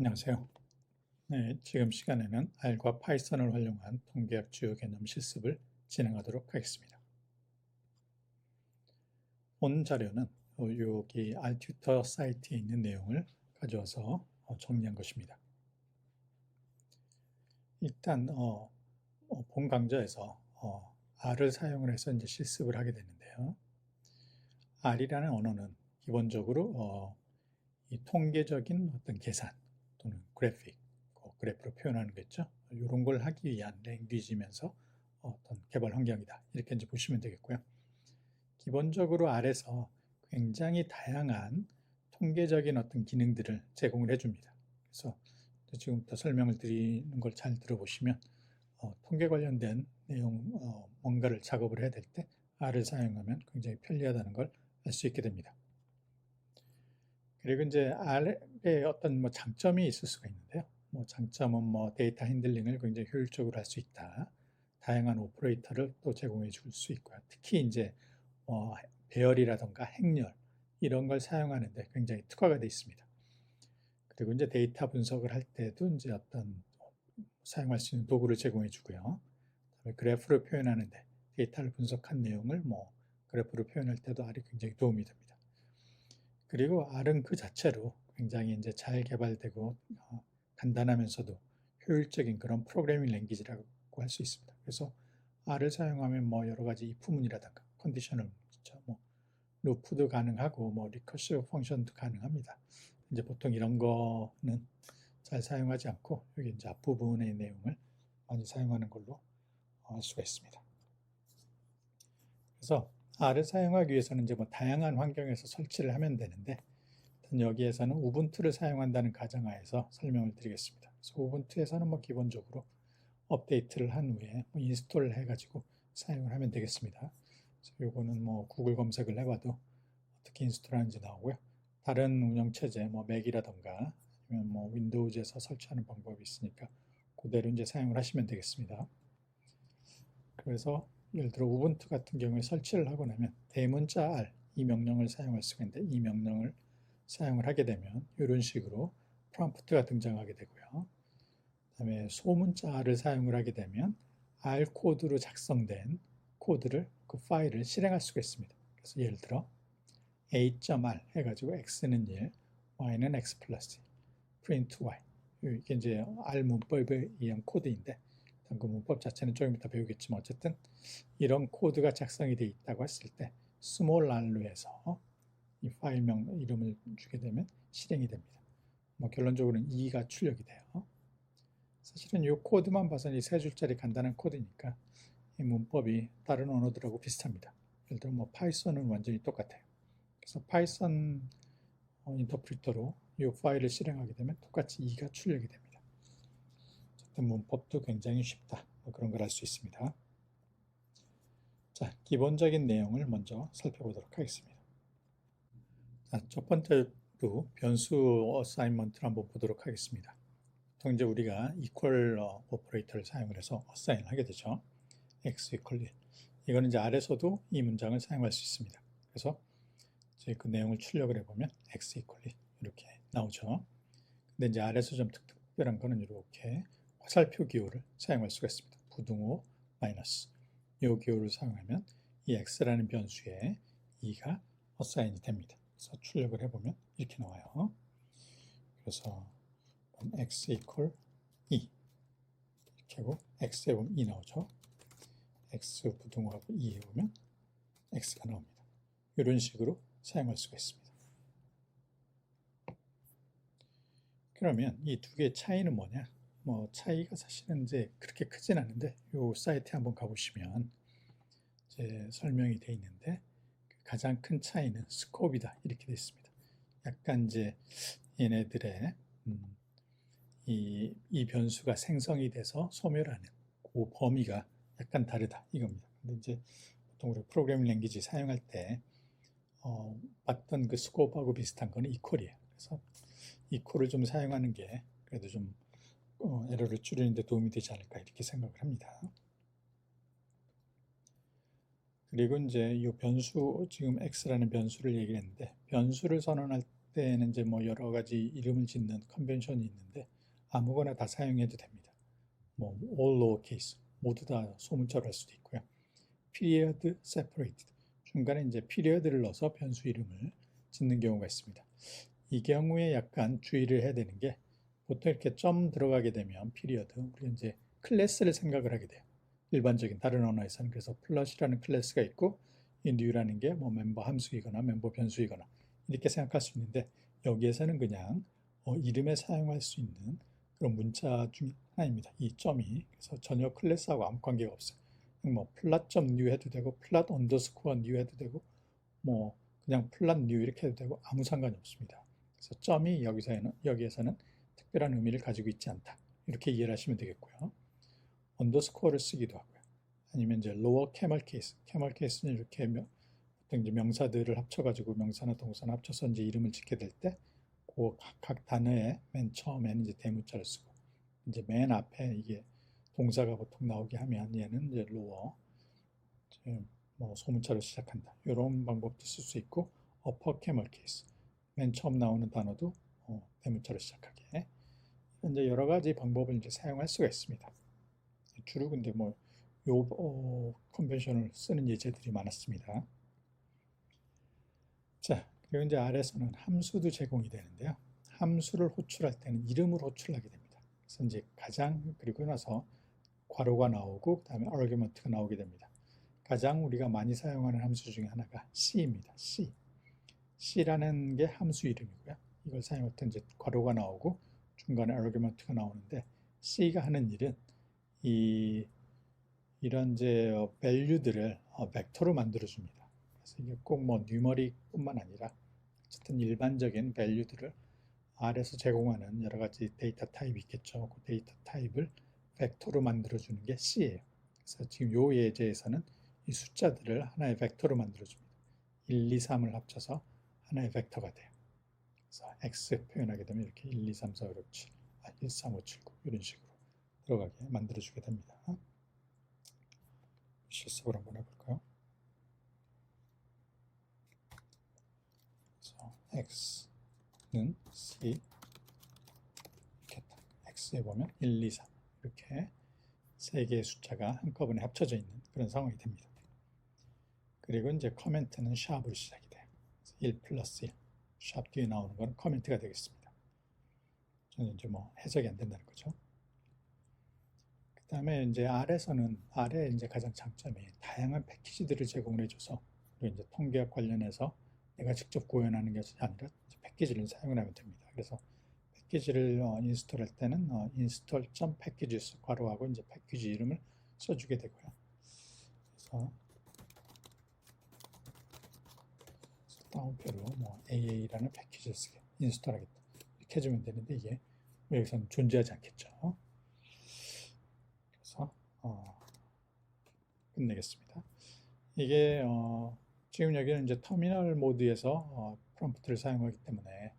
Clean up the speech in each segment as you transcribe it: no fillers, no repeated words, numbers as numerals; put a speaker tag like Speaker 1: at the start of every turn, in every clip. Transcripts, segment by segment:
Speaker 1: 안녕하세요. 네, 지금 시간에는 R과 파이썬을 활용한 통계학 주요 개념 실습을 진행하도록 하겠습니다. 본 자료는 여기 R튜터 사이트에 있는 내용을 가져와서 정리한 것입니다. 일단 본 강좌에서 R을 사용을 해서 이제 실습을 하게 되는데요. R이라는 언어는 기본적으로 이 통계적인 어떤 계산 또는 그래프로 표현하는 거죠. 이런 걸 하기 위한 랭귀지면서 어떤 개발 환경이다. 이렇게 이제 보시면 되겠고요. 기본적으로 R에서 굉장히 다양한 통계적인 어떤 기능들을 제공을 해줍니다. 그래서 지금부터 설명을 드리는 걸 잘 들어보시면 통계 관련된 내용 뭔가를 작업을 해야 될 때 R을 사용하면 굉장히 편리하다는 걸 알 수 있게 됩니다. 그리고 이제 R의 어떤 장점이 있을 수가 있는데요. 장점은 데이터 핸들링을 굉장히 효율적으로 할 수 있다. 다양한 오퍼레이터를 또 제공해 줄 수 있고요. 특히 이제 배열이라던가 행렬 이런 걸 사용하는데 굉장히 특화가 되어 있습니다. 그리고 이제 데이터 분석을 할 때도 이제 어떤 사용할 수 있는 도구를 제공해 주고요. 그다음에 그래프를 표현하는데 데이터를 분석한 내용을 그래프로 표현할 때도 R이 굉장히 도움이 됩니다. 그리고 R은 그 자체로 굉장히 이제 잘 개발되고 간단하면서도 효율적인 그런 프로그래밍 랭귀지라고 할 수 있습니다. 그래서 R을 사용하면 여러 가지 if문이라든가 컨디셔널 루프도 가능하고 리커시브 펑션도 가능합니다. 이제 보통 이런 거는 잘 사용하지 않고 여기 이제 앞부분의 내용을 많이 사용하는 걸로 알 수가 있습니다. 그래서 R을 사용하기 위해서는 이제 다양한 환경에서 설치를 하면 되는데 여기에서는 우분투를 사용한다는 가정하에서 설명을 드리겠습니다. 그래서 우분투에서는 기본적으로 업데이트를 한 후에 인스톨을 해가지고 사용을 하면 되겠습니다. 그래서 요거는 구글 검색을 해봐도 어떻게 인스톨하는지 나오고요. 다른 운영체제 맥이라던가 아니면 윈도우즈에서 설치하는 방법이 있으니까 그대로 이제 사용을 하시면 되겠습니다. 그래서 예를 들어 우분투 같은 경우에 설치를 하고 나면 대문자 R 이 명령을 사용할 수가 있는데 이 명령을 사용을 하게 되면 이런 식으로 프롬프트가 등장하게 되고요. 그다음에 소문자 R을 사용을 하게 되면 R 코드로 작성된 코드를 그 파일을 실행할 수가 있습니다. 그래서 예를 들어 a.r 해가지고 x는 1, y는 x 플러스 print y 이게 이제 R 문법에 의한 코드인데 그 문법 자체는 조금 이따 배우겠지만 어쨌든 이런 코드가 작성이 되어 있다고 했을 때 스몰 r로 해서 이 파일명 이름을 주게 되면 실행이 됩니다. 결론적으로는 2가 출력이 돼요. 사실은 이 코드만 봐서는 이 세 줄짜리 간단한 코드니까 이 문법이 다른 언어들하고 비슷합니다. 예를 들어 파이썬은 완전히 똑같아요. 그래서 파이썬 인터프리터로 이 파일을 실행하게 되면 똑같이 2가 출력이 됩니다. 어쨌든 문법도 굉장히 쉽다. 그런 걸 알 수 있습니다. 자, 기본적인 내용을 먼저 살펴보도록 하겠습니다. 자, 첫 번째로 변수 어사인먼트를 한번 보도록 하겠습니다. 보통 이제 우리가 equal 오퍼레이터를 사용을 해서 어사인을 하게 되죠. x equal 1. 이거는 이제 R에서도 이 문장을 사용할 수 있습니다. 그래서 이제 그 내용을 출력을 해보면 x equal 1 이렇게 나오죠. 근데 이제 R에서 좀 특별한 거는 이렇게 화살표 기호를 사용할 수가 있습니다. 부등호 마이너스 이 기호를 사용하면 이 x라는 변수에 2가 어사인이 됩니다. 그래서 출력을 해보면 이렇게 나와요. 그래서 x equal 2 이렇게 하고 x에 보면 2 나오죠. x 부등호하고 2 해보면 x가 나옵니다. 이런 식으로 사용할 수가 있습니다. 그러면 이 두 개의 차이는 뭐냐? 차이가 사실은 이제 그렇게 크진 않은데 이 사이트에 한번 가보시면 이제 설명이 되어 있는데 가장 큰 차이는 스코프이다 이렇게 되어 있습니다. 약간 이제 얘네들의 이 변수가 생성이 돼서 소멸하는 그 범위가 약간 다르다 이겁니다. 근데 이제 보통 우리 프로그래밍 랭귀지 사용할 때 봤던 그 스코프하고 비슷한 거는 이퀄이에요. 그래서 이퀄을 좀 사용하는 게 그래도 좀 에러를 줄이는 데 도움이 되지 않을까 이렇게 생각을 합니다. 그리고 이제 이 변수 지금 x라는 변수를 얘기했는데 변수를 선언할 때에는 이제 뭐 여러 가지 이름을 짓는 컨벤션이 있는데 아무거나 다 사용해도 됩니다. 뭐 all lowercase 모두 다 소문자로 할 수도 있고요. period separated 중간에 이제 period를 넣어서 변수 이름을 짓는 경우가 있습니다. 이 경우에 약간 주의를 해야 되는 게 보통 이렇게 점 들어가게 되면 period 우리가 이제 클래스를 생각을 하게 돼요. 일반적인 다른 언어에서는 그래서 플러시라는 클래스가 있고 이 new라는 게 뭐 멤버 함수이거나 멤버 변수이거나 이렇게 생각할 수 있는데 여기에서는 그냥 이름에 사용할 수 있는 그런 문자 중에 하나입니다. 이 점이 그래서 전혀 클래스하고 아무 관계가 없어요. 뭐 plot.new 해도 되고 plot underscore new 해도 되고 뭐 그냥 plot new 이렇게 해도 되고 아무 상관이 없습니다. 그래서 점이 여기에서는 특별한 의미를 가지고 있지 않다. 이렇게 이해를 하시면 되겠고요. 언더스코어를 쓰기도 하고요. 아니면 이제 lower camel case는 이렇게 보통 이제 명사들을 합쳐가지고 명사나 동사나 합쳐서 이제 이름을 짓게 될 때 각 단어의 맨 처음에는 이제 대문자를 쓰고 이제 맨 앞에 이게 동사가 보통 나오게 하면 얘는 이제 lower 뭐 소문자로 시작한다. 이런 방법도 쓸 수 있고 upper camel case 맨 처음 나오는 단어도 대문자로 시작하게 이제 여러 가지 방법을 이제 사용할 수가 있습니다. 주로 근데 뭐 컨벤션을 쓰는 예제들이 많았습니다. 자, 그리고 이제 아래에서는 함수도 제공이 되는데요. 함수를 호출할 때는 이름으로 호출하게 됩니다. 그래서 이제 그리고 나서 괄호가 나오고 그다음에 argument가 나오게 됩니다. 가장 우리가 많이 사용하는 함수 중에 하나가 C입니다. C라는 게 함수 이름이고요. 이걸 사용할 때 이제 괄호가 나오고 중간에 argument가 나오는데 C가 하는 일은 이런 이제 value들을 벡터로 만들어 줍니다. 그래서 이게 꼭 뭐 뉴머릭뿐만 아니라 어쨌든 일반적인 value들을 R에서 제공하는 여러 가지 데이터 타입이 있겠죠. 그 데이터 타입을 벡터로 만들어 주는 게 C예요. 그래서 지금 요 예제에서는 이 숫자들을 하나의 벡터로 만들어 줍니다. 1, 2, 3을 합쳐서 하나의 벡터가 돼요. 그래서 X 표현하게 되면 이렇게 1, 2, 3, 4, 5, 6, 7, 1, 3, 5, 7, 9 이런 식으로 들어가게 만들어 주게 됩니다. 실습을 한번 해볼까요? 그래서 x는 c 이렇게 딱 x에 보면 1, 2, 3 이렇게 세 개의 숫자가 한꺼번에 합쳐져 있는 그런 상황이 됩니다. 그리고 이제 커멘트는 샵으로 시작이 돼요. 1 플러스 1, 샵 뒤에 나오는 건 커멘트가 되겠습니다. 저는 이제 뭐 해석이 안 된다는 거죠. 그 다음에 이제 아래 이제 가장 장점이 다양한 패키지들을 제공을 해줘서 그리고 이제 통계학 관련해서 내가 직접 구현하는 것이 아니라 패키지를 사용을 하면 됩니다. 그래서 패키지를 인스톨할 때는 install.packages 괄호하고 이제 패키지 이름을 써주게 되고요. 그래서 다운표로 뭐 AA라는 패키지를 쓰게 인스톨하겠다 이렇게 해주면 되는데 이게 여기서는 존재하지 않겠죠. 그래서 끝내겠습니다. 이게 지금 여기는 이제 터미널 모드에서 프롬프트를 사용하기 때문에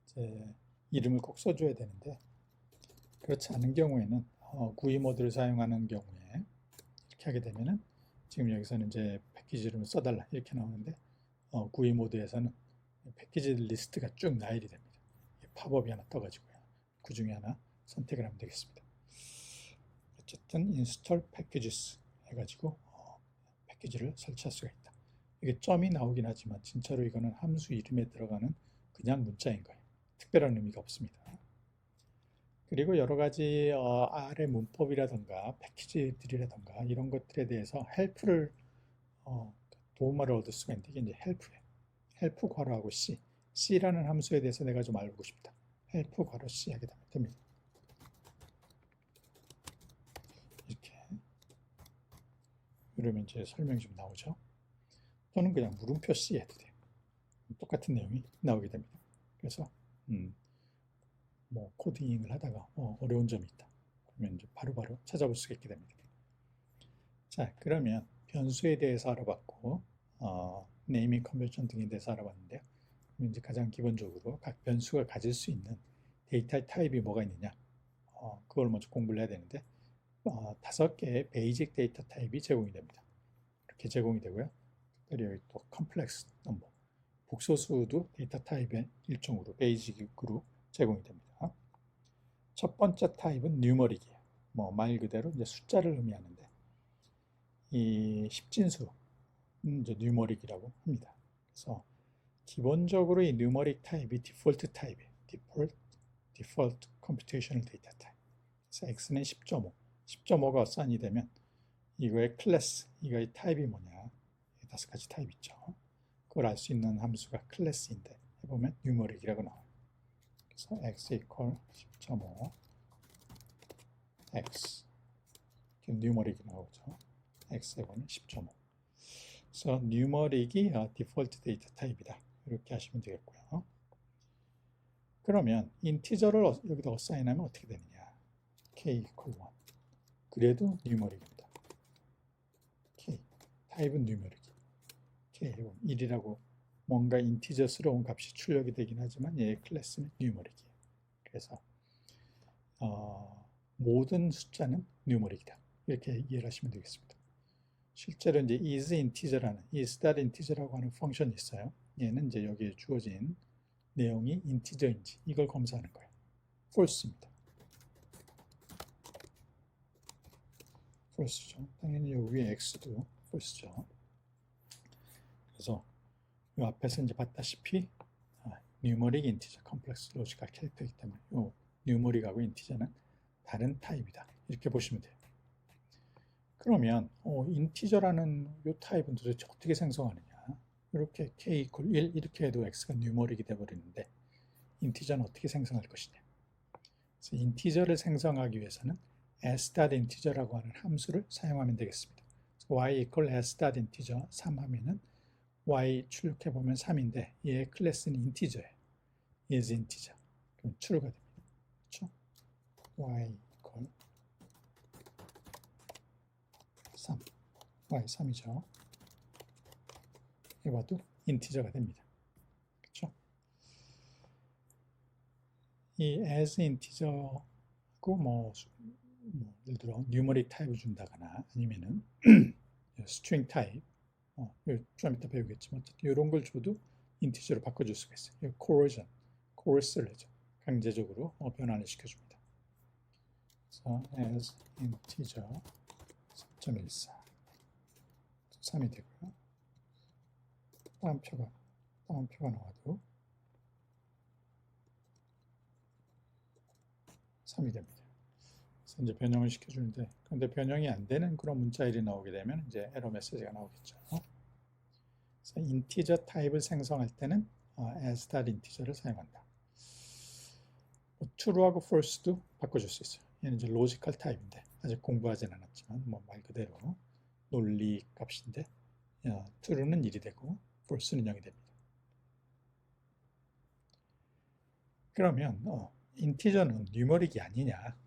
Speaker 1: 이제 이름을 꼭 써줘야 되는데 그렇지 않은 경우에는 GUI 모드를 사용하는 경우에 이렇게 하게 되면은 지금 여기서는 이제 패키지 이름을 써달라 이렇게 나오는데 GUI 모드에서는 패키지 리스트가 쭉 나열이 됩니다. 팝업이 하나 떠가지고요. 그 중에 하나 선택을 하면 되겠습니다. 어쨌든 install packages 해가지고 패키지를 설치할 수가 있다. 이게 점이 나오긴 하지만 진짜로 이거는 함수 이름에 들어가는 그냥 문자인 거예요. 특별한 의미가 없습니다. 그리고 여러 가지 아래 문법이라던가 패키지들이라던가 이런 것들에 대해서 헬프를 도움을 얻을 수가 있는데 이게 이제 헬프예요. 헬프 괄호하고 C라는 함수에 대해서 내가 좀 알고 싶다. 헬프 괄호 C 하게 되면 됩니다. 이렇게 이러면 이제 설명이 좀 나오죠. 또는 그냥 물음표 C 해도 돼요. 똑같은 내용이 나오게 됩니다. 그래서 뭐 코딩을 하다가 어려운 점이 있다. 그러면 이제 바로바로 찾아볼 수가 있게 됩니다. 자, 그러면 변수에 대해서 알아봤고 네이밍 컨벤션 등에 대해서 알아봤는데요. 그럼 이제 가장 기본적으로 각 변수가 가질 수 있는 데이터 타입이 뭐가 있느냐 그걸 먼저 공부를 해야 되는데 5개의 베이직 데이터 타입이 제공이 됩니다. 이렇게 제공이 되고요. 특별히 여기 또 컴플렉스 넘버 복소수도 데이터 타입의 일종으로 베이직으로 제공이 됩니다. 첫 번째 타입은 뉴머릭이에요. 뭐 말 그대로 이제 숫자를 의미하는데 이 십진수는 이제 뉴머릭이라고 합니다. 그래서 기본적으로 이 뉴머릭 타입이 디폴트 타입이에요. 디폴트 컴퓨테이셔널 데이터 타입. 그래서 x는 10.5, 10.5가 어사인이 되면 이거의 클래스, 이거의 타입이 뭐냐, 5가지 타입 있죠. 그걸 알 수 있는 함수가 클래스인데 해보면 뉴머릭이라고 나와요. 그래서 x equal 10.5 x 뉴머릭이 나오죠. x에고는 10.5. 그래서 뉴머릭이 디폴트 데이터 타입이다. 이렇게 하시면 되겠고요. 그러면 인티저를 여기다 어사인하면 어떻게 되느냐? k equal 1. 그래도 뉴머릭입니다. k 타입은 뉴머릭. k 1이라고 뭔가 인티저스러운 값이 출력이 되긴 하지만 얘의 클래스는 뉴머릭이에요. 그래서 모든 숫자는 뉴머릭이다. 이렇게 이해를 하시면 되겠습니다. 실제로 이제 isInteger라는 isThatInteger라고 하는 펑션이 있어요. 얘는 이제 여기에 주어진 내용이 인티저인지 이걸 검사하는 거예요. false입니다. false죠. 당연히 여기 위에 x도 false죠. 그래서 이 앞에서 이제 봤다시피 뉴머릭 인티저 컴플렉스 로지컬 캐릭터이기 때문에 이 뉴머릭하고 인티저는 다른 타입이다. 이렇게 보시면 돼요. 그러면 인티저라는 이 타입은 도대체 어떻게 생성하느냐? 이렇게 k equal 1 이렇게 해도 x가 뉴머릭이 되어버리는데 인티저는 어떻게 생성할 것이냐? 그래서 인티저를 생성하기 위해서는 s.integer라고 하는 함수를 사용하면 되겠습니다. y equal s.integer 3 하면은 y 출력해보면 3인데 얘의 클래스는 인티저예요. isInteger. 그럼 true가 됩니다. 그렇죠? y equal 3. y 3이죠. 이봐도 인티저가 됩니다. 그렇죠? 이 asInteger하고 예를 들어 뉴머릭 타입을 준다거나 아니면은 스트링 타입 좀 이따 배우겠지만 이런 걸 줘도 인티저로 바꿔줄 수가 있어요. coercer를 해죠. 강제적으로 변환을 시켜줍니다. 그래서 as integer 3.14 3이 되고요. 따옴표가 나와도 3이 됩니다. 그래서 이제 변형을 시켜주는데, 그런데 변형이 안 되는 그런 문자일이 나오게 되면 이제 에러 메시지가 나오겠죠. 그래서 인티저 타입을 생성할 때는 as.integer를 사용한다. true하고 false도 바꿔줄 수 있어요. 얘는 이제 로지컬 타입인데 아직 공부하진 않았지만 말 그대로 논리 값인데 true는 1이 되고 false는 0이 됩니다. 그러면 인티저는 뉴머릭이 아니냐?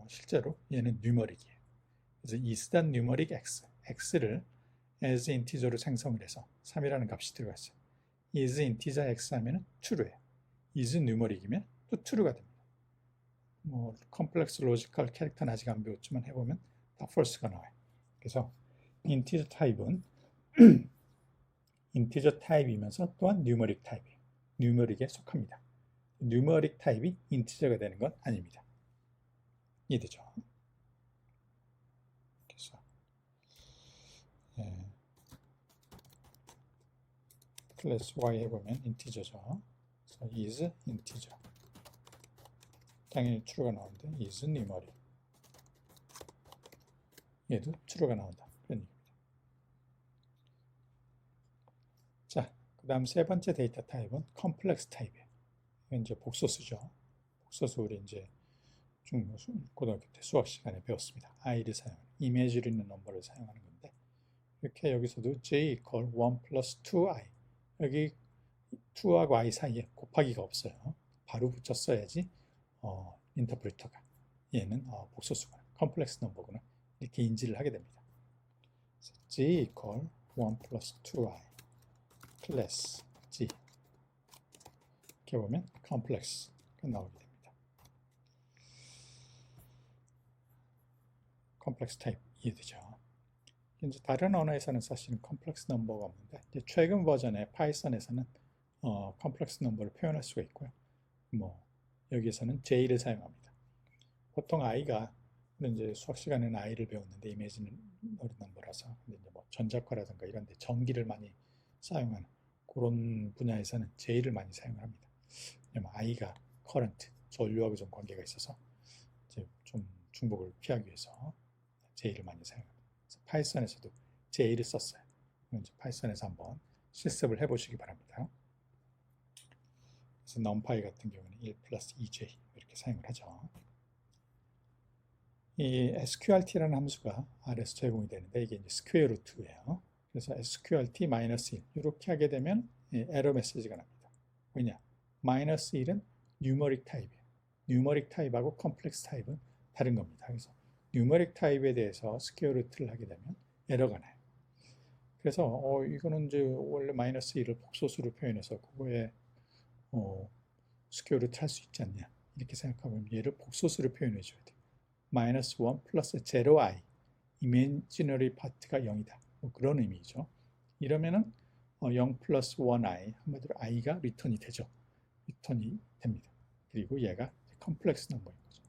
Speaker 1: 실제로 얘는 뉴머릭이에요. 그래서 is.that numeric x를 as integer로 생성을 해서 3이라는 값이 들어가 있어요. is integer x 하면 true예요. is numeric이면 또 true가 됩니다. 컴플렉스 로지컬 캐릭터는 아직 안 배웠지만 해보면 다 false가 나와요. 그래서 인티저 타입은 인티저 타입이면서 또한 numerik 타입이에요. numeric에 속합니다. numerik 타입이 인티저가 되는 건 아닙니다. 이해되죠? 그래서 클래스 y 해보면 인티저죠. 그래서 is integer. 당연히 true가 나오는데 is numeric. 얘도 true가 나온다. 그런 얘기입니다. 자, 그 다음 세 번째 데이터 타입은 컴플렉스 타입이에요. 이건 이제 복소수죠. 복소수 우리 이제 고등학교 때 수학 시간에 배웠습니다. i를 사용하는 이미지로 있는 넘버를 사용하는 건데 이렇게 여기서도 j equal 1 plus 2i 여기 2하고 i 사이에 곱하기가 없어요. 바로 붙였어야지 인터프리터가 얘는 복소수구나 컴플렉스 넘버구나 이렇게 인지를 하게 됩니다. j equal 1 plus 2i 클래스 g 이렇게 보면 컴플렉스가 나오게 됩니다. 컴플렉스 타입 이해되죠? 이제 다른 언어에서는 사실은 컴플렉스 넘버가 없는데 이제 최근 버전의 파이썬에서는 컴플렉스 넘버를 표현할 수가 있고요. 뭐 여기에서는 J를 사용합니다. 보통 i가 이제 수학 시간에는 i를 배웠는데 이미지너리 넘버라서 근데 이제 뭐 전자과라든가 이런 데 전기를 많이 사용하는 그런 분야에서는 J를 많이 사용합니다. 왜냐면 i가 커런트, 전류하고 좀 관계가 있어서 이제 좀 중복을 피하기 위해서 J를 많이 사용합니다. 그래서 파이썬에서도 J를 썼어요. 이제 파이썬에서 한번 실습을 해보시기 바랍니다. 그래서 numpy 같은 경우는 1 플러스 2j 이렇게 사용을 하죠. 이 sqrt라는 함수가 R에서 제공이 되는데 이게 이제 스퀘어 루트예요. 그래서 sqrt-1 이렇게 하게 되면 에러 메시지가 납니다. 왜냐? -1은 뉴머릭 타입이에요. 뉴머릭 타입하고 컴플렉스 타입은 다른 겁니다. 그래서 뉴머릭 타입에 대해서 스퀘어 루트를 하게 되면 에러가 나요. 그래서 이거는 이제 원래 -1을 복소수로 표현해서 그거에 스퀘어 루트 할 수 있지 않냐 이렇게 생각하면 얘를 복소수로 표현해 줘야 돼요. -1 플러스 0i 이미지너리 파트가 0이다. 뭐 그런 의미죠. 이러면은 0 플러스 1i 한마디로 i가 리턴이 되죠. 리턴이 됩니다. 그리고 얘가 컴플렉스 넘버인 거죠.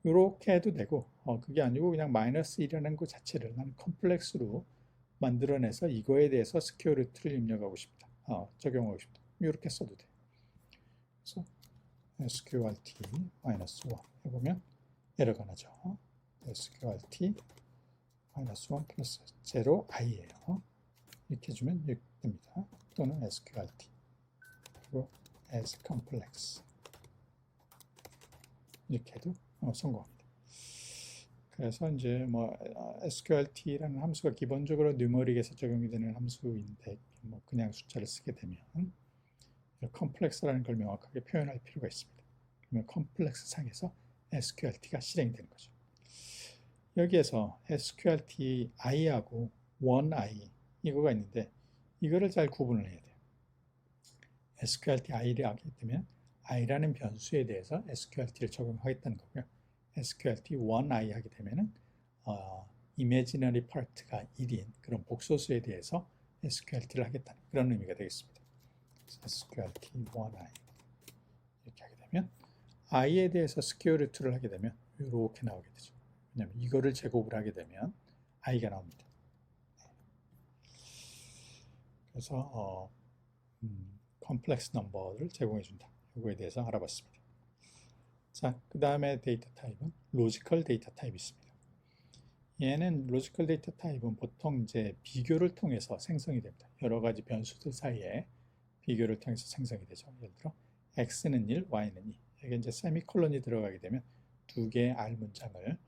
Speaker 1: 이렇게 해도 되고 그게 아니고 그냥 -1이라는 것 자체를 나는 컴플렉스로 만들어내서 이거에 대해서 스퀘어 루트를 입력하고 싶다. 적용하고 싶다. 이렇게 써도 돼요. 그래서 sqrt-1 해보면 에러가 나죠. sqrt-1 플러스 0i예요. 이렇게 해주면 이렇게 됩니다. 또는 sqrt 그리고 as complex 이렇게 해도 성공합니다. 그래서 이제 뭐 sqrt라는 함수가 기본적으로 뉴머릭에서 적용이 되는 함수인데 뭐 그냥 숫자를 쓰게 되면 컴플렉스라는 걸 명확하게 표현할 필요가 있습니다. 그러면 컴플렉스 상에서 sqrt가 실행되는 거죠. 여기에서 sqrt i하고 1i 이거가 있는데 이거를 잘 구분을 해야 돼요. sqrt i를 하게 되면 i라는 변수에 대해서 sqrt를 적용하겠다는 거고요. sqrt 1i 하게 되면은 imaginary part가 1인 그런 복소수에 대해서 sqrt를 하겠다는 그런 의미가 되겠습니다. sqrt 1i 이렇게 하게 되면 i에 대해서 스퀘어 루트를 하게 되면 이렇게 나오게 되죠. 왜냐하면 이거를 제곱을 하게 되면 i가 나옵니다. 그래서 컴플렉스 넘버를 제공해 준다. 이거에 대해서 알아봤습니다. 자, 그 다음에 데이터 타입은 로지컬 데이터 타입이 있습니다. 얘는 로지컬 데이터 타입은 보통 이제 비교를 통해서 생성이 됩니다. 여러 가지 변수들 사이에 비교를 통해서 생성이 되죠. 예를 들어 x는 1, y는 2. 여기 이제 세미콜론이 들어가게 되면 두 개의 R 문장을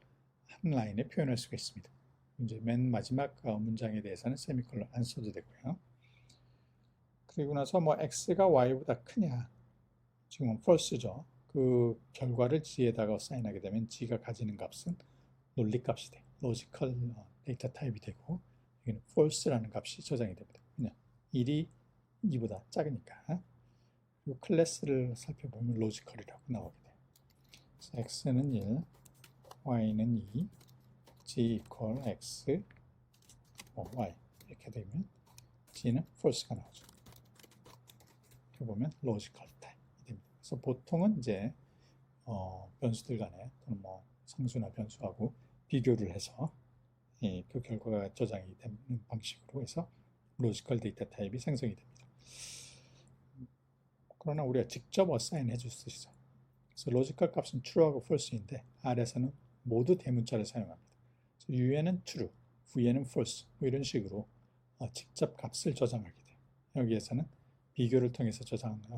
Speaker 1: 한 라인에 표현할 수가 있습니다. 이제 맨 마지막 문장에 대해서는 세미콜론 안 써도 되고요. 그리고 나서 뭐 x가 y보다 크냐? 지금은 false죠. 그 결과를 g에다가 사인하게 되면 g가 가지는 값은 논리값이 돼. 로지컬 데이터 타입이 되고 여기는 false라는 값이 저장이 됩니다. 그냥 1이 2보다 작으니까. 그리고 클래스를 살펴보면 로지컬이라고 나오게 돼요. x는 1, y는 2, g equal x, y 이렇게 되면 g는 false가 나오죠. 이렇게 보면 로지컬 타입이 됩니다. 그래서 보통은 이제 변수들 간에 또는 뭐 상수나 변수하고 비교를 해서 그 결과가 저장이 되는 방식으로 해서 로지컬 데이터 타입이 생성이 됩니다. 그러나 우리가 직접 어사인 해줄 수 있어요. 그래서 로지컬 값은 true하고 false인데 R에서는 모두 대문자를 사용합니다. U에는 true, V에는 false 뭐 이런 식으로 직접 값을 저장하게 돼요. 여기에서는 비교를 통해서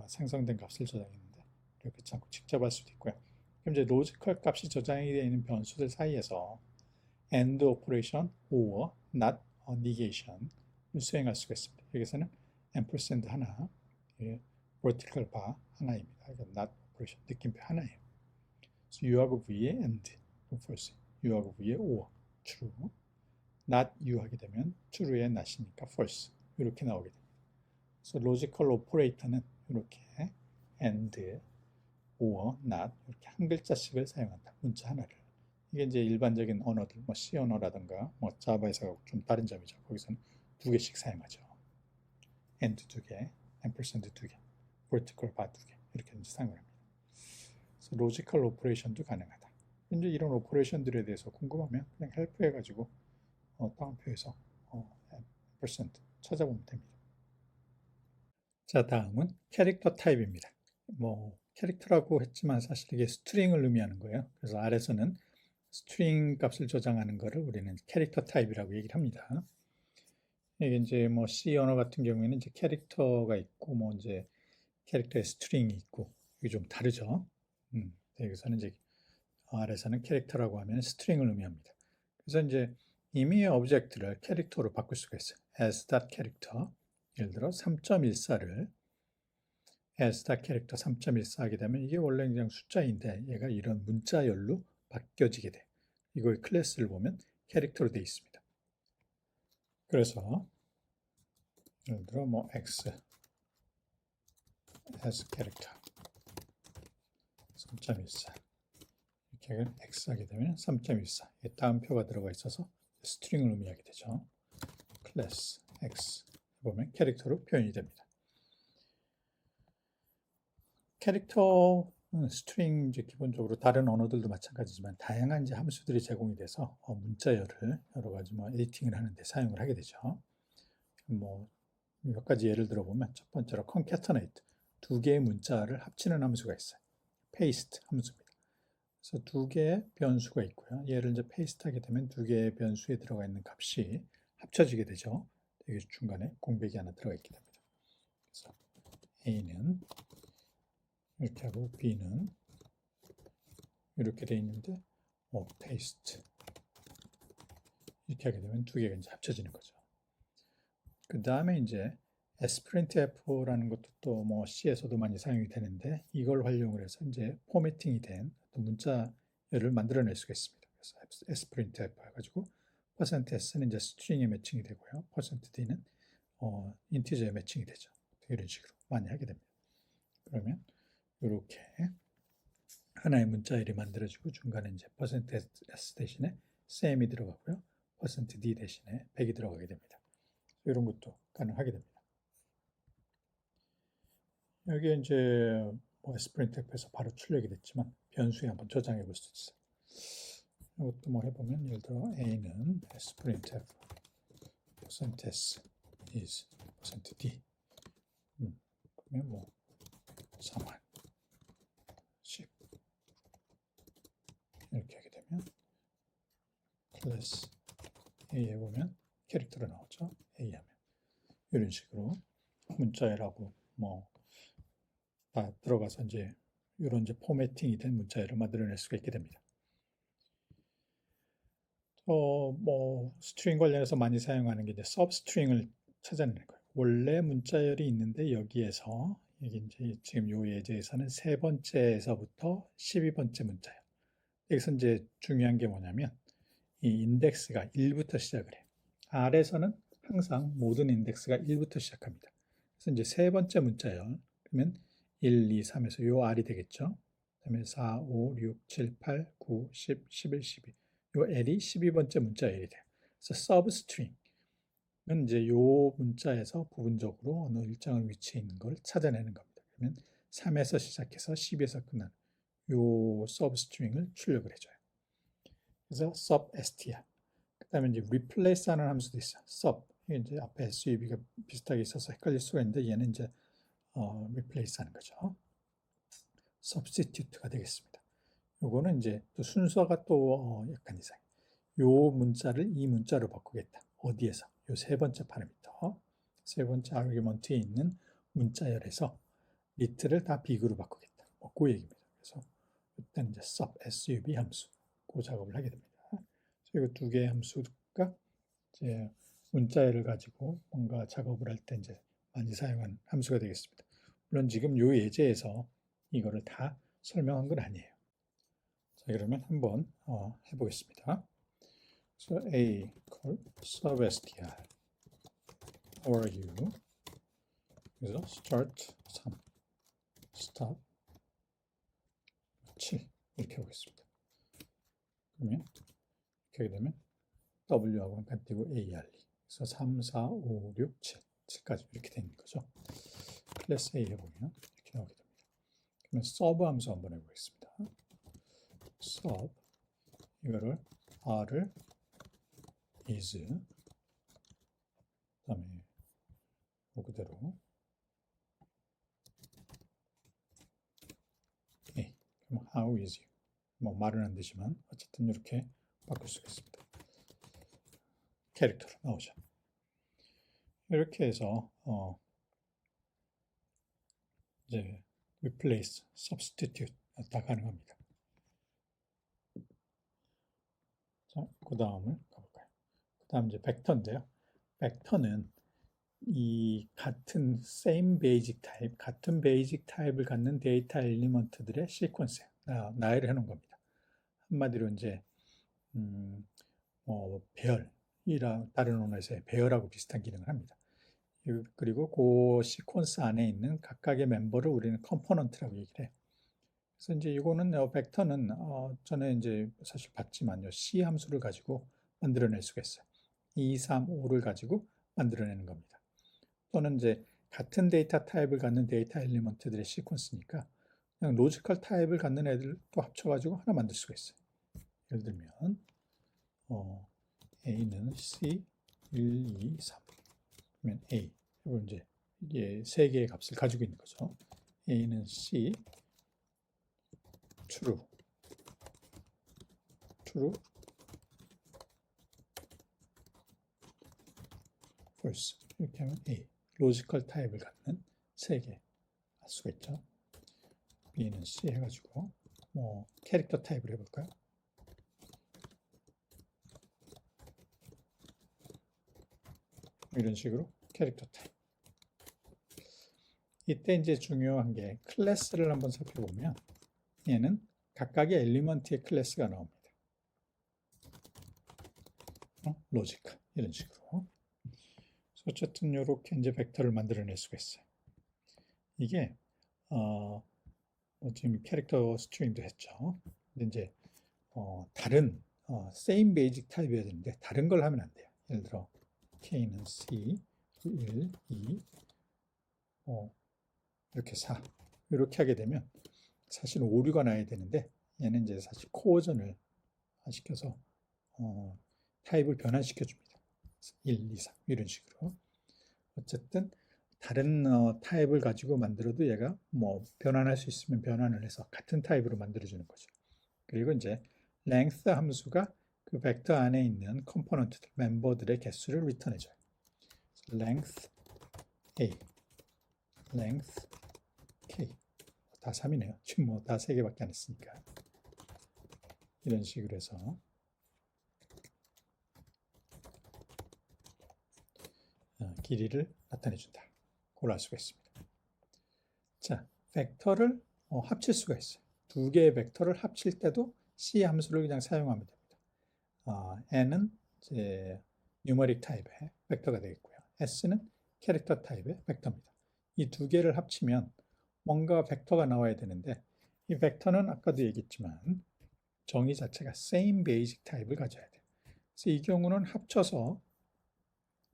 Speaker 1: 생성된 값을 저장했는데 이렇게 않고 직접 할 수도 있고요. 그럼 이제 로지컬 값이 저장이 되어 있는 변수들 사이에서 AND 오퍼레이션, OR, NOT, negation 을 수행할 수가 있습니다. 여기서는 ampersand 하나, vertical bar 하나입니다. 그러니까 not operation 느낌표 하나예요. 그래서 U하고 V에 AND, false, U하고 V에 OR, true, not U 하게 되면 true에 not이니까 false 이렇게 나오게 됩니다. 그래서 로지컬 오퍼레이터는 이렇게 AND, OR, not 이렇게 한 글자씩을 사용한다. 문자 하나를 이게 이제 일반적인 언어들, 뭐 C 언어라든가 뭐 자바에서 좀 다른 점이죠. 거기서는 두 개씩 사용하죠. and 두 개, ampersand 두 개, vertical bar 두 개 이렇게 이제 사용을 합니다. 그래서 로지컬 오퍼레이션도 가능하다. 이제 이런 오퍼레이션들에 대해서 궁금하면 그냥 help 해가지고 다운표에서 ampersand 찾아보면 됩니다. 자, 다음은 캐릭터 타입입니다. 뭐 캐릭터라고 했지만 사실 이게 스트링을 의미하는 거예요. 그래서 R에서는 스트링 값을 저장하는 거를 우리는 캐릭터 타입이라고 얘기를 합니다. 이게 이제 뭐 C 언어 같은 경우에는 이제 캐릭터가 있고 뭐 이제 캐릭터의 스트링이 있고 이게 좀 다르죠. 여기서는 이제 R에서는 캐릭터라고 하면 스트링을 의미합니다. 그래서 이제 임의의 오브젝트를 캐릭터로 바꿀 수가 있어요. as.character 예를 들어 3.14를 as.character 3.14 하게 되면 이게 원래 그냥 숫자인데 얘가 이런 문자열로 바뀌어지게 돼요. 이거의 클래스를 보면 캐릭터로 되어 있습니다. 그래서 예를 들어 뭐 x as character 3.14 이렇게 x 하게 되면 3.14 다음표가 들어가 있어서 스트링을 의미하게 되죠. 클래스 x 보면 캐릭터로 표현이 됩니다. 캐릭터 스트링 이제 기본적으로 다른 언어들도 마찬가지지만 다양한 이제 함수들이 제공이 돼서 문자열을 여러 가지 뭐 에디팅을 하는데 사용을 하게 되죠. 뭐 몇 가지 예를 들어보면 첫 번째로 concatenate 두 개의 문자를 합치는 함수가 있어요. paste 함수입니다. 그래서 두 개의 변수가 있고요. 얘를 이제 paste 하게 되면 두 개의 변수에 들어가 있는 값이 합쳐지게 되죠. 여기 중간에 공백이 하나 들어가 있게 됩니다. 그래서 A는 이렇게 하고 B는 이렇게 돼 있는데 paste 이렇게 하게 되면 두 개가 이제 합쳐지는 거죠. 그 다음에 이제 sprintf라는 것도 또 뭐 C에서도 많이 사용이 되는데 이걸 활용을 해서 이제 포매팅이 된 문자열을 만들어낼 수가 있습니다. 그래서 sprintf 해가지고 %s는 이제 스트링에 매칭이 되고요. %d는 인티저에 매칭이 되죠. 이런 식으로 많이 하게 됩니다. 그러면 이렇게 하나의 문자열이 만들어지고 중간에 이제 %s 대신에 셈이 들어가고요. %d 대신에 100이 들어가게 됩니다. 이런 것도 가능하게 됩니다. 여기에 이제 뭐 sprintf에서 바로 출력이 됐지만 변수에 한번 저장해 볼 수 있어요. 이것도 뭐 해보면 예를 들어 a는 sprintf %s is %d 그러면 뭐 3만 10 이렇게 하게 되면 클래스 a에 보면 캐릭터로 나오죠. a 하면 이런 식으로 문자열하고 뭐 다 들어가서 이제 이런 이제 포매팅이 된 문자열을 만들어낼 수가 있게 됩니다. 뭐 스트링 관련해서 많이 사용하는 게 이제 서브스트링을 찾아내는 거예요. 원래 문자열이 있는데 여기에서 이게 이제 지금 요 예제에서는 세 번째에서부터 12번째 문자열. 여기서 이제 중요한 게 뭐냐면 이 인덱스가 1부터 시작을 해요. R에서는 항상 모든 인덱스가 1부터 시작합니다. 그래서 이제 세 번째 문자열 그러면 1, 2, 3에서 요 R이 되겠죠. 그다음에 4, 5, 6, 7, 8, 9, 10, 11, 12. 요 L이 12번째 문자열이 돼요. 그래서 서브스트링은 이제 요 문자에서 부분적으로 어느 일정한 위치에 있는 걸 찾아내는 겁니다. 그러면 3에서 시작해서 10에서 끝나는 요 서브스트링을 출력을 해줘요. 그래서 substr. 그다음에 이제 replace하는 함수도 있어요. sub. 이게 이제 앞에 sub가 비슷하게 있어서 헷갈릴 수가 있는데 얘는 이제 replace하는 거죠. substitute가 되겠습니다. 요거는 이제 또 순서가 또 약간 이상해. 요 문자를 이 문자로 바꾸겠다. 어디에서? 요 세 번째 파라미터. 세 번째 아르규먼트에 있는 문자열에서 리트를 다 빅으로 바꾸겠다. 그 얘기입니다. 그래서 일단 이제 sub 함수 그 작업을 하게 됩니다. 그래서 이 두 개의 함수가 이제 문자열을 가지고 뭔가 작업을 할 때 이제 많이 사용한 함수가 되겠습니다. 물론 지금 요 예제에서 이거를 다 설명한 건 아니에요. 자, 그러면 한번 해보겠습니다. So A call substr or U 그래서 start 3 stop 7 이렇게 하겠습니다. 그러면 이렇게 하게 되면 W하고 한 칸 띄고 ARE. 그래서 3, 4, 5, 6, 7. 7까지 이렇게 되는 거죠. 클래스 A 해보면 이렇게 나오게 됩니다. 그러면 서브 함수 한번 해보겠습니다. 서브 이거를 R을 is 그다음에 뭐 그대로 A. 그럼 how is you? 뭐 말은 안 되지만 어쨌든 이렇게 바꿀 수가 있습니다. 캐릭터로 나오죠. 이렇게 해서 이제 replace, substitute 다 가능합니다. 자, 그 다음을 가볼까요? 그 다음 이제 벡터인데요. 벡터는 이 같은 same basic type, 같은 basic type을 갖는 데이터 엘리먼트들의 시퀀스에 나열을 해놓은 겁니다. 한마디로 이제 배열이라 다른 언어에서의 배열하고 비슷한 기능을 합니다. 그리고 그 시퀀스 안에 있는 각각의 멤버를 우리는 컴포넌트라고 얘기를 해요. 그래서 이제 이거는 벡터는 전에 이제 사실 봤지만요. C 함수를 가지고 만들어낼 수가 있어요. 2, 3, 5를 가지고 만들어내는 겁니다. 또는 이제 같은 데이터 타입을 갖는 데이터 엘리먼트들의 시퀀스니까 그냥 로지컬 타입을 갖는 애들도 합쳐가지고 하나 만들 수가 있어요. 예를 들면 A는 C 1, 2, 3 그러면 A 그리고 이제 이게 세 개의 값을 가지고 있는 거죠. A는 C true false 이렇게 하면 A 로지컬 타입을 갖는 세 개 할 수가 있죠. B는 C 해가지고 뭐 캐릭터 타입을 해볼까요? 이런 식으로 캐릭터 타입. 이때 이제 중요한 게 클래스를 한번 살펴보면 얘는 각각의 엘리먼트의 클래스가 나옵니다. 로지컬 이런 식으로. 어쨌든 이렇게 이제 벡터를 만들어낼 수가 있어요. 이게 지금 캐릭터 스트링도 했죠. 근데 이제 다른 same basic 타입이어야 되는데 다른 걸 하면 안 돼요. 예를 들어 K는 C 1, 2, 이렇게 4 이렇게 하게 되면 사실 오류가 나야 되는데 얘는 이제 사실 코어전을 시켜서 타입을 변환시켜 줍니다. 1, 2, 3 이런 식으로. 어쨌든 다른 타입을 가지고 만들어도 얘가 뭐 변환할 수 있으면 변환을 해서 같은 타입으로 만들어주는 거죠. 그리고 이제 length 함수가 그 벡터 안에 있는 컴포넌트들, 멤버들의 개수를 리턴해줘요. length A, length K. 다 3이네요. 지금 뭐 다 3개밖에 안 했으니까. 이런 식으로 해서 길이를 나타내준다. 그걸 알 수가 있습니다. 자, 벡터를 합칠 수가 있어요. 두 개의 벡터를 합칠 때도 C 함수를 그냥 사용하면 됩니다. N은 이제 뉴머릭 타입의 벡터가 되겠고요. S는 캐릭터 타입의 벡터입니다. 이 두 개를 합치면 뭔가 벡터가 나와야 되는데 이 벡터는 아까도 얘기했지만 정의 자체가 same basic 타입을 가져야 돼요. 그래서 이 경우는 합쳐서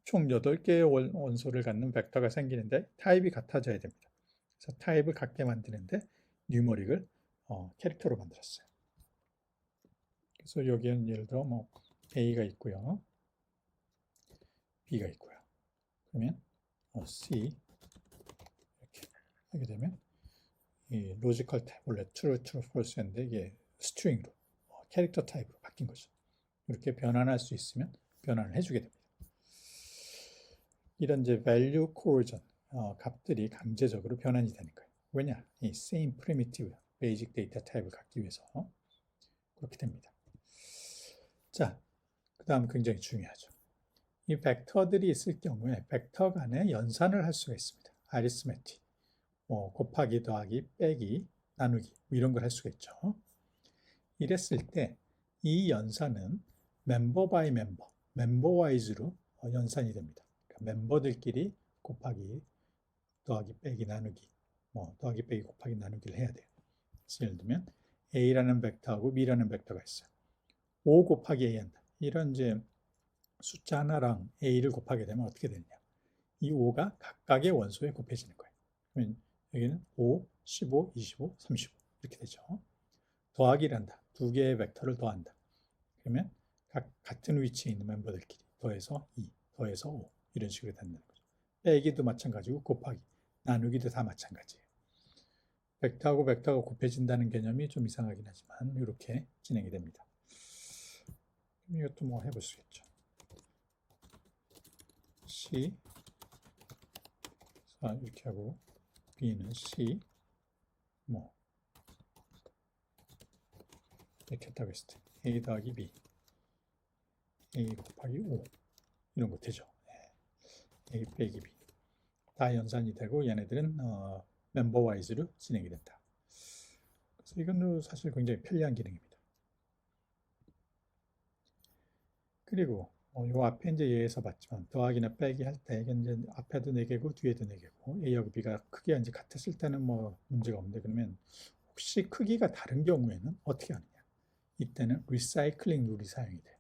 Speaker 1: 총 8개의 원소를 갖는 벡터가 생기는데 타입이 같아져야 됩니다. 그래서 타입을 같게 만드는데 뉴머릭을 캐릭터로 만들었어요. 그래서 여기는 예를 들어 뭐 A가 있고요. B가 있고요. 그러면 C 이렇게 하게 되면 이 로지컬 타입 원래 true, false였는데 이게 스트링으로 캐릭터 타입으로 바뀐 거죠. 이렇게 변환할 수 있으면 변환을 해주게 됩니다. 이런 이제 value coercion 값들이 강제적으로 변환이 되는 거예요. 왜냐? 이 same primitive basic data 타입을 갖기 위해서 그렇게 됩니다. 자, 그 다음 굉장히 중요하죠. 이 벡터들이 있을 경우에 벡터 간에 연산을 할 수가 있습니다. arithmetic, 곱하기, 더하기, 빼기, 나누기 이런 걸 할 수가 있죠. 이랬을 때 이 연산은 멤버 바이 멤버, 멤버 와이즈로 연산이 됩니다. 그러니까 멤버들끼리 곱하기, 더하기, 빼기, 나누기, 더하기, 빼기, 곱하기, 나누기를 해야 돼요. 그래서 예를 들면 A라는 벡터하고 B라는 벡터가 있어요. 5 곱하기 a 한다. 이런 이제 숫자 하나랑 a를 곱하게 되면 어떻게 되느냐? 이 5가 각각의 원소에 곱해지는 거예요. 그러면 여기는 5, 15, 25, 35 이렇게 되죠. 더하기를 한다. 두 개의 벡터를 더한다. 그러면 각 같은 위치에 있는 멤버들끼리 더해서 2, 더해서 5 이런 식으로 된다는 거죠. 빼기도 마찬가지고 곱하기, 나누기도 다 마찬가지예요. 벡터하고 벡터가 곱해진다는 개념이 좀 이상하긴 하지만 이렇게 진행이 됩니다. 이것도 뭐 해볼 수 있겠죠. C 이렇게 하고 B는 C 뭐 이렇게 했다고 했을 때 A 더하기 B A 곱하기 5 이런 거 되죠. A 빼기 B 다 연산이 되고 얘네들은 멤버 와이즈로 진행이 된다. 그래서 이건 사실 굉장히 편리한 기능입니다. 그리고 요 앞에 이제 예에서 봤지만 더하기나 빼기 할 때 이게 이제 앞에도 4개고 뒤에도 4개고 A하고 B가 크기가 이제 같았을 때는 뭐 문제가 없는데 그러면 혹시 크기가 다른 경우에는 어떻게 하느냐? 이때는 리사이클링 룰이 사용이 돼요.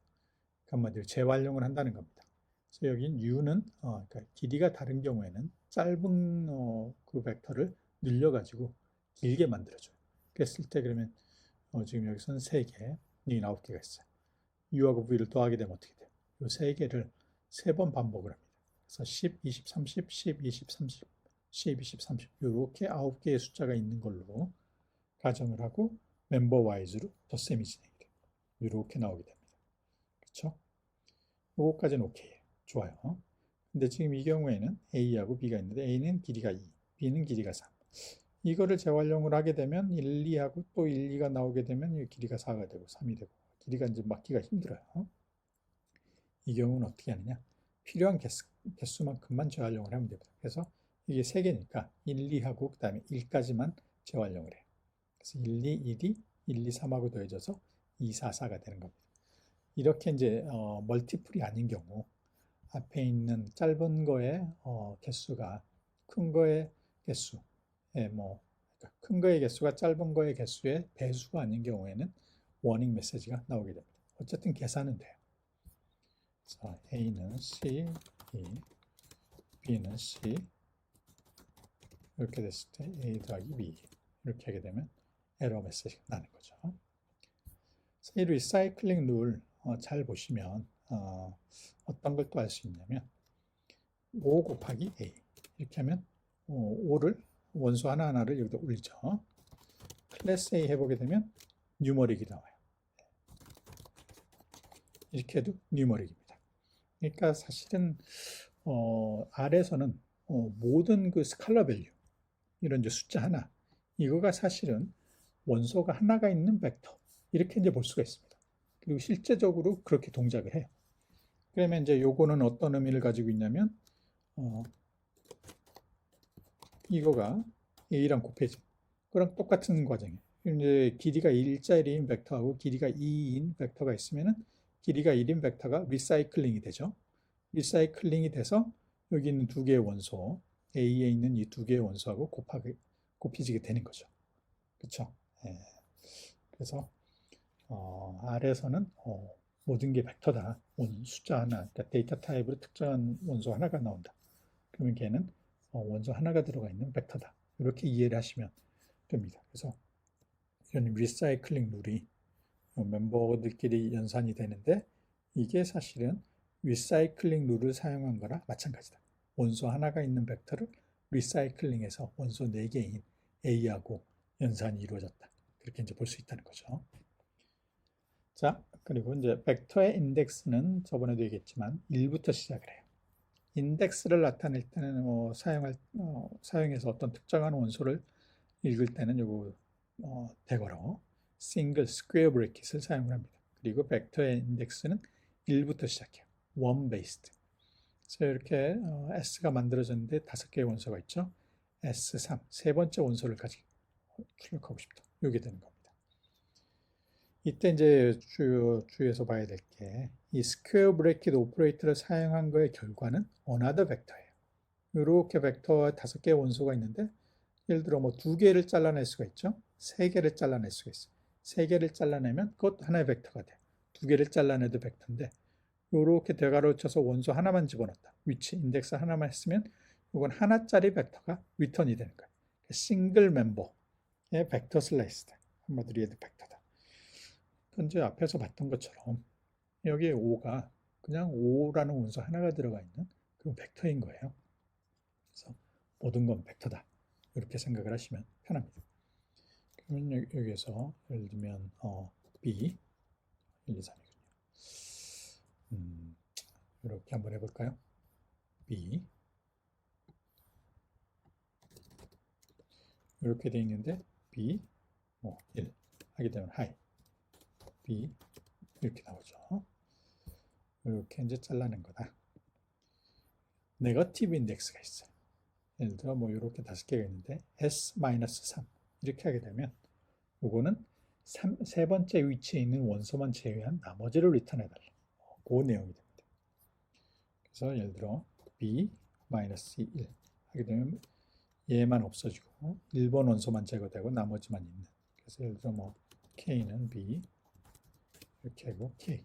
Speaker 1: 한마디로 재활용을 한다는 겁니다. 그래서 여기 U는 그러니까 길이가 다른 경우에는 짧은 그 벡터를 늘려가지고 길게 만들어줘요. 그랬을 때 그러면 지금 여기서는 3개, 여기 9개가 있어요. U하고 V를 더하게 되면 어떻게 돼요? 이 3개를 3번 반복을 합니다. 그래서 10, 20, 30, 10, 20, 30, 10, 20, 30 이렇게 9개의 숫자가 있는 걸로 가정을 하고 멤버 와이즈로 덧셈이 진행이 돼요. 이렇게 나오게 됩니다. 그렇죠? 요거까지는 오케이예요. 좋아요. 근데 지금 이 경우에는 A하고 B가 있는데 A는 길이가 2, B는 길이가 3. 이거를 재활용을 하게 되면 1, 2하고 또 1, 2가 나오게 되면 이 길이가 4가 되고 3이 되고 길이가 이제 맞기가 힘들어요. 이 경우는 어떻게 하느냐? 필요한 개수만큼만 재활용을 하면 됩니다. 그래서 이게 3개니까 1, 2하고 그 다음에 1까지만 재활용을 해요. 그래서 1, 2, 1이 1, 2, 3하고 더해져서 2, 4, 4가 되는 겁니다. 이렇게 이제 멀티플이 아닌 경우 앞에 있는 짧은 거의 개수가 큰 거의 개수, 뭐 큰 거의 개수가 짧은 거의 개수의 배수가 아닌 경우에는 워닝 메시지가 나오게 됩니다. 어쨌든 계산은 돼요. 자, A는 C, B는 C 이렇게 됐을 때 A 더하기 B 이렇게 하게 되면 에러 메시지가 나는 거죠. 이 리사이클링 룰 잘 보시면 어떤 걸 또 알 수 있냐면 5 곱하기 A 이렇게 하면 5를 원소 하나하나를 여기다 올리죠. 클래스 A 해보게 되면 뉴머릭이 나와요. 이렇게 해도 뉴머릭입니다. 그러니까 사실은 R에서는 모든 그 스칼라 밸류 이런 이제 숫자 하나 이거가 사실은 원소가 하나가 있는 벡터 이렇게 이제 볼 수가 있습니다. 그리고 실제적으로 그렇게 동작을 해요. 그러면 이제 요거는 어떤 의미를 가지고 있냐면 이거가 A랑 곱해진 그랑 똑같은 과정이에요. 이제 길이가 1짜리인 벡터하고 길이가 2인 벡터가 있으면은 길이가 1인 벡터가 리사이클링이 되죠. 리사이클링이 돼서 여기 있는 두 개의 원소, A에 있는 이 두 개의 원소하고 곱해지게 되는 거죠. 그렇죠? 예. 그래서 R에서는 모든 게 벡터다. 숫자 하나, 그러니까 데이터 타입으로 특정한 원소 하나가 나온다. 그러면 걔는 원소 하나가 들어가 있는 벡터다. 이렇게 이해를 하시면 됩니다. 그래서 이런 리사이클링 룰이 멤버들끼리 연산이 되는데 이게 사실은 리사이클링 룰을 사용한 거라 마찬가지다. 원소 하나가 있는 벡터를 리사이클링해서 원소 4개인 A하고 연산이 이루어졌다. 그렇게 이제 볼 수 있다는 거죠. 자, 그리고 이제 벡터의 인덱스는 저번에도 얘기했지만 1부터 시작을 해요. 인덱스를 나타낼 때는 사용해서 어떤 특정한 원소를 읽을 때는 요거 대거로 싱글 스퀘어 브래킷을 사용을 합니다. 그리고 벡터의 인덱스는 1부터 시작해요. 원 베이스드. 그래서 이렇게 S가 만들어졌는데 5개의 원소가 있죠. S3 세 번째 원소를 가지고 출력하고 싶다. 이게 되는 겁니다. 이때 이제 주의해서 봐야 될 게 이 스퀘어 브래킷 오퍼레이터를 사용한 거의 결과는 어나더 벡터예요. 이렇게 벡터와 5개의 원소가 있는데 예를 들어 뭐 2개를 잘라낼 수가 있죠. 3개를 잘라낼 수가 있어요. 3개를 잘라내면 그것 하나의 벡터가 돼요. 두 개를 잘라내도 벡터인데 이렇게 대괄호 쳐서 원소 하나만 집어넣었다. 위치 인덱스 하나만 했으면 이건 하나짜리 벡터가 리턴이 되는 거예요. 싱글 멤버의 벡터 슬라이스다. 한마디로 얘도 벡터다. 현재 앞에서 봤던 것처럼 여기에 5가 그냥 5라는 원소 하나가 들어가 있는 그 벡터인 거예요. 그래서 모든 건 벡터다. 이렇게 생각을 하시면 편합니다. 그러면 여기에서 예를 들면 B 1, 2, 3이군요. 이렇게 한번 해볼까요? B 이렇게 되어 있는데 B 1 하게 되면 하이 B 이렇게 나오죠. 이렇게 이제 잘라낸 거다. 네거티브 인덱스가 있어요. 예를 들어 이렇게 5개가 있는데 S-3 이렇게 하게 되면 이거는 세 번째 위치에 있는 원소만 제외한 나머지를 리턴해달라. 그 내용이 됩니다. 그래서 예를 들어 B-1 하게 되면 얘만 없어지고 1번 원소만 제거되고 나머지만 있는. 그래서 예를 들어 K는 B 이렇게 하고 K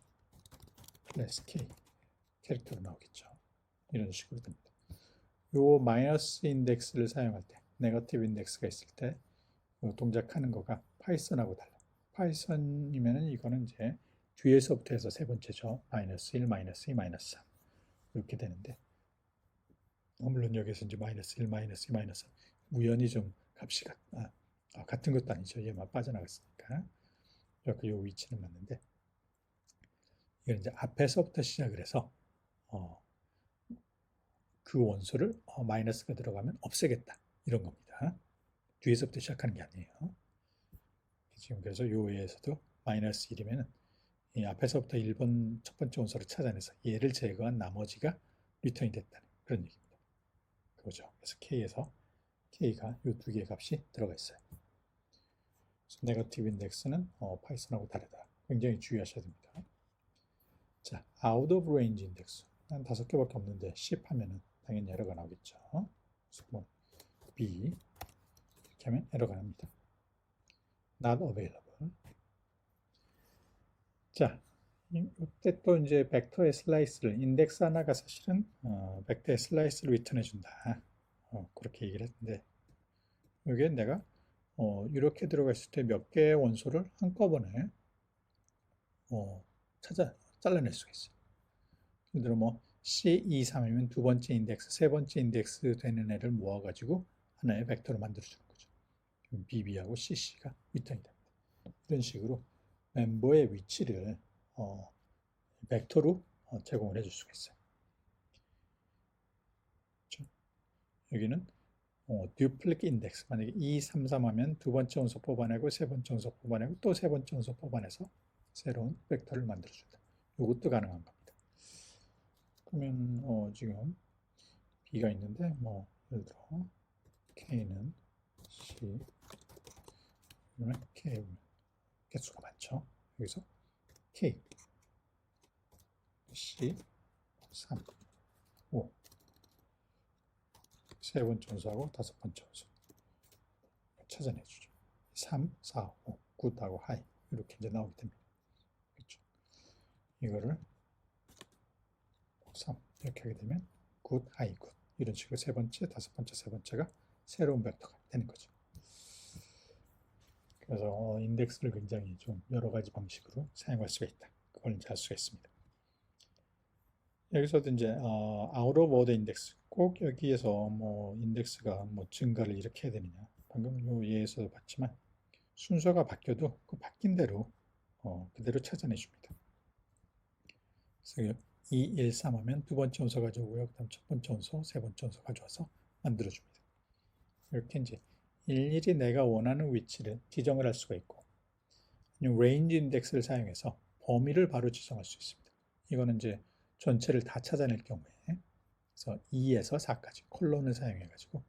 Speaker 1: 플러스 K 캐릭터로 나오겠죠. 이런 식으로 됩니다. 요 마이너스 인덱스를 사용할 때, 네거티브 인덱스가 있을 때 동작하는 거가 파이썬하고 달라. 파이썬이면은 이거는 이제 뒤에서부터 해서 세 번째죠. 마이너스 1, 마이너스 2, 마이너스 3 이렇게 되는데 물론 여기서 이제 마이너스 1, 마이너스 2, 마이너스 3 우연히 좀 값이 같은 것도 아니죠. 얘만 빠져나갔으니까 이렇게 요 위치는 맞는데 이건 이제 앞에서부터 시작을 해서 그 원소를 마이너스가 들어가면 없애겠다 이런 겁니다. 뒤에서부터 시작하는 게 아니에요. 지금 그래서 요에서도 마이너스 1이면 이 앞에서부터 1번 첫 번째 원소를 찾아내서 얘를 제거한 나머지가 리턴이 됐다는 그런 얘기입니다. 그거죠. 그래서 K에서 K가 요 두 개의 값이 들어가 있어요. 그래서 네거티브 인덱스는 파이썬하고 다르다. 굉장히 주의하셔야 됩니다. 자, out of range 인덱스 한 5개밖에 없는데 10 하면은 당연히 에러가 나오겠죠. 그래서 B 이렇게 하면 에러가 납니다. Not available. 자, 이때 또 이제 벡터의 슬라이스를 인덱스 하나가 사실은 벡터의 슬라이스를 리턴해 준다. 그렇게 얘기를 했는데 여기에 내가 이렇게 들어가 있을 때 몇 개의 원소를 한꺼번에 잘라낼 수가 있어요. 예를 들어 C23이면 두 번째 인덱스, 세 번째 인덱스 되는 애를 모아가지고 하나의 벡터로 만들어주는 거죠. BB하고 CC가 리턴이 됩니다. 이런 식으로 멤버의 위치를 벡터로 제공을 해줄 수가 있어요. 그렇죠? 여기는 듀플리케 인덱스 만약에 2, 3, 3 하면 두 번째 원소 뽑아내고 세 번째 원소 뽑아내고 또 세 번째 원소 뽑아내서 새로운 벡터를 만들어준다. 이것도 가능한 겁니다. 그러면 지금 B가 있는데 예를 들어 K는 C 그러면 K 개수가 많죠. 여기서 K C 3 5 세 번째 원소하고 다섯 번째 원소 찾아내주죠. 3, 4, 5, 굿하고 하이 이렇게 이제 나오게 됩니다. 그렇죠? 이거를 3 이렇게 하게 되면 굿, 하이, 굿 이런 식으로 세 번째, 다섯 번째, 세 번째가 새로운 벡터가 되는 거죠. 그래서 인덱스를 굉장히 좀 여러 가지 방식으로 사용할 수가 있다. 그걸 이제 할 수가 있습니다. 여기서도 이제 out of order 인덱스 꼭 여기에서 인덱스가 증가를 이렇게 해야 되느냐 방금 요 예에서 봤지만 순서가 바뀌어도 그 바뀐 대로 그대로 찾아내 줍니다. 그래서 2, 1, 3 하면 두 번째 원소 가져오고요. 그 다음 첫 번째 원소, 세 번째 원소 가져와서 만들어 줍니다. 이렇게 이제 일일이 내가 원하는 위치를 지정을 할 수가 있고 레인지 인덱스를 사용해서 범위를 바로 지정할 수 있습니다. 이거는 이제 전체를 다 찾아낼 경우에 그래서 2에서 4까지 콜론을 사용해 가지고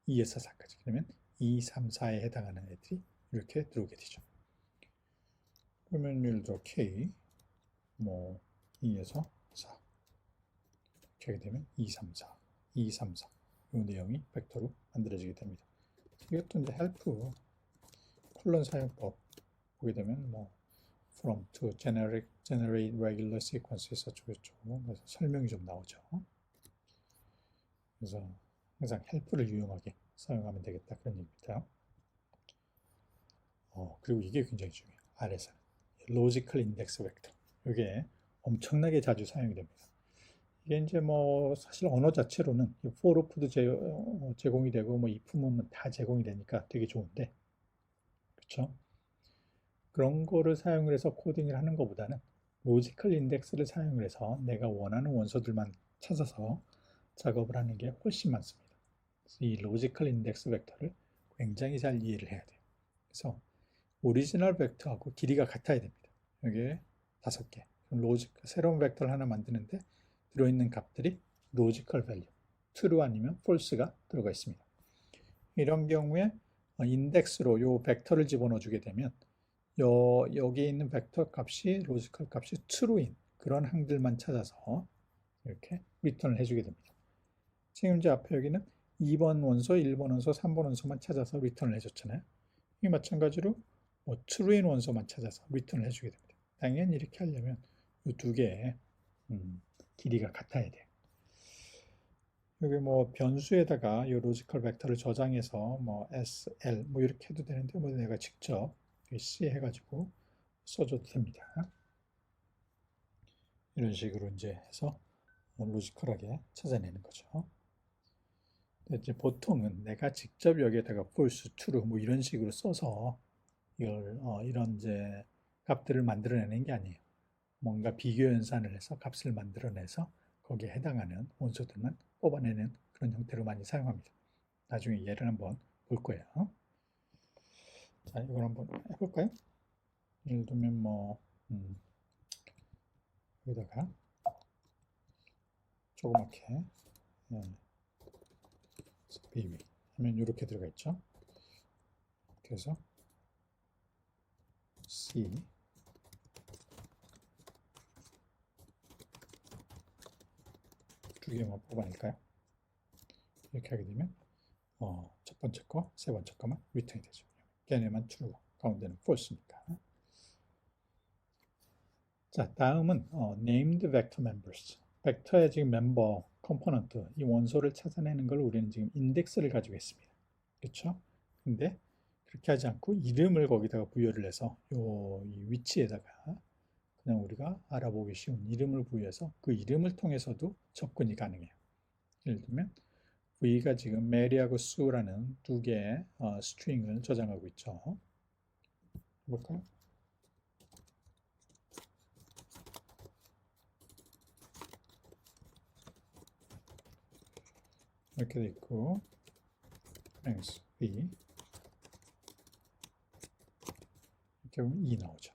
Speaker 1: 2에서 4까지 그러면 2, 3, 4에 해당하는 애들이 이렇게 들어오게 되죠. 그러면 예를 들어 K 2에서 4 이렇게 하게 되면 2, 3, 4 2, 3, 4 이 내용이 벡터로 만들어지게 됩니다. 이것도 이제 헬프 콜론 사용법 보게 되면 from to generate regular sequences 어쩌고저쩌고 그래서 설명이 좀 나오죠. 그래서 항상 help를 유용하게 사용하면 되겠다 그런 얘기입니다. 그리고 이게 굉장히 중요해요. 아래서는 logical index vector 이게 엄청나게 자주 사용이 됩니다. 이게 이제 뭐 사실 언어 자체로는 for loop도 제공이 되고 뭐 if는 다 제공이 되니까 되게 좋은데 그렇죠? 그런 거를 사용을 해서 코딩을 하는 것보다는 로지컬 인덱스를 사용을 해서 내가 원하는 원소들만 찾아서 작업을 하는 게 훨씬 많습니다. 그래서 이 로지컬 인덱스 벡터를 굉장히 잘 이해를 해야 돼요. 그래서 오리지널 벡터하고 길이가 같아야 됩니다. 여기에 5개. 새로운 벡터를 하나 만드는데 들어있는 값들이 로지컬 밸류, true 아니면 false가 들어가 있습니다. 이런 경우에 인덱스로 요 벡터를 집어넣어 주게 되면 여기에 있는 벡터 값이 로지컬 값이 true인 그런 항들만 찾아서 이렇게 리턴을 해주게 됩니다. 지금 이제 앞에 여기는 2번 원소, 1번 원소, 3번 원소만 찾아서 리턴을 해줬잖아요. 이 마찬가지로 뭐 true인 원소만 찾아서 리턴을 해주게 됩니다. 당연히 이렇게 하려면 이 두 개의 길이가 같아야 돼요. 여기 뭐 변수에다가 이 로지컬 벡터를 저장해서 뭐 SL 뭐 이렇게 해도 되는데 뭐 내가 직접 C 해가지고 써줘도 됩니다. 이런 식으로 이제 해서 로지컬하게 찾아내는 거죠. 이제 보통은 내가 직접 여기에다가 false, true 뭐 이런 식으로 써서 이걸 이런 이제 값들을 만들어내는 게 아니에요. 뭔가 비교 연산을 해서 값을 만들어내서 거기에 해당하는 원소들만 뽑아내는 그런 형태로 많이 사용합니다. 나중에 예를 한번 볼 거예요. 자, 이걸 한번 해볼까요? 예를 들면 뭐 여기다가 조그맣게 BB 하면 이렇게 들어가 있죠. 그래서 C 두 개만 뽑아낼까요? 이렇게 하게 되면 첫 번째 거, 세 번째 거만 리턴이 되죠. 걔네만 true, 가운데는 false니까. 자, 다음은 named vector members. 벡터의 지금 멤버, 컴포넌트, 이 원소를 찾아내는 걸 우리는 지금 인덱스를 가지고 있습니다. 그렇죠? 근데 그렇게 하지 않고 이름을 거기다가 부여를 해서 이 위치에다가 그냥 우리가 알아보기 쉬운 이름을 부여해서 그 이름을 통해서도 접근이 가능해요. 예를 들면 V가 지금 메리하고 수라는 두 개의 스트링을 저장하고 있죠. 해볼까요? 이렇게 돼 있고 thanks V 이렇게 보면 2 나오죠.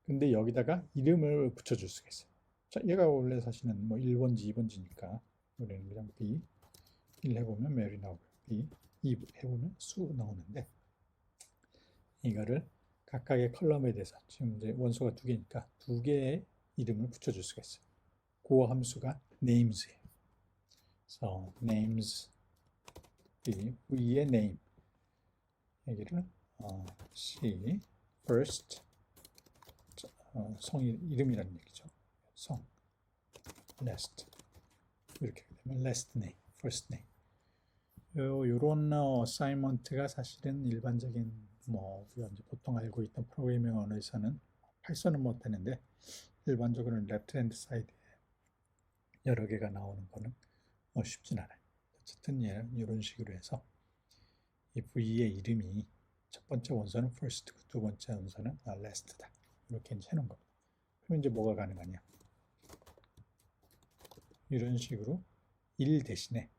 Speaker 1: 근데 여기다가 이름을 붙여줄 수가 있어요. 자, 얘가 원래 사실은 뭐 1번지 2번지니까 우리는 그냥 B 1 해보면 메리 나오고요. B 2 해보면 수 나오는데 이거를 각각의 컬럼에 대해서 지금 이제 원소가 두 개니까 두 개의 이름을 붙여줄 수가 있어요. 그 함수가 names예요. 그래서 names V의 name 여기를 C first 성 이름이라는 얘기죠. 성 last 이렇게 되면 last name, first name 요런 어사이먼트가 사실은 일반적인 뭐 우리가 이제 보통 알고 있던 프로그래밍 언어에서는 파이썬은 못 되는데 일반적으로는 레프트 핸드 사이드에 여러 개가 나오는 거는 쉽진 않아요. 어쨌든 이런 식으로 해서 이 V의 이름이 첫 번째 원소는 first고 두 번째 원소는 last다. 이렇게 이제 해놓은 겁니다. 그럼 이제 뭐가 가능하냐? 이런 식으로 1 대신에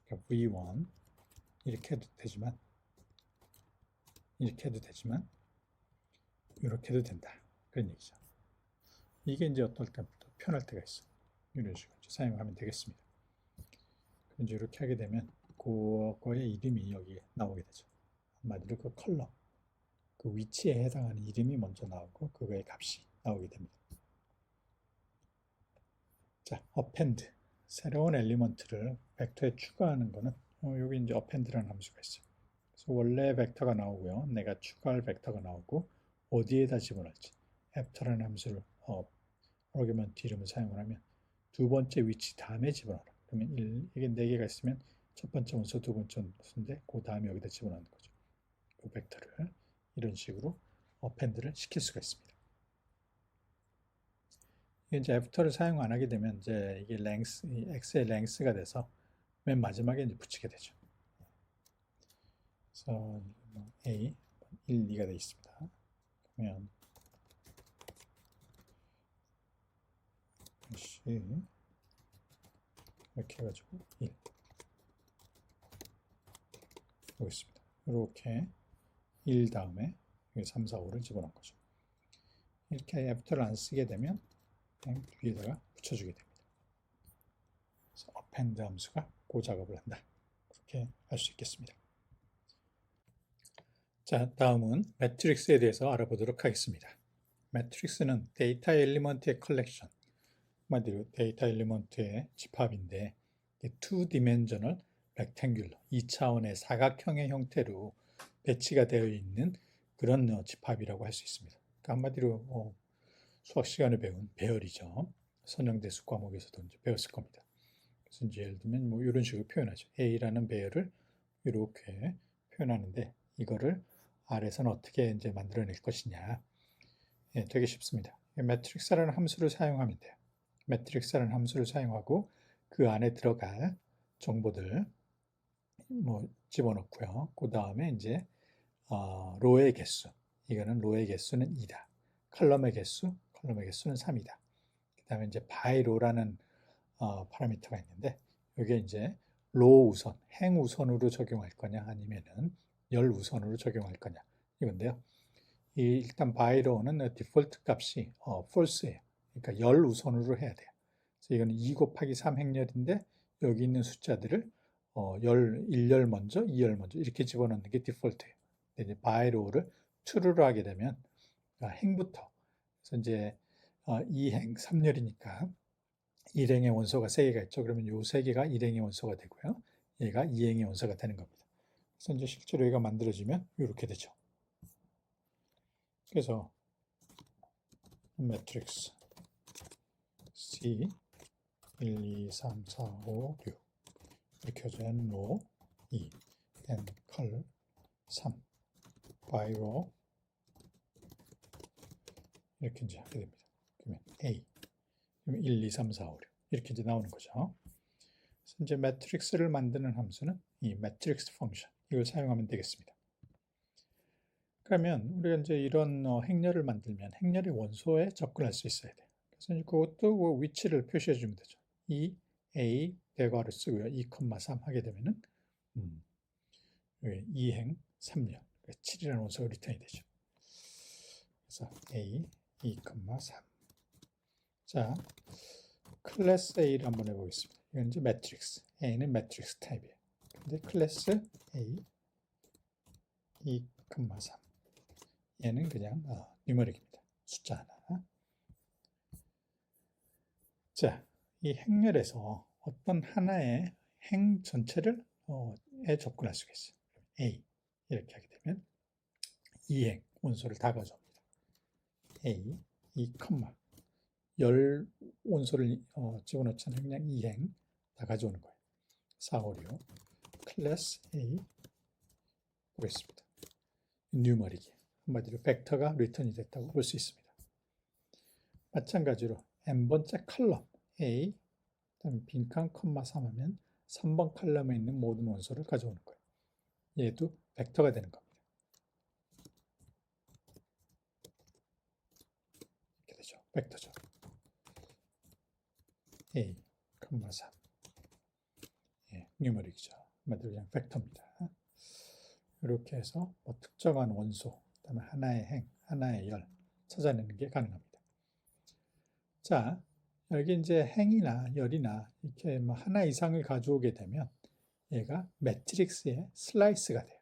Speaker 1: 그러니까 V1 이렇게 해도 되지만 이렇게 해도 되지만 이렇게 해도 된다. 그런 얘기죠. 이게 이제 어떨 때부터 편할 때가 있어. 이런 식으로 사용하면 되겠습니다. 그럼 이제 이렇게 하게 되면 그거의 이름이 여기에 나오게 되죠. 한마디로 그 컬럼, 그 위치에 해당하는 이름이 먼저 나오고 그거의 값이 나오게 됩니다. 자, append 새로운 엘리먼트를 벡터에 추가하는 거는 여기 이제 append라는 함수가 있어요. 그래서 원래 벡터가 나오고요. 내가 추가할 벡터가 나오고 어디에다 집어넣을지 after라는 함수를 아르규먼트 이름을 사용을 하면 두 번째 위치 다음에 집어넣어라. 그러면 이게 4개가 있으면 첫 번째 원소, 두 번째 원소인데 그 다음에 여기다 집어넣는 거죠. 그 벡터를 이런 식으로 어펜드를 시킬 수가 있습니다. 이제 after를 사용 안 하게 되면 이제 이게 x의 랭스가 돼서 맨 마지막에 이제 붙이게 되죠. 그래서 a 1, 2가 되어 있습니다. 그러면 다시 이렇게 해가지고 1 여기 있습니다. 이렇게 1 다음에 3, 4, 5를 집어넣은 거죠. 이렇게 after를 안 쓰게 되면 그냥 위에다가 붙여주게 됩니다. 그래서 append 함수가 그 작업을 한다. 그렇게 할 수 있겠습니다. 자, 다음은 매트릭스에 대해서 알아보도록 하겠습니다. 매트릭스는 데이터 엘리먼트의 컬렉션, 한마디로 데이터 엘리먼트의 집합인데 2dimensional rectangular, 2차원의 사각형의 형태로 배치가 되어 있는 그런 집합이라고 할 수 있습니다. 그러니까 한마디로 수학 시간에 배운 배열이죠. 선형대수 과목에서도 이제 배웠을 겁니다. 그래서 이제 예를 들면 뭐 이런 식으로 표현하죠. A라는 배열을 이렇게 표현하는데 이거를 R에서는 어떻게 이제 만들어낼 것이냐. 예, 되게 쉽습니다. 매트릭스라는 함수를 사용하면 돼요. 매트릭스라는 함수를 사용하고 그 안에 들어갈 정보들 뭐 집어넣고요. 그 다음에 이제 로의 개수, 이거는 로의 개수는 2다. 컬럼의 개수는 3이다. 그 다음에 이제 by row라는 파라미터가 있는데 이게 이제 로 우선, 행 우선으로 적용할 거냐 아니면은 열 우선으로 적용할 거냐 이건데요. 일단 by row는 디폴트 값이 false예요. 그러니까 열 우선으로 해야 돼요. 그래서 이거는 2 곱하기 3 행렬인데 여기 있는 숫자들을 1열 먼저, 2열 먼저 이렇게 집어넣는 게 디폴트예요. 근데 이제 by row를 true로 하게 되면 행부터 그래서 이제 2행 3열이니까 1행의 원소가 3개가 있죠. 그러면 이 3개가 1행의 원소가 되고요. 얘가 2행의 원소가 되는 겁니다. 그래서 이제 실제로 얘가 만들어지면 이렇게 되죠. 그래서 매트릭스 C 1, 2, 3, 4, 5, 6 이렇게 해줘야 로 2, then 컬 3, by row 이렇게 이제 하게 됩니다. 그러면 A, 그러면 1, 2, 3, 4, 5, 6 이렇게 이제 나오는 거죠. 그래서 이제 매트릭스를 만드는 함수는 이 매트릭스 펑션 이걸 사용하면 되겠습니다. 그러면 우리가 이제 이런 행렬을 만들면 행렬의 원소에 접근할 수 있어야 돼요. 그래서 그것도 그 위치를 표시해 주면 되죠. 이 A 대괄호 쓰고요. 2,3 하게 되면은 2행 3열 7이라는 원소가 리턴이 되죠. 그래서 A 2,3. 자, 클래스 A를 한번 해보겠습니다. 이건 이제 매트릭스. A는 매트릭스 타입이에요. 근데 클래스 A 2,3. 얘는 그냥 뉴머릭입니다. 숫자 하나. 자, 이 행렬에서 어떤 하나의 행 전체를 접근할 수가 있어요. A 이렇게 하게 되면 2행 원소를 다 가져옵니다. A 2, 열 원소를 집어넣잖아요. 그냥 2행 다 가져오는 거예요. 4, 5, 6 클래스 A 보겠습니다. 뉴머릭이 한마디로 벡터가 리턴이 됐다고 볼 수 있습니다. 마찬가지로 n번째 컬럼 A 그다음에 빈칸 컴마 3 하면 3번 컬럼에 있는 모든 원소를 가져오는 거예요. 얘도 벡터가 되는 겁니다. 이렇게 되죠. 벡터죠. A, 3 예, 뉴머릭이죠. 한마디로 그냥 벡터입니다. 이렇게 해서 뭐 특정한 원소, 그다음에 하나의 행, 하나의 열 찾아내는 게 가능합니다. 자, 여기 이제 행이나 열이나 이렇게 뭐 하나 이상을 가져오게 되면 얘가 매트릭스의 슬라이스가 돼요.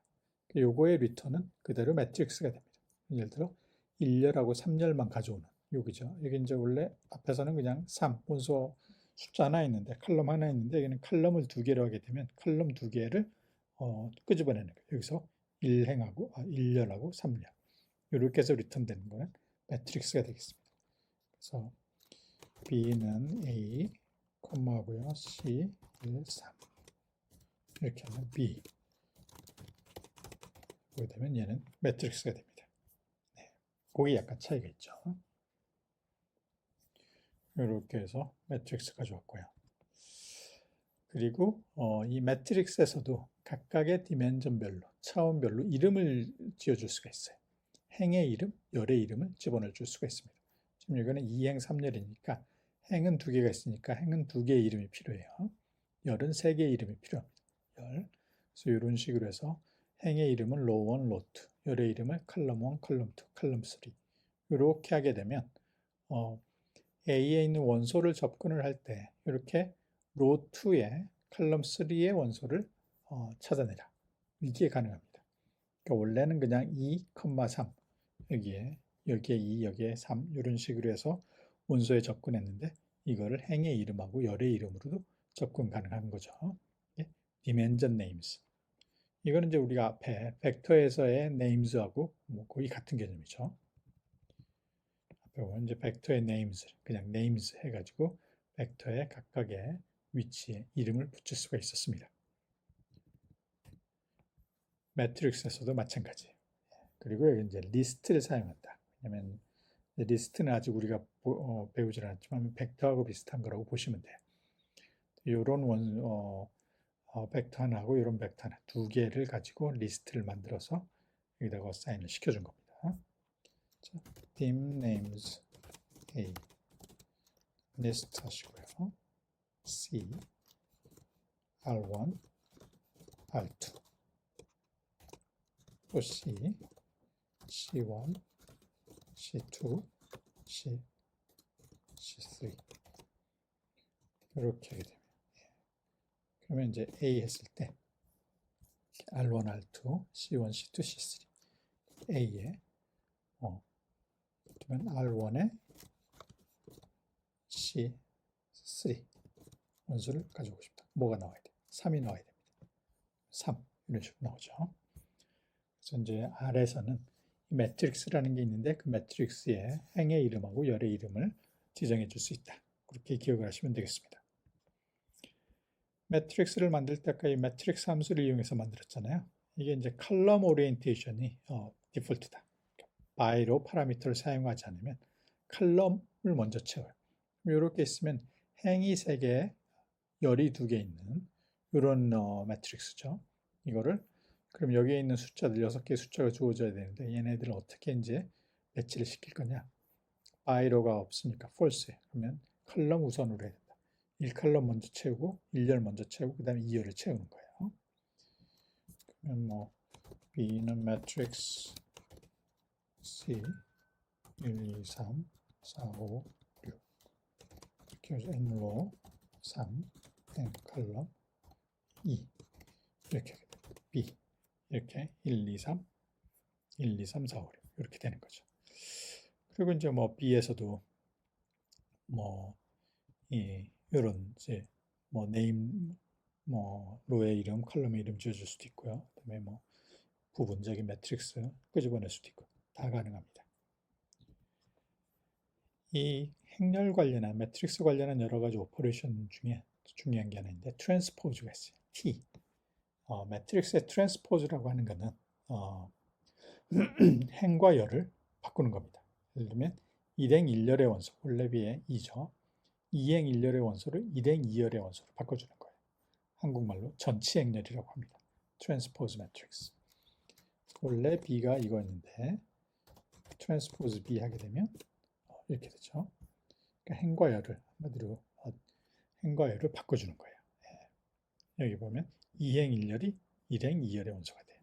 Speaker 1: 요거의 리턴은 그대로 매트릭스가 됩니다. 예를 들어 1열하고 3열만 가져오는 여기죠. 여기 이제 원래 앞에서는 그냥 3 원소 숫자 하나 있는데 칼럼 하나 있는데 여기는 칼럼을 2개로 하게 되면 칼럼 2개를 끄집어내는 거예요. 여기서 1열하고 3열 이렇게 해서 리턴되는 거는 매트릭스가 되겠습니다. 그래서 B는 A, 콤마고요. C, 1, 3 이렇게 하면 B 보게 되면 얘는 매트릭스가 됩니다. 네. 그게 약간 차이가 있죠. 이렇게 해서 매트릭스 가져왔고요. 그리고 이 매트릭스에서도 각각의 디멘전별로, 차원별로 이름을 지어줄 수가 있어요. 행의 이름, 열의 이름을 집어넣어 줄 수가 있습니다. 지금 이거는 2행 3열이니까 행은 2개가 있으니까 행은 2개의 이름이 필요해요. 열은 3개의 이름이 필요합니다. 열. 그래서 이런 식으로 해서 행의 이름은 로 1, 로 2, 열의 이름을 컬럼 1, 컬럼 2, 컬럼 3 이렇게 하게 되면 A에 있는 원소를 접근을 할 때 이렇게 로 2의 컬럼 3의 원소를 찾아내라. 이게 가능합니다. 그러니까 원래는 그냥 2, 3 여기에 2, 여기에 3 이런 식으로 해서 원소에 접근했는데 이거를 행의 이름하고 열의 이름으로도 접근 가능한 거죠. dimension names. 이거는 이제 우리가 앞에 벡터에서의 names하고 거의 같은 개념이죠. 앞에 보면 이제 벡터의 names, 그냥 names 해가지고 벡터의 각각의 위치에 이름을 붙일 수가 있었습니다. 매트릭스에서도 마찬가지예요. 그리고 여기 이제 리스트를 사용한다. 왜냐면 리스트는 아직 우리가 배우질 않았지만 벡터하고 비슷한 거라고 보시면 돼요. 이런 벡터 하나하고 이런 벡터 하나 2개를 가지고 리스트를 만들어서 여기다가 사인을 시켜준 겁니다. 자, dim names A 리스트 하시고요. C R1 R2 또 C C1 C2 C3 이렇게 하게 됩니다. 그러면 이제 A 했을 때 R1, R2, C1, C2, C3 A에 그러면 R1에 C3 원소를 가져오고 싶다. 뭐가 나와야 돼? 3이 나와야 됩니다. 3 이런 식으로 나오죠. 그래서 이제 R에서는 매트릭스라는 게 있는데 그 매트릭스의 행의 이름하고 열의 이름을 지정해 줄 수 있다. 그렇게 기억을 하시면 되겠습니다. 매트릭스를 만들 때 아까 이 매트릭스 함수를 이용해서 만들었잖아요. 이게 이제 컬럼 오리엔테이션이 디폴트다. 바이로 파라미터를 사용하지 않으면 컬럼을 먼저 채워요. 이렇게 있으면 행이 3개, 열이 2개 있는 이런 매트릭스죠. 이거를 그럼 여기에 있는 숫자들 6개의 숫자가 주어져야 되는데 얘네들을 어떻게 이제 배치를 시킬 거냐? 바이로가 없으니까 false예요. 그러면 컬럼 우선으로 해야 된다. 1컬럼 먼저 채우고 1열 먼저 채우고 그 다음에 2열을 채우는 거예요. 그러면 B는 매트릭스 C 1, 2, 3, 4, 5, 6 이렇게 해서 N로 3, N컬럼 2 이렇게 하게 됩니다. B 이렇게 1, 2, 3, 1, 2, 3, 4, 5, 6 이렇게 되는 거죠. 그리고 이제 B에서도 이런 이제 네임 로의 이름, 컬럼의 이름 지어줄 수도 있고요. 그다음에 부분적인 매트릭스 끄집어낼 수도 있고 다 가능합니다. 이 행렬 관련한 매트릭스 관련한 여러 가지 오퍼레이션 중에 중요한 게 하나 있는데 트랜스포즈가 있어요. T. 매트릭스의 트랜스포즈라고 하는 것은 행과 열을 바꾸는 겁니다. 예를 들면 1행 1열의 원소, 원래 비해 2죠. 2행 1열의 원소를 1행 2열의 원소로 바꿔주는 거예요. 한국말로 전치행렬이라고 합니다. 트랜스포즈 매트릭스. 원래 B가 이거였는데 트랜스포즈 B 하게 되면 이렇게 되죠. 그러니까 행과 열을 한마디로 행과 열을 바꿔주는 거예요. 여기 보면 2행 1열이 1행 2열의 원소가 돼요.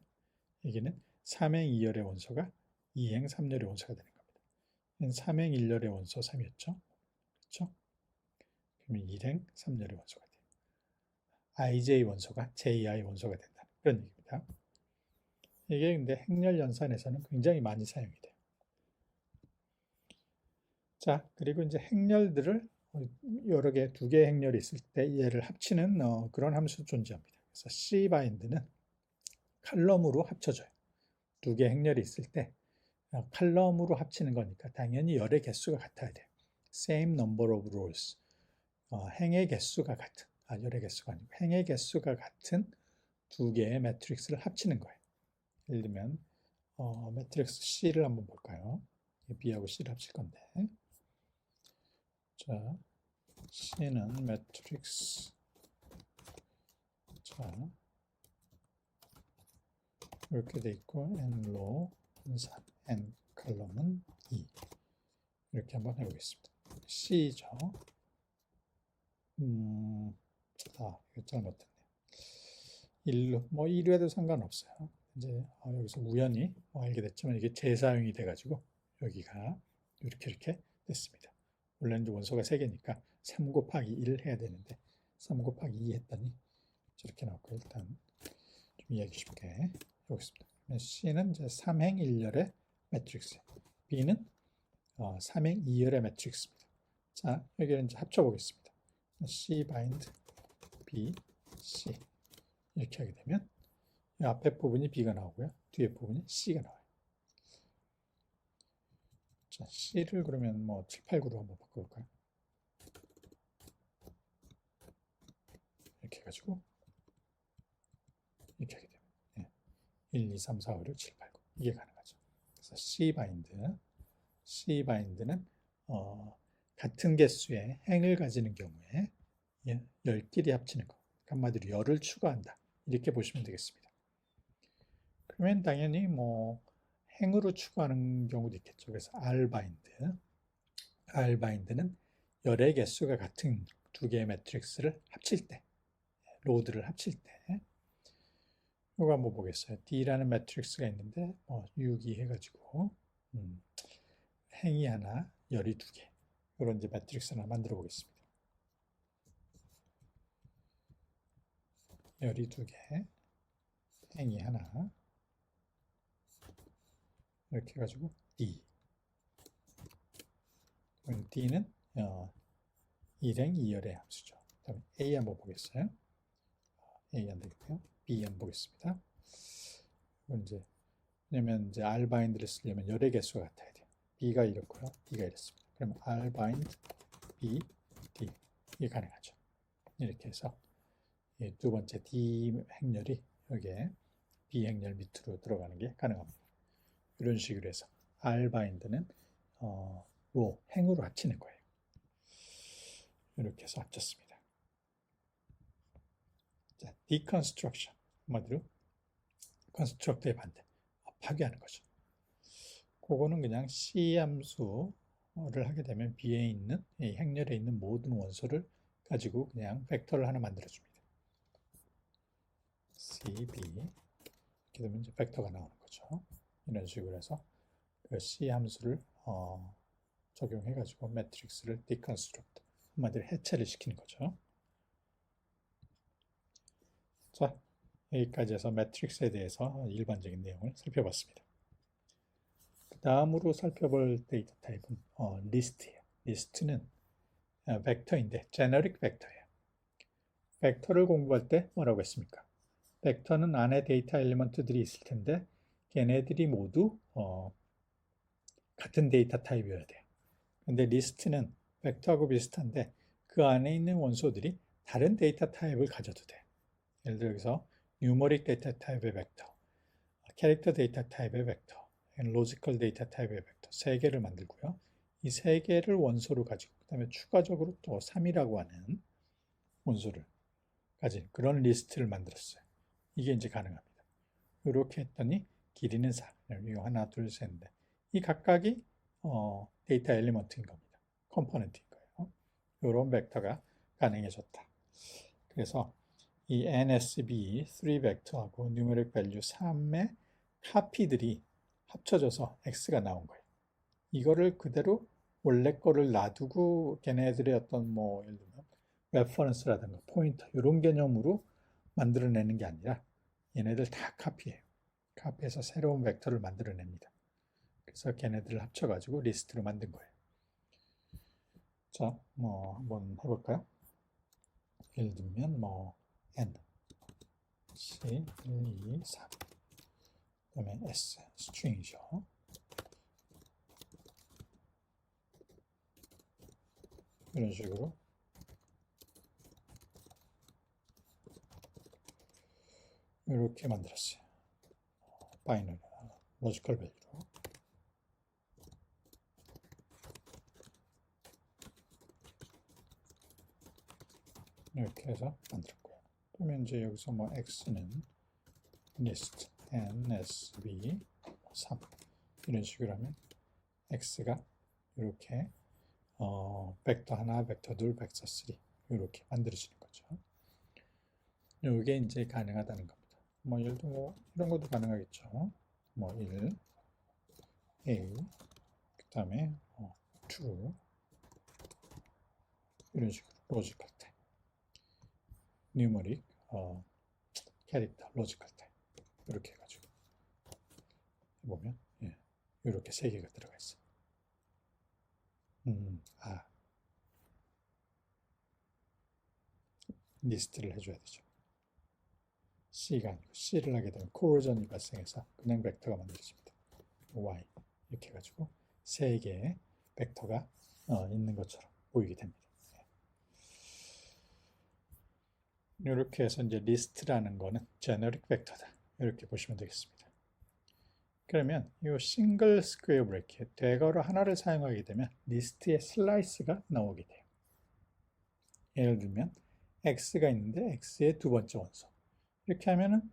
Speaker 1: 여기는 3행 2열의 원소가 2행 3열의 원소가 되는 겁니다. 3행 1열의 원소 3이었죠. 그렇죠? 그러면 1행 3열의 원소가 돼요. IJ 원소가 JI 원소가 된다. 그런 얘기입니다. 이게 근데 행렬 연산에서는 굉장히 많이 사용이 돼요. 자, 그리고 이제 행렬들을 여러 개, 2개의 행렬이 있을 때 얘를 합치는 그런 함수 존재합니다. 그래서 cbind는 칼럼으로 합쳐져요. 2개의 행렬이 있을 때 칼럼으로 합치는 거니까 당연히 열의 개수가 같아야 돼요. Same number of rows. 행의 개수가 같은, 열의 개수가 아니고 행의 개수가 같은 두 개의 매트릭스를 합치는 거예요. 예를 들면 매트릭스 C를 한번 볼까요? B하고 C를 합칠 건데, 자, C는 매트릭스, 자, 이렇게 돼 있고 n로 분산, n 컬럼은 2 이렇게 한번 해보겠습니다. C죠. 이거 잘못됐네요. 1로 뭐 1로 해도 상관없어요. 이제 여기서 우연히 알게 됐지만 이게 재사용이 돼가지고 여기가 이렇게 됐습니다. 원래는 원소가 3개니까 3 곱하기 1 해야 되는데 3 곱하기 2 했더니 이렇게 나왔고, 일단 좀 이해하기 쉽게 해보겠습니다. C는 이제 3행 1열의 매트릭스, B는 3행 2열의 매트릭스입니다. 자, 여기를 이제 합쳐보겠습니다. C 바인드 B, C 이렇게 하게 되면 이 앞에 부분이 B가 나오고요, 뒤에 부분이 C가 나와요. 자, C를 그러면 뭐 7, 8, 9로 한번 바꿔볼까요? 이렇게 해가지고 이렇게 하게 되면 1, 2, 3, 4, 5, 6, 7, 8, 9 이게 가능하죠. 그래서 C 바인드는 같은 개수의 행을 가지는 경우에 10끼리 합치는 거, 한마디로 열을 추가한다, 이렇게 보시면 되겠습니다. 그러면 당연히 뭐 행으로 추가하는 경우도 있겠죠. 그래서 R 바인드는 열의 개수가 같은 두 개의 매트릭스를 합칠 때, 로드를 합칠 때, 이거 한번 보겠어요. D라는 매트릭스가 있는데 6이 해가지고 행이 하나, 열이 2개, 이런 이제 매트릭스 하나 만들어 보겠습니다. 열이 2개, 행이 하나, 이렇게 해가지고 D. D는 1행 2열의 함수죠. 그다음에 A 한번 보겠어요. A 안 되겠고요. B 한번 보겠습니다. 이건 이제 왜냐면 이제 R 바인드를 쓰려면 열의 개수가 같아야 돼요. B가 이렇고요, D가 이렇습니다. 그럼 R 바인드 B, D 이게 가능하죠. 이렇게 해서 두 번째 D 행렬이 여기에 B 행렬 밑으로 들어가는 게 가능합니다. 이런 식으로 해서 R 바인드는 로 행으로 합치는 거예요. 이렇게 해서 합쳤습니다. 자, deconstruction, 한마디로 construct의 반대, 파괴하는 거죠. 그거는 그냥 C 함수를 하게 되면 B에 있는 이 행렬에 있는 모든 원소를 가지고 그냥 벡터를 하나 만들어줍니다. CB 이렇게 되면 이제 벡터가 나오는 거죠. 이런 식으로 해서 그 C 함수를 적용해가지고 매트릭스를 deconstruct, 한마디로 해체를 시키는 거죠. 자, 여기까지 해서 매트릭스에 대해서 일반적인 내용을 살펴봤습니다. 그 다음으로 살펴볼 데이터 타입은 리스트예요. 리스트는 벡터인데 제너릭 벡터예요. 벡터를 공부할 때 뭐라고 했습니까? 벡터는 안에 데이터 엘리먼트들이 있을 텐데 걔네들이 모두 같은 데이터 타입이어야 돼요. 근데 리스트는 벡터하고 비슷한데 그 안에 있는 원소들이 다른 데이터 타입을 가져도 돼. 예를 들어 여기서 뉴머릭 데이터 타입의 벡터, 캐릭터 데이터 타입의 벡터, 로지컬 데이터 타입의 벡터 3개를 만들고요. 이 3개를 원소로 가지고 그 다음에 추가적으로 또 3이라고 하는 원소를 가진 그런 리스트를 만들었어요. 이게 이제 가능합니다. 이렇게 했더니 길이는 4, 이거 하나, 둘, 셋, 넷. 이 각각이 데이터 엘리먼트인 겁니다. 컴포넌트인 거예요. 이런 벡터가 가능해졌다. 그래서 이 NSB 3 벡터하고 뉴메릭 밸류 3의 카피들이 합쳐져서 X가 나온 거예요. 이거를 그대로 원래 거를 놔두고 걔네들의 어떤 뭐 예를 들면 레퍼런스라든가 포인터 이런 개념으로 만들어내는 게 아니라 얘네들 다 카피해요. 카피해서 새로운 벡터를 만들어냅니다. 그래서 걔네들을 합쳐가지고 리스트로 만든 거예요. 자, 뭐 한번 해볼까요? 예를 들면 뭐 N, C, 1, 2, 3, 그 다음에 S, 스트링이죠. 이런 식으로 이렇게 만들었어요. 바이너리 로지컬 밸류로 이렇게 해서 만들었고요. 그러면 이제 여기서 뭐 x는 list nsv 3 이런 식으로 하면 x가 이렇게 벡터 하나, 벡터 둘, 벡터 3 이렇게 만들어지는 거죠. 이게 이제 가능하다는 겁니다. 뭐 예를 들어 뭐 이런 것도 가능하겠죠. 뭐 1, A, 그 다음에 2 이런 식으로 로지컬 타입, 뉴머릭, 캐릭터, 로지컬 타입 이렇게 해가지고 보면 이렇게 세 개가 들어가 있어요. 리스트를 해줘야 되죠. C가 아니고 C를 하게 되면 코로전이 발생해서 그냥 벡터가 만들어집니다. Y 이렇게 해가지고 세 개의 벡터가 있는 것처럼 보이게 됩니다. 이렇게 해서 이제 리스트라는 거는 제너릭 벡터다 이렇게 보시면 되겠습니다. 그러면 이 싱글 스퀘어 브래킷 대괄호 하나를 사용하게 되면 리스트의 슬라이스가 나오게 돼요. 예를 들면 x가 있는데 x의 두 번째 원소 이렇게 하면은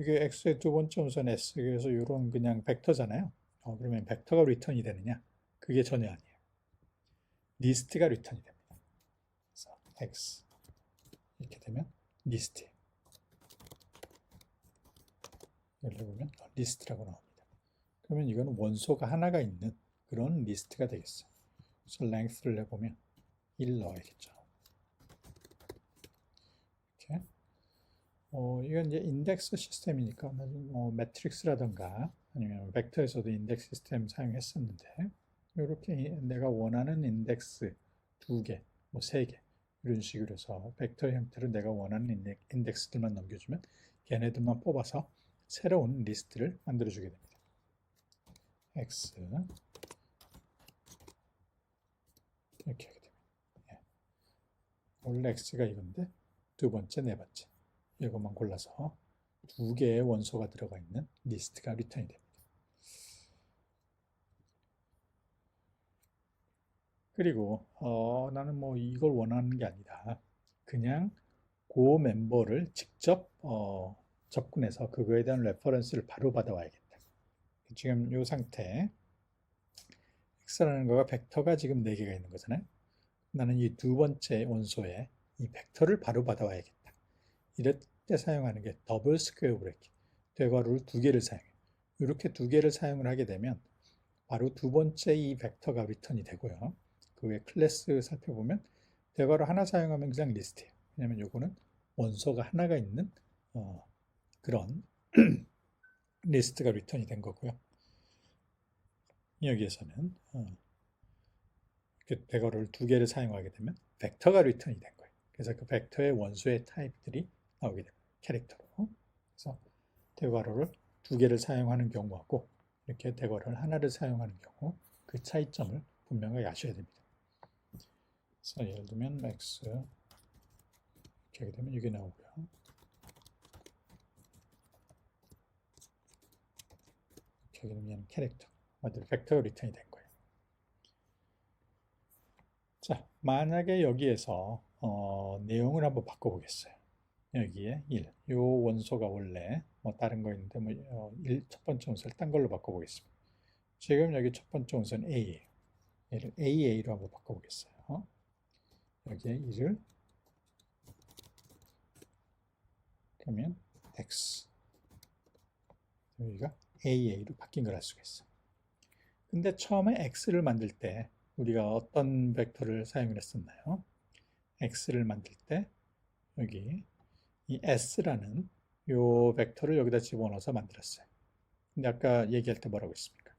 Speaker 1: 이게 x의 두 번째 원소는 s 그래서 이런 그냥 벡터잖아요. 그러면 벡터가 리턴이 되느냐? 그게 전혀 아니에요. 리스트가 리턴이 됩니다. 그래서 x 이렇게 되면 리스트예요. 여기 보면 리스트라고 나옵니다. 그러면 이거는 원소가 하나가 있는 그런 리스트가 되겠어요. 그래서 length를 해보면 1 넣어야겠죠. 이렇게. 이건 이제 인덱스 시스템이니까 매트릭스라던가 아니면 벡터에서도 인덱스 시스템 사용했었는데 이렇게 내가 원하는 인덱스 2개, 뭐 3개 이런 식으로 해서 벡터 형태로 내가 원하는 인덱스들만 넘겨주면 걔네들만 뽑아서 새로운 리스트를 만들어주게 됩니다. x 이렇게 하게 됩니다. 원래 x가 이건데 두 번째, 네 번째 이것만 골라서 두 개의 원소가 들어가 있는 리스트가 리턴이 됩니다. 그리고 나는 뭐 이걸 원하는 게 아니다. 그냥 그 멤버를 직접 접근해서 그거에 대한 레퍼런스를 바로 받아와야겠다. 지금 이 상태 x라는 거가 벡터가 지금 4개가 있는 거잖아요. 나는 이 두 번째 원소에 이 벡터를 바로 받아와야겠다. 이럴 때 사용하는 게 더블 스퀘어 브래킷, 대괄호를 2개를 사용해요. 이렇게 2개를 사용을 하게 되면 바로 두 번째 이 벡터가 리턴이 되고요. 그 외 클래스 살펴보면 대괄호 하나 사용하면 그냥 리스트예요. 왜냐면 요거는 원소가 하나가 있는 그런 리스트가 리턴이 된 거고요. 여기에서는 대괄호를 2개를 사용하게 되면 벡터가 리턴이 된 거예요. 그래서 그 벡터의 원소의 타입들이 나오게 됩니다. 캐릭터로. 그래서 대괄호를 2개를 사용하는 경우하고 이렇게 대괄호를 하나를 사용하는 경우 그 차이점을 분명하게 아셔야 됩니다. 그래서 예를 들면 x 이렇게 하게 되면 이게 나오고요. 이렇게 하게 되면 캐릭터, 벡터가 리턴이 된 거예요. 자, 만약에 여기에서 내용을 한번 바꿔보겠어요. 여기에 1, 이 원소가 원래 뭐 다른 거 있는데 첫 번째 원소를 딴 걸로 바꿔보겠습니다. 지금 여기 첫 번째 원소는 A예요. 얘를 AA로 한번 바꿔보겠어요. 여기에 1을 그러면 X 여기가 AA로 바뀐 걸 알 수가 있어요. 근데 처음에 X를 만들 때 우리가 어떤 벡터를 사용을 했었나요? X를 만들 때 여기 이 S라는 요 벡터를 여기다 집어넣어서 만들었어요. 근데 아까 얘기할 때 뭐라고 했습니까?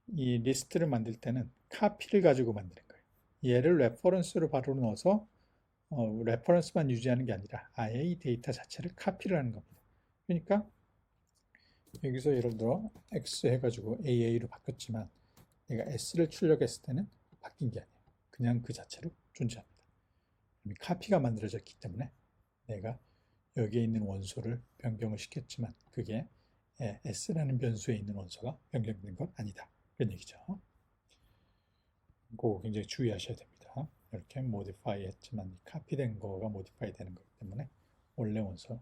Speaker 1: 이 리스트를 만들 때는 카피를 가지고 만드는 거예요. 얘를 레퍼런스로 바로 넣어서 레퍼런스만 유지하는 게 아니라 아예 이 데이터 자체를 카피를 하는 겁니다. 그러니까 여기서 예를 들어 x 해가지고 AA로 바꿨지만 내가 S를 출력했을 때는 바뀐 게 아니에요. 그냥 그 자체로 존재합니다. 이미 카피가 만들어졌기 때문에 내가 여기에 있는 원소를 변경을 시켰지만 그게 s라는 변수에 있는 원소가 변경된 건 아니다. 그런 얘기죠. 그거 굉장히 주의하셔야 됩니다. 이렇게 modify 했지만 카피된 거가 modify 되는 거기 때문에 원래 원소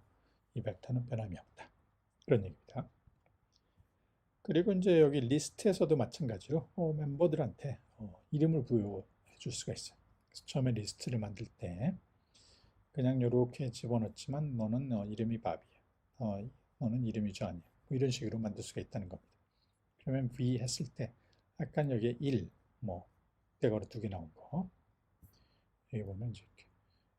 Speaker 1: 이 벡터는 변함이 없다. 그런 얘기입니다. 그리고 이제 여기 리스트에서도 마찬가지로 멤버들한테 이름을 부여해 줄 수가 있어요. 그래서 처음에 리스트를 만들 때 그냥 이렇게 집어넣지만 너는 이름이 밥이야. 너는 이름이 존이야. 뭐 이런 식으로 만들 수가 있다는 겁니다. 그러면 V 했을 때 약간 여기에 1, 뭐 대괄호 2개 나온 거 여기 보면 이제 이렇게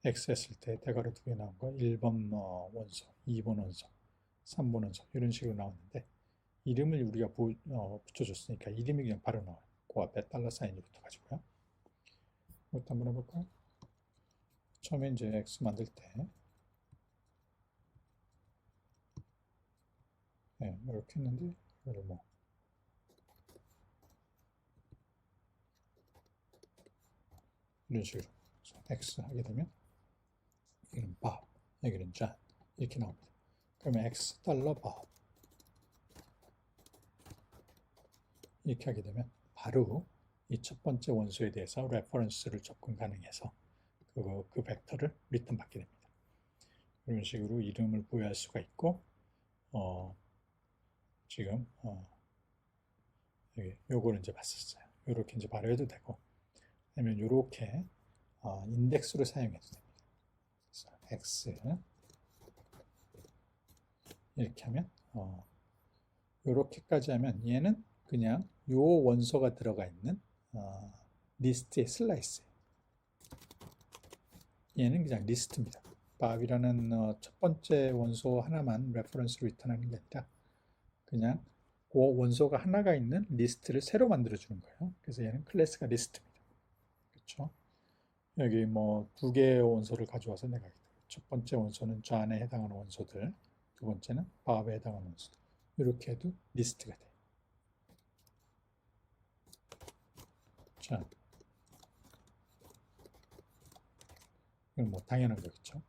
Speaker 1: X 했을 때 대괄호 2개 나온 거 1번 원소, 2번 원소, 3번 원소 이런 식으로 나오는데 이름을 우리가 붙여줬으니까 이름이 그냥 바로 나와요. 그 앞에 달러 사인이 붙어가지고요. 이것도 한번 해볼까요? 처음에 이제 X 만들 때 이렇게 했는데 이거를 뭐 이런 식으로 X 하게 되면 여기는 밥, 여기는 잔 이렇게 나옵니다. 그러면 X 달러 밥 이렇게 하게 되면 바로 이 첫 번째 원소에 대해서 레퍼런스를 접근 가능해서 그 벡터를 리턴 받게 됩니다. 이런 식으로 이름을 부여할 수가 있고 지금 요거를 이제 봤었어요. 요렇게 이제 바로 해도 되고 아니면 요렇게 인덱스로 사용해도 됩니다. 그래서 X 이렇게 하면 요렇게까지 하면 얘는 그냥 요 원소가 들어가 있는 리스트의 슬라이스예요. 얘는 그냥 리스트입니다. 밥이라는 첫 번째 원소 하나만 레퍼런스로 리턴하는 게 아니라 그냥 그 원소가 하나가 있는 리스트를 새로 만들어 주는 거예요. 그래서 얘는 클래스가 리스트입니다. 그렇죠? 여기 뭐 두 개의 원소를 가져와서 내가 첫 번째 원소는 좌안에 해당하는 원소들, 두 번째는 밥에 해당하는 원소들 이렇게 해도 리스트가 돼요. 자, 이건 뭐 당연한 거겠죠.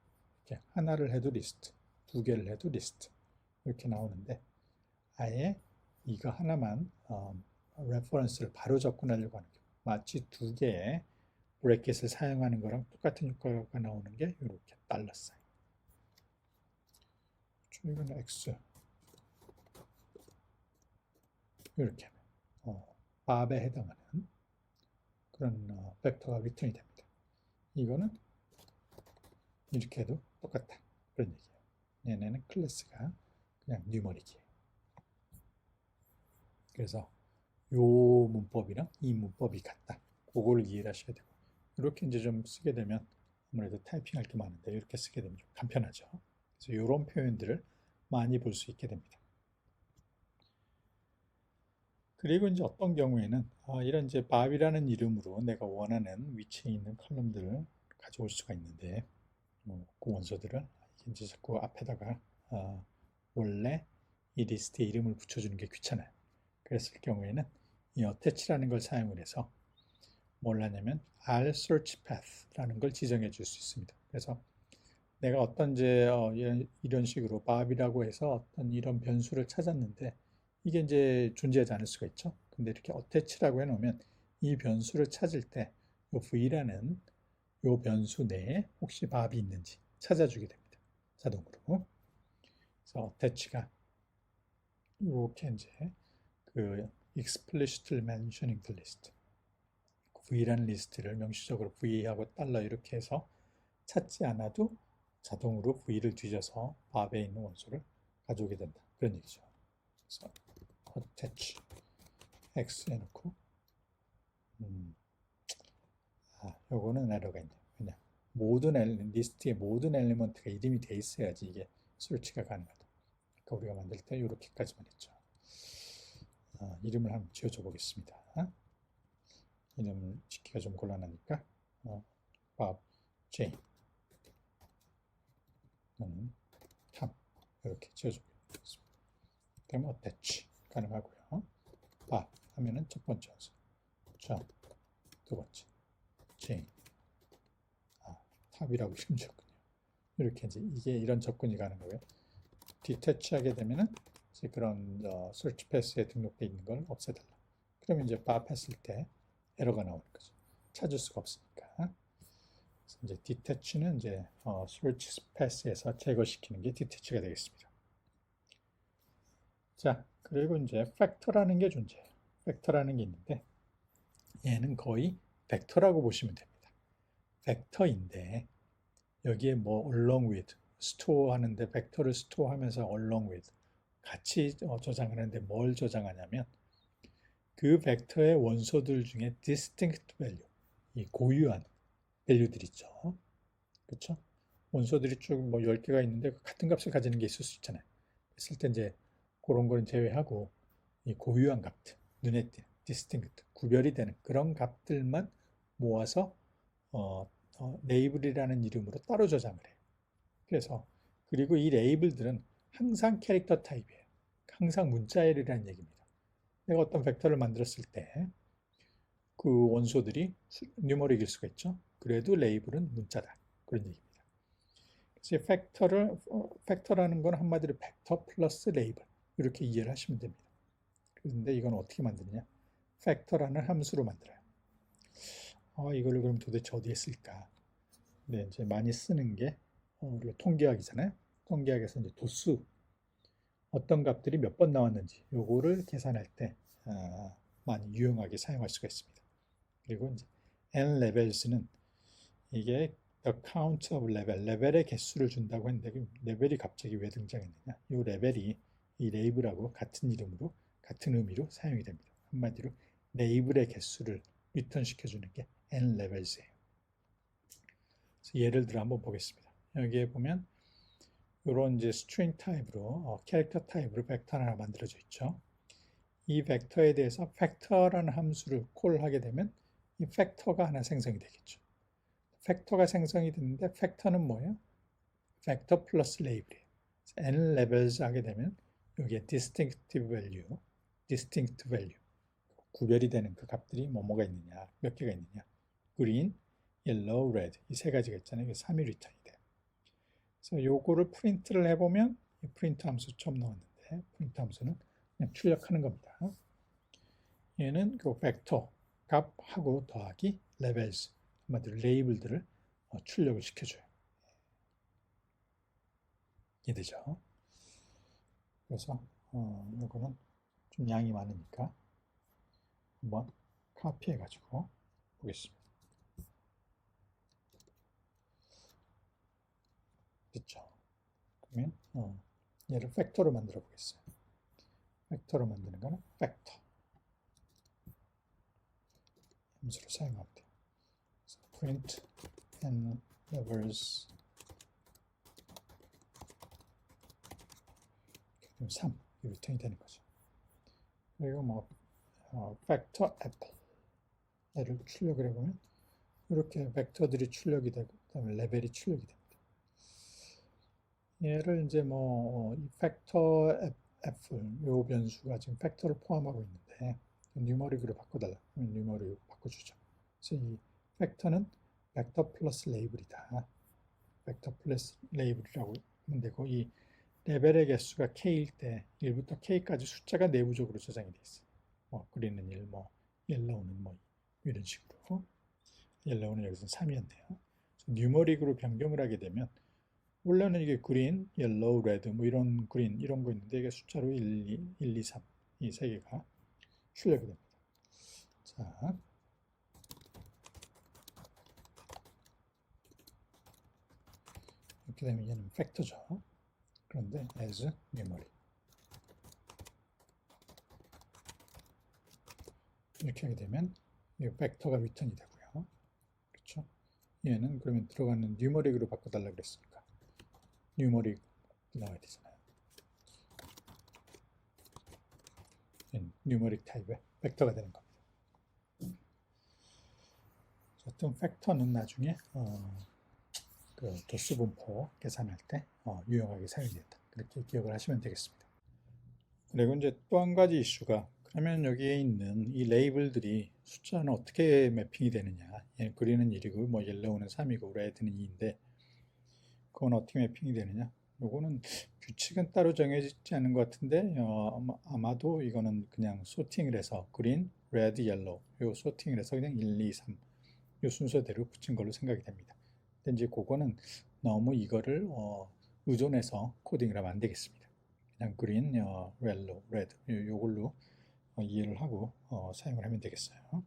Speaker 1: 이렇게 하나를 해도 리스트, 두 개를 해도 리스트 이렇게 나오는데 아예 이거 하나만 레퍼런스를 바로 접근하려고 하는 게 마치 두 개의 브래킷을 사용하는 거랑 똑같은 효과가 나오는 게 이렇게 달러 사인. 이건 X 이렇게 하면 밥에 해당하는 그런 벡터가 리턴이 됩니다. 이거는 이렇게 해도 똑같다 그런 얘기예요. 얘네는 클래스가 그냥 뉴머릭이에요. 그래서 요 문법이랑 이 문법이 같다. 그걸 이해를 하셔야 되고 이렇게 이제 좀 쓰게 되면 아무래도 타이핑할 게 많은데 이렇게 쓰게 되면 좀 간편하죠. 그래서 이런 표현들을 많이 볼 수 있게 됩니다. 그리고 이제 어떤 경우에는 이런 이제 밥이라는 이름으로 내가 원하는 위치에 있는 컬럼들을 가져올 수가 있는데 그 원소들을 이제 자꾸 앞에다가 원래 이 리스트에 이름을 붙여주는 게 귀찮아요. 그랬을 경우에는 이 attach라는 걸 사용을 해서 뭘 하냐면 r search path라는 걸 지정해 줄 수 있습니다. 그래서 내가 어떤 이제 이런 식으로 밥이라고 해서 어떤 이런 변수를 찾았는데 이게 이제 존재하지 않을 수가 있죠. 근데 이렇게 attach라고 해놓으면 이 변수를 찾을 때 이 v라는 이 변수 내에 혹시 밥이 있는지 찾아주게 됩니다. 자동으로. 그래서 attach가 이렇게 이제 그 explicitly mentioning the list V라는 리스트를 명시적으로 V하고 달러 이렇게 해서 찾지 않아도 자동으로 V를 뒤져서 밥에 있는 원소를 가져오게 된다. 그런 얘기죠. 그래서 attach X 해놓고 요거는 에러가 있네요. 그냥 모든 리스트의 모든 엘리먼트가 이름이 돼 있어야지 이게 설치가 가능하다. 그러니까 우리가 만들 때 이렇게까지만 했죠. 이름을 한번 지어줘 보겠습니다. 이름을 짓기가 좀 곤란하니까 밥, 제인 또는 탐 이렇게 지어줘 보겠습니다. 그러면 attach 가능하고요. 밥 하면은 첫 번째 원소, 두 번째, chain. 탑이라고 심지었군요. 이렇게 이제 이게 이런 접근이 가는 거고요. 디태치하게 되면은 이제 그런 search path에 등록되어 있는 걸 없애달라. 그러면 이제 bypass했을 때 에러가 나오는 거죠. 찾을 수가 없으니까. 그래서 이제 디태치는 이제 search path에서 제거시키는 게 디태치가 되겠습니다. 자, 그리고 이제 팩터라는 게 존재해요. 팩터라는 게 있는데 얘는 거의 벡터라고 보시면 됩니다. 벡터인데 여기에 뭐 along with 스토어 하는데 벡터를 스토어하면서 along with 같이 저장을 하는데 뭘 저장하냐면 그 벡터의 원소들 중에 distinct value, 이 고유한 밸류들 있죠. 그렇죠? 원소들이 쭉 뭐 10개가 있는데 같은 값을 가지는 게 있을 수 있잖아요. 그랬을 때 이제 그런 거는 제외하고 이 고유한 값들, 눈에 띄는 distinct, 구별이 되는 그런 값들만 모아서 레이블이라는 이름으로 따로 저장을 해요. 그래서 그리고 이 레이블들은 항상 캐릭터 타입이에요. 항상 문자열이라는 얘기입니다. 내가 어떤 벡터를 만들었을 때 그 원소들이 뉴머릭일 수가 있죠. 그래도 레이블은 문자다. 그런 얘기입니다. 그래서 팩터라는 건 한마디로 벡터 플러스 레이블 이렇게 이해를 하시면 됩니다. 그런데 이건 어떻게 만드느냐? 팩터라는 함수로 만들어요. 이걸 그럼 도대체 어디에 쓸까? 네, 이제 많이 쓰는 게 우리가 통계학이잖아요. 통계학에서 이제 도수 어떤 값들이 몇 번 나왔는지 요거를 계산할 때 많이 유용하게 사용할 수가 있습니다. 그리고 이제 n levels는 이게 the count of level, 레벨의 개수를 준다고 했는데 레벨이 갑자기 왜 등장했느냐? 이 레벨이 이 레이블하고 같은 이름으로 같은 의미로 사용이 됩니다. 한마디로 레이블의 개수를 리턴시켜주는 게 n levels예요. 그래서 예를 들어 한번 보겠습니다. 여기에 보면 이런 이제 string 타입으로 캐릭터 타입으로 벡터 하나 만들어져 있죠. 이 벡터에 대해서 팩터라는 함수를 콜하게 되면 이 팩터가 하나 생성이 되겠죠. 팩터가 생성이 되는데 팩터는 뭐예요? 벡터 플러스 레이블이에요. n levels 하게 되면 여기에 distinctive value, 구별이 되는 그 값들이 뭐가 있느냐, 몇 개가 있느냐, green, yellow, red 이 세 가지가 있잖아요. 이게 3이 리턴이 돼요. 그래서 요거를 프린트를 해보면 이 프린트 함수 처음 나왔는데 프린트 함수는 그냥 출력하는 겁니다. 얘는 그 벡터 값하고 더하기 levels 한마디로 레이블들을 출력을 시켜줘요. 이해되죠? 그래서 이거는 좀 양이 많으니까 한번 카피해 가지고 보겠습니다. 됐죠? 그러면 얘를 팩터로 만들어 보겠어요. 팩터로 만드는 거는 팩터 함수를 사용하면 돼요. print n levels 3 리턴이 되는 거죠. 그리고 뭐 팩터 apple 얘를 출력을 해보면 이렇게 벡터들이 출력이 되고 그다음에 레벨이 출력이 됩니다. 얘를 이제 이 팩터 apple 요 변수가 지금 팩터를 포함하고 있는데 뉴머릭으로 바꿔달라 그러면 뉴머릭으로 바꿔주죠. 그래서 이 팩터는 벡터 플러스 레이블이다. 벡터 플러스 레이블이라고 하면 되고 이 레벨의 개수가 k일 때 1부터 k까지 숫자가 내부적으로 저장이 되어 있어요. 그린은 1, 옐로우는 이런 식으로 옐로우는 여기서 3이었네요. 뉴머릭으로 변경을 하게 되면 원래는 이게 그린, 옐로우, 레드 이런 그린 이런 거 있는데 이게 숫자로 1, 2, 3 이 세 개가 출력이 됩니다. 자, 이렇게 되면 얘는 팩터죠. 그런데 as memory 이렇게 하게 되면 이 팩터가 리턴이 되고요. 그렇죠? 얘는 그러면 들어가는 뉴머릭으로 바꿔달라 그랬으니까 뉴머릭 나와야 되잖아요. 뉴머릭 타입의 팩터가 되는 겁니다. 어떤 팩터는 나중에 그 도수 분포 계산할 때 유용하게 사용이 된다. 그렇게 기억을 하시면 되겠습니다. 그리고 이제 또 한 가지 이슈가 그러면 여기에 있는 이 레이블들이 숫자는 어떻게 매핑이 되느냐. 그린은 1이고 뭐 옐로우는 3이고 레드는 2인데 그건 어떻게 매핑이 되느냐. 요거는 규칙은 따로 정해지지 않은 것 같은데 아마도 이거는 그냥 소팅을 해서 그린, 레드, 옐로우 요 소팅을 해서 그냥 1, 2, 3 요 순서대로 붙인 걸로 생각이 됩니다. 근데 이제 그거는 너무 이거를 의존해서 코딩을 하면 안 되겠습니다. 그냥 그린, 옐로우, 레드 요걸로 이해를 하고 사용을 하면 되겠어요.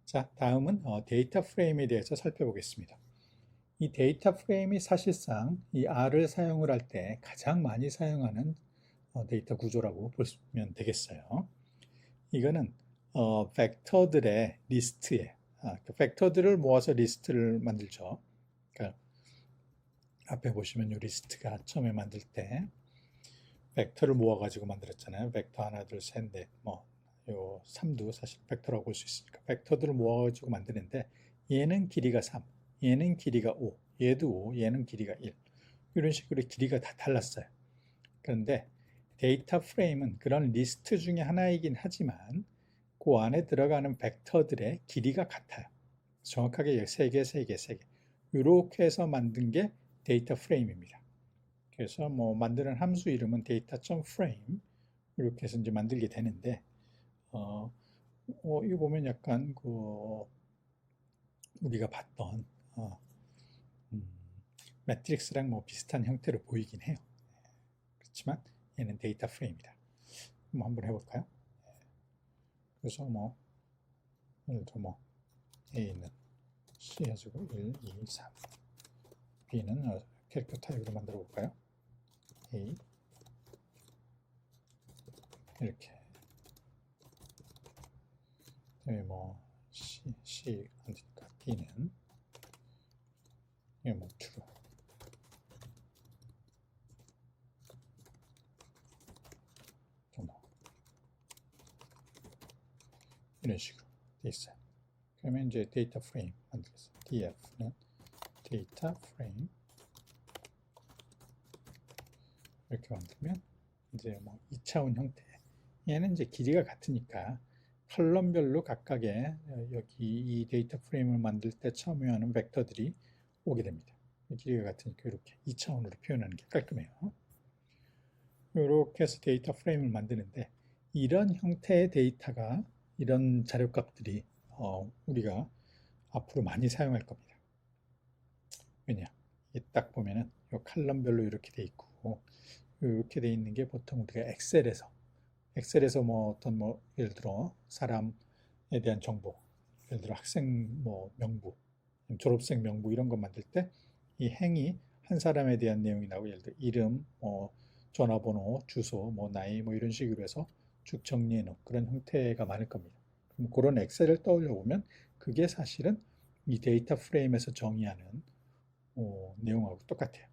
Speaker 1: 자, 다음은 데이터 프레임에 대해서 살펴보겠습니다. 이 데이터 프레임이 사실상 이 R을 사용을 할 때 가장 많이 사용하는 데이터 구조라고 보시면 되겠어요. 이거는 벡터들의 리스트에 그 벡터들을 모아서 리스트를 만들죠. 그러니까 앞에 보시면 이 리스트가 처음에 만들 때 벡터를 모아가지고 만들었잖아요. 벡터 하나, 둘, 셋, 넷, 요 3도 사실 벡터라고 볼 수 있으니까 벡터들을 모아가지고 만드는데 얘는 길이가 3, 얘는 길이가 5, 얘도 5, 얘는 길이가 1 이런 식으로 길이가 다 달랐어요. 그런데 데이터 프레임은 그런 리스트 중에 하나이긴 하지만 그 안에 들어가는 벡터들의 길이가 같아요. 정확하게 3개, 3개, 3개 이렇게 해서 만든 게 데이터 프레임입니다. 그래서 뭐 만드는 함수 이름은 data.frame 이렇게 해서 이제 만들게 되는데 이거 보면 약간 그 우리가 봤던 매트릭스랑 뭐 비슷한 형태로 보이긴 해요. 그렇지만 얘는 데이터 프레임이다. 한번 해볼까요? 그래서 뭐 예를 들어 뭐 A는 C 해주고 1, 2, 3 B는 캐릭터 타입으로 만들어 볼까요? A 이렇게 그다음에 뭐 C 안 되니까 D는 이게 뭐 true 이런 식으로 돼 있어요. 그러면 이제 데이터 프레임 만들겠어요. df는 데이터 프레임 이렇게 만들면 이제 뭐 2차원 형태. 얘는 이제 길이가 같으니까 컬럼별로 각각의 여기 이 데이터 프레임을 만들 때 참여하는 벡터들이 오게 됩니다. 길이가 같으니까 이렇게 2차원으로 표현하는 게 깔끔해요. 이렇게 해서 데이터 프레임을 만드는데 이런 형태의 데이터가 이런 자료값들이 우리가 앞으로 많이 사용할 겁니다. 왜냐? 딱 보면은 이 칼럼별로 이렇게 돼 있고 이렇게 돼 있는 게 보통 우리가 엑셀에서 뭐 어떤 뭐 예를 들어 사람에 대한 정보, 예를 들어 학생 뭐 명부, 졸업생 명부 이런 거 만들 때 이 행이 한 사람에 대한 내용이 나오고 예를 들어 이름, 전화번호, 주소, 뭐 나이 뭐 이런 식으로 해서 쭉 정리해 놓은 그런 형태가 많을 겁니다. 그럼 그런 엑셀을 떠올려 보면 그게 사실은 이 데이터 프레임에서 정의하는 내용하고 똑같아요.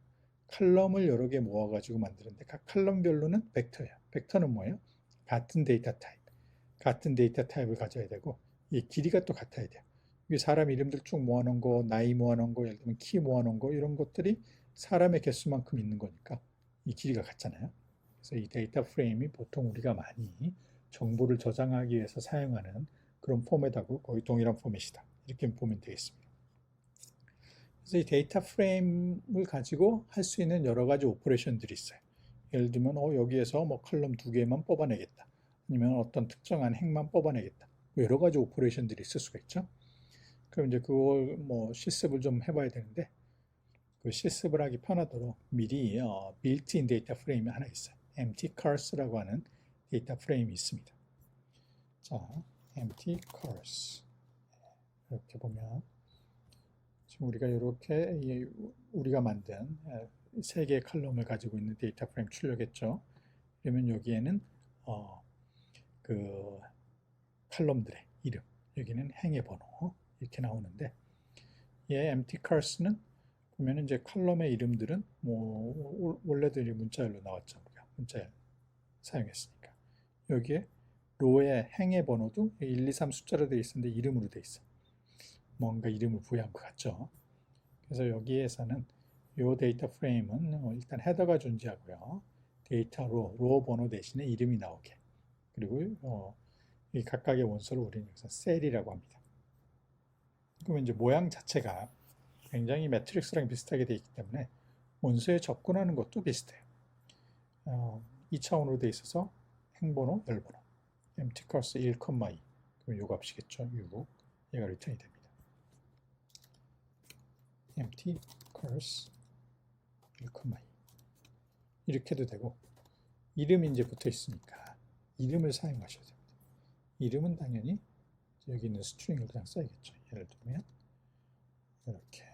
Speaker 1: 칼럼을 여러 개 모아가지고 만드는데 각 칼럼별로는 벡터예요. 벡터는 뭐예요? 같은 데이터 타입. 같은 데이터 타입을 가져야 되고 이 길이가 또 같아야 돼요. 이게 사람 이름들 쭉 모아놓은 거, 나이 모아놓은 거, 예를 들면 키 모아놓은 거 이런 것들이 사람의 개수만큼 있는 거니까 이 길이가 같잖아요. 그래서 이 데이터 프레임이 보통 우리가 많이 정보를 저장하기 위해서 사용하는 그런 포맷하고 거의 동일한 포맷이다. 이렇게 보면 되겠습니다. 그래서 이 데이터 프레임을 가지고 할 수 있는 여러 가지 오퍼레이션들이 있어요. 예를 들면 여기에서 뭐 컬럼 2개만 뽑아내겠다. 아니면 어떤 특정한 행만 뽑아내겠다. 여러 가지 오퍼레이션들이 있을 수가 있죠. 그럼 이제 그걸 뭐 실습을 좀 해봐야 되는데 그 실습을 하기 편하도록 미리 빌트인 데이터 프레임이 하나 있어요. empty cars라고 하는 데이터 프레임이 있습니다. 자, empty cars 이렇게 보면 지금 우리가 이렇게 우리가 만든 3개의 컬럼을 가지고 있는 데이터 프레임 출력했죠. 그러면 여기에는 그 컬럼들의 이름, 여기는 행의 번호 이렇게 나오는데 얘 empty cars는 보면 이제 컬럼의 이름들은 뭐 원래도 문자열로 나왔죠. 우리가 문자열 사용했으니까 여기에 로의 행의 번호도 1, 2, 3 숫자로 되어 있었는데 이름으로 되어 있어. 뭔가 이름을 부여한 것 같죠. 그래서 여기에서는 이 데이터 프레임은 일단 헤더가 존재하고요. 데이터 로 번호 대신에 이름이 나오게. 그리고 이 각각의 원소를 우리는 여기서 셀이라고 합니다. 그러면 이제 모양 자체가 굉장히 매트릭스랑 비슷하게 되어 있기 때문에 원소에 접근하는 것도 비슷해요. 2차원으로 되어 있어서 행번호, 열번호, empty course 1,2 그럼 요 값이겠죠. 6 얘가 리턴이 됩니다. empty course 1,2 이렇게 해도 되고, 이름이 이제 붙어 있으니까 이름을 사용하셔야 됩니다. 이름은 당연히 여기 있는 스트링을 그냥 써야겠죠. 예를 들면 이렇게,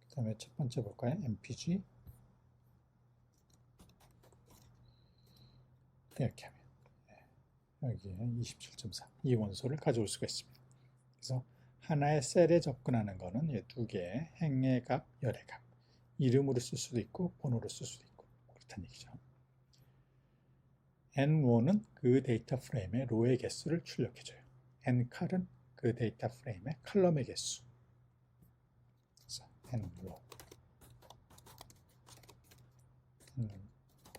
Speaker 1: 그 다음에 첫 번째 볼까요? mpg 이렇게 하면 여기에 27.4 이 원소를 가져올 수가 있습니다. 그래서 하나의 셀에 접근하는 거는 두 개의 행의 값, 열의 값, 이름으로 쓸 수도 있고 번호로 쓸 수도 있고 그렇다는 얘기죠. n1은 그 데이터 프레임의 로의 개수를 출력해줘요. n칼은 그 데이터 프레임의 칼럼의 개수. 그래서 n로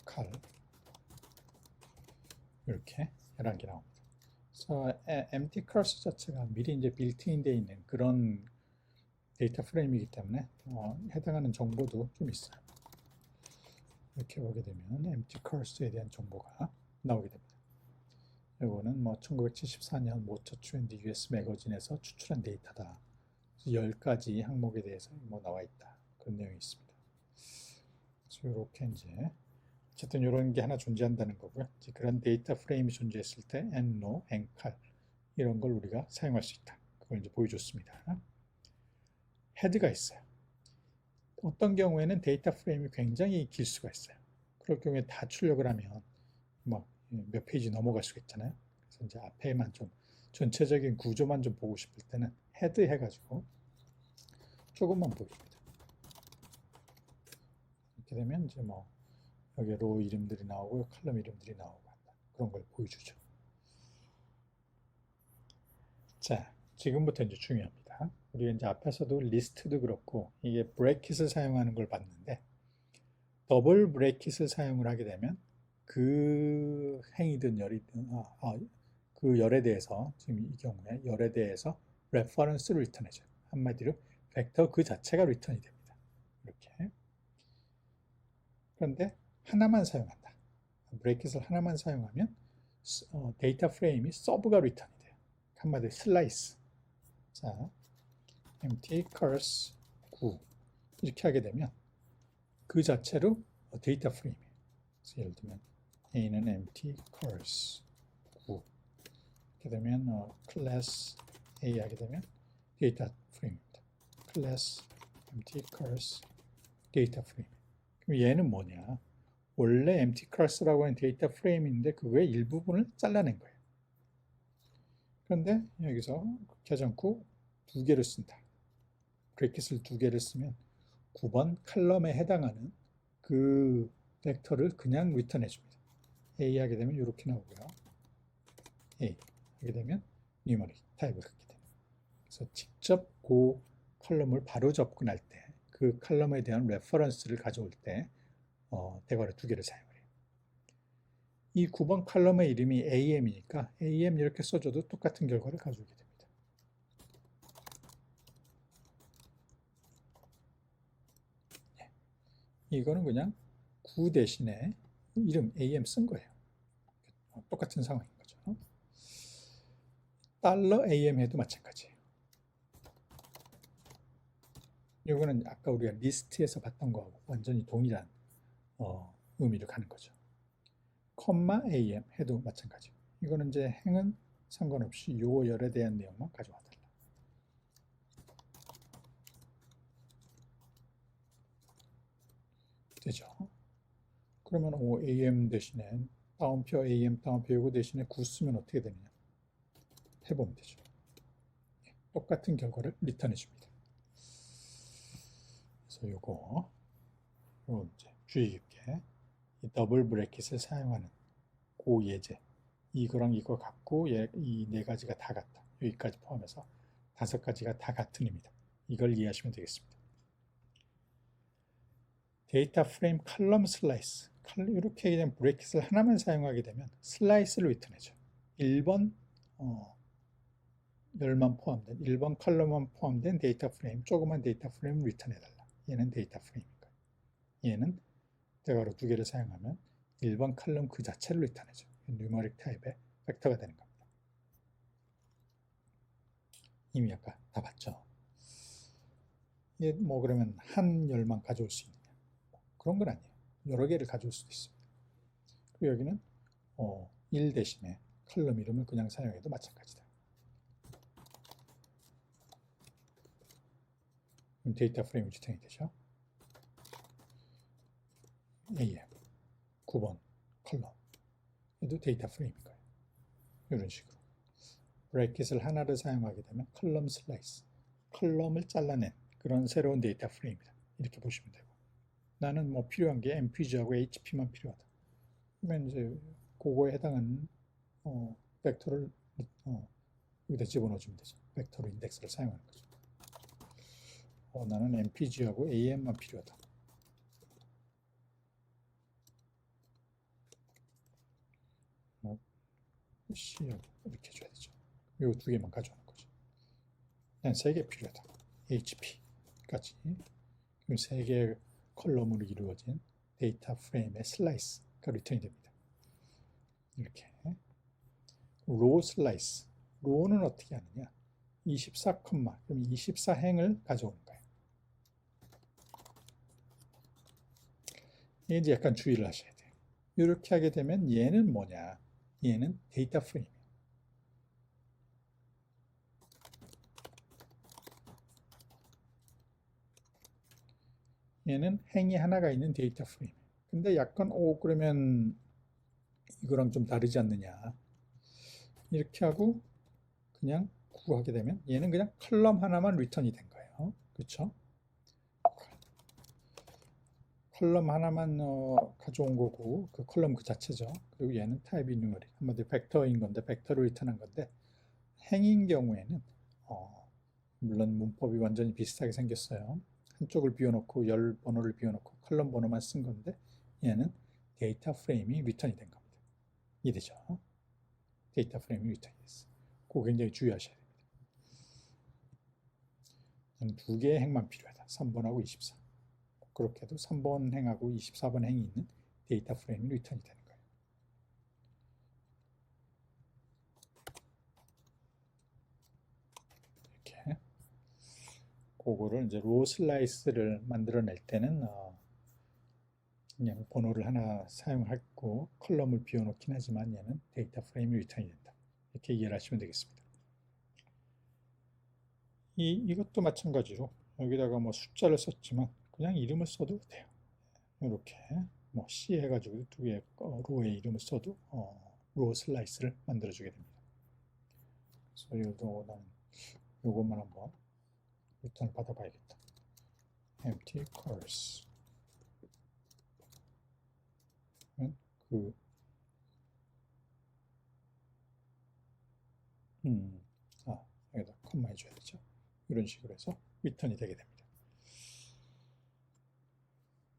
Speaker 1: 칼 이렇게 11개 나옵니다. 그래서 empty course 자체가 미리 이제 빌트인 되어 있는 그런 데이터 프레임이기 때문에 해당하는 정보도 좀 있어요. 이렇게 보게 되면 empty course에 대한 정보가 나오게 됩니다. 이거는 1974년 모터 트렌드 US 매거진에서 추출한 데이터다. 10가지 항목에 대해서 나와 있다. 그런 내용이 있습니다. 그래서 이렇게 이제 어쨌든 이런 게 하나 존재한다는 거고요. 그런 데이터 프레임이 존재했을 때 n로, n칼 이런 걸 우리가 사용할 수 있다. 그걸 이제 보여줬습니다. 헤드가 있어요. 어떤 경우에는 데이터 프레임이 굉장히 길 수가 있어요. 그럴 경우에 다 출력을 하면 몇 페이지 넘어갈 수가 있잖아요. 그래서 이제 앞에만 좀 전체적인 구조만 좀 보고 싶을 때는 헤드 해가지고 조금만 보여줍니다. 이렇게 되면 이제 여기 로 이름들이 나오고 칼럼 이름들이 나오고 한다. 그런 걸 보여주죠. 자, 지금부터 이제 중요합니다. 우리가 이제 앞에서도 리스트도 그렇고 이게 브래킷을 사용하는 걸 봤는데, 더블 브래킷을 사용을 하게 되면 그 행이든 열이든 그 열에 대해서, 지금 이 경우에 열에 대해서 레퍼런스를 리턴해줘요. 한마디로 벡터 그 자체가 리턴이 됩니다. 이렇게. 그런데 하나만 사용한다. 브래킷을 하나만 사용하면 데이터 프레임이 서브가 리턴이 돼요. 한마디로 슬라이스. 자, empty course 9 이렇게 하게 되면 그 자체로 데이터 프레임이에요. 그래서 예를 들면 A는 empty course 9 이렇게 되면 class A 하게 되면 데이터 프레임입니다. class empty course 데이터 프레임. 그럼 얘는 뭐냐? 원래 empty class라고 하는 데이터 프레임인데 그거의 일부분을 잘라낸 거예요. 그런데 여기서 그렇게 하지 않고 두 개를 쓴다. 브래킷을 두 개를 쓰면 9번 칼럼에 해당하는 그 벡터를 그냥 리턴해 줍니다. A 하게 되면 이렇게 나오고요. A 하게 되면 뉴머릭 타입을 갖게 됩니다. 그래서 직접 그 컬럼을 바로 접근할 때 그 컬럼에 대한 레퍼런스를 가져올 때 대괄호 두 개를 사용해요. 이 9번 컬럼의 이름이 AM이니까 AM 이렇게 써줘도 똑같은 결과를 가져오게 됩니다. 이거는 그냥 9 대신에 이름 AM 쓴 거예요. 똑같은 상황인 거죠. $AM 해도 마찬가지예요. 이거는 아까 우리가 리스트에서 봤던 거하고 완전히 동일한 의미를 가는 거죠. AM 해도 마찬가지고, 이거는 이제 행은 상관없이 요 열에 대한 내용만 가져와 달라. 되죠? 그러면 AM 대신에 따옴표 AM 따옴표 요거 대신에 9 쓰면 어떻게 되느냐? 해보면 되죠. 똑같은 결과를 리턴해 줍니다. 그래서 요거 이제 주의 깊게 이 더블 브래킷을 사용하는 그 예제, 이거랑 이거 같고 이 네 가지가 다 같다. 여기까지 포함해서 5가지가 다 같은 의미다. 이걸 이해하시면 되겠습니다. 데이터 프레임 칼럼 슬라이스, 이렇게 그냥 브레이킷을 하나만 사용하게 되면 슬라이스를 리턴해줘. 1번 열만 포함된 1번 컬럼만 포함된 데이터 프레임, 조그만 데이터 프레임을 리턴해달라. 얘는 데이터 프레임이니까. 얘는 대괄호 2개를 사용하면 1번 컬럼 그 자체를 리턴해줘. 뉴머릭 타입의 벡터가 되는 겁니다. 이미 아까 다 봤죠. 이게 뭐 그러면 한 열만 가져올 수 있느냐? 그런 건 아니에요. 여러 개를 가져올 수도 있습니다. 그리고 여기는 1 대신에 컬럼 이름을 그냥 사용해도 마찬가지다. 그럼 데이터 프레임이 지정이 되죠. AM 9번 컬럼 얘도 데이터 프레임인 거예요. 이런 식으로 브래킷을 하나를 사용하게 되면 컬럼 슬라이스, 컬럼을 잘라낸 그런 새로운 데이터 프레임이다. 이렇게 보시면 되고, 나는 뭐 필요한 게 MPG하고 HP만 필요하다. 그러면 이제 그거에 해당하는 벡터를 여기다 집어넣어주면 되죠. 벡터로 인덱스를 사용하는 거죠. 나는 MPG하고 AM만 필요하다. C하고 이렇게 줘야 되죠. 요 2개만 가져오는 거죠. 난 3개 필요하다. HP까지. 그럼 3개의 컬럼으로 이루어진 데이터 프레임의 슬라이스가 리턴이 됩니다. 이렇게. 로 슬라이스. 로는 어떻게 하느냐? 24, 그럼 24행을 가져오는 거예요. 이제 약간 주의를 하셔야 돼요. 이렇게 하게 되면 얘는 뭐냐? 얘는 데이터 프레임이에요. 얘는 행이 하나가 있는 데이터 프레임. 근데 약간 그러면 이거랑 좀 다르지 않느냐? 이렇게 하고 그냥 구하게 되면 얘는 그냥 컬럼 하나만 리턴이 된 거예요. 그렇죠? 컬럼 하나만 가져온 거고 그 컬럼 그 자체죠. 그리고 얘는 타입이 뉴머릭, 한마디로 벡터인 건데 벡터로 리턴한 건데, 행인 경우에는 물론 문법이 완전히 비슷하게 생겼어요. 한쪽을 비워놓고 열 번호를 비워놓고 컬럼 번호만 쓴 건데, 얘는 데이터 프레임이 리턴이 된 겁니다. 이해되죠? 데이터 프레임이 리턴이 됐어요. 그거 굉장히 주의하셔야 됩니다. 2개의 행만 필요하다. 3번하고 24. 그렇게 해도 3번 행하고 24번 행이 있는 데이터 프레임이 리턴이 되는 거예요. 이렇게. 그거를 이제 로 슬라이스를 만들어낼 때는 그냥 번호를 하나 사용하고 컬럼을 비워놓긴 하지만 얘는 데이터 프레임이 리턴이 된다. 이렇게 이해를 하시면 되겠습니다. 이것도 마찬가지로 여기다가 뭐 숫자를 썼지만 그냥 이름을 써도 돼요. 이렇게 뭐 C 해가지고 2개의 로의 이름을 써도 로 슬라이스를 만들어주게 됩니다. 그래서 이것도 나는 요것만 한번 리턴을 받아봐야겠다. empty cars. 여기다 컴마 해줘야 되죠. 이런 식으로 해서 리턴이 되게 됩니다.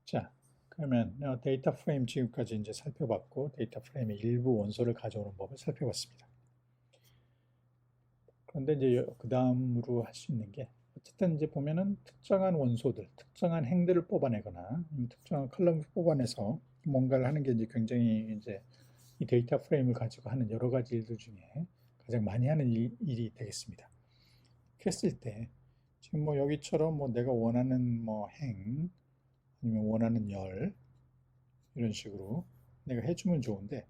Speaker 1: 자, 그러면 데이터 프레임 지금까지 이제 살펴봤고, 데이터 프레임의 일부 원소를 가져오는 법을 살펴봤습니다. 그런데 이제 그 다음으로 할 수 있는 게, 어쨌든 이제 보면은 특정한 원소들, 특정한 행들을 뽑아내거나 특정한 컬럼을 뽑아내서 뭔가를 하는 게 이제 굉장히 이제 이 데이터 프레임을 가지고 하는 여러 가지 일들 중에 가장 많이 하는 일이 되겠습니다. 했을 때 지금 뭐 여기처럼 뭐 내가 원하는 뭐 행 아니면 원하는 열 이런 식으로 내가 해주면 좋은데,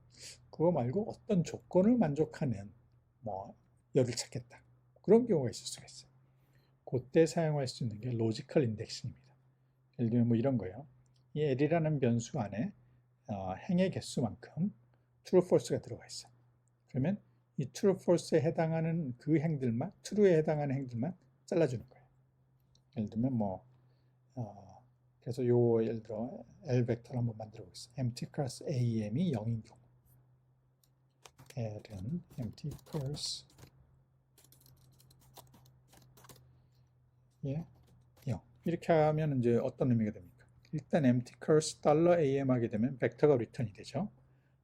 Speaker 1: 그거 말고 어떤 조건을 만족하는 뭐 열을 찾겠다, 그런 경우가 있을 수가 있어요. 그때 사용할 수 있는 게 로지컬 인덱싱입니다. 예를 들면 뭐 이런 거예요. 이 L이라는 변수 안에 행의 개수만큼 true, false가 들어가 있어요. 그러면 이 true, false에 해당하는 그 행들만, true에 해당하는 행들만 잘라주는 거예요. 예를 들면 뭐 그래서 예를 들어 L 벡터를 한번 만들어 보겠습니다. empty class AM이 0인 경우, L은 empty class 0. 이렇게 하면 이제 어떤 의미가 됩니까? 일단 empty curse $am 하게 되면 벡터가 리턴이 되죠.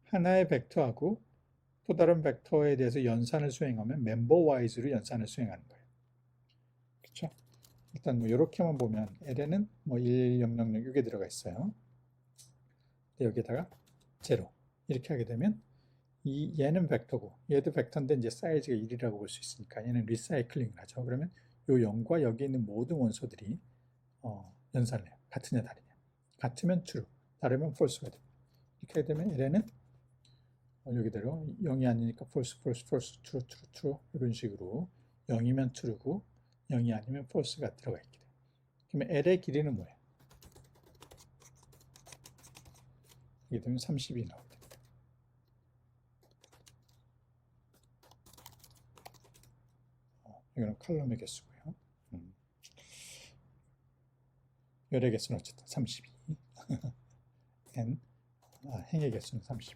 Speaker 1: 하나의 벡터하고 또 다른 벡터에 대해서 연산을 수행하면 멤버 와이즈로 연산을 수행하는 거예요. 그렇죠? 일단 뭐 이렇게만 보면 LN은 뭐 1, 0, 0, 0 이게 들어가 있어요. 여기다가 0 이렇게 하게 되면 얘는 벡터고 얘도 벡터인데 이제 사이즈가 1이라고 볼 수 있으니까 얘는 리사이클링을 하죠. 그러면 요 0과 여기 있는 모든 원소들이 연산을 해요. 같으냐 다르냐. 같으면 true, 다르면 false가 됩니다. 이렇게 하게 되면 LN은 여기대로 0이 아니니까 false, false, false, true, true, true 이런 식으로 0이면 true고 0이 아니면 false가 들어가 있게 돼요. 그러면 L의 길이는 뭐예요? 이게 되면 30이 나오게 됩니다. 이거는 컬럼의 개수고요. 열의 개수는 어쨌든 32. n 행의 개수는 32.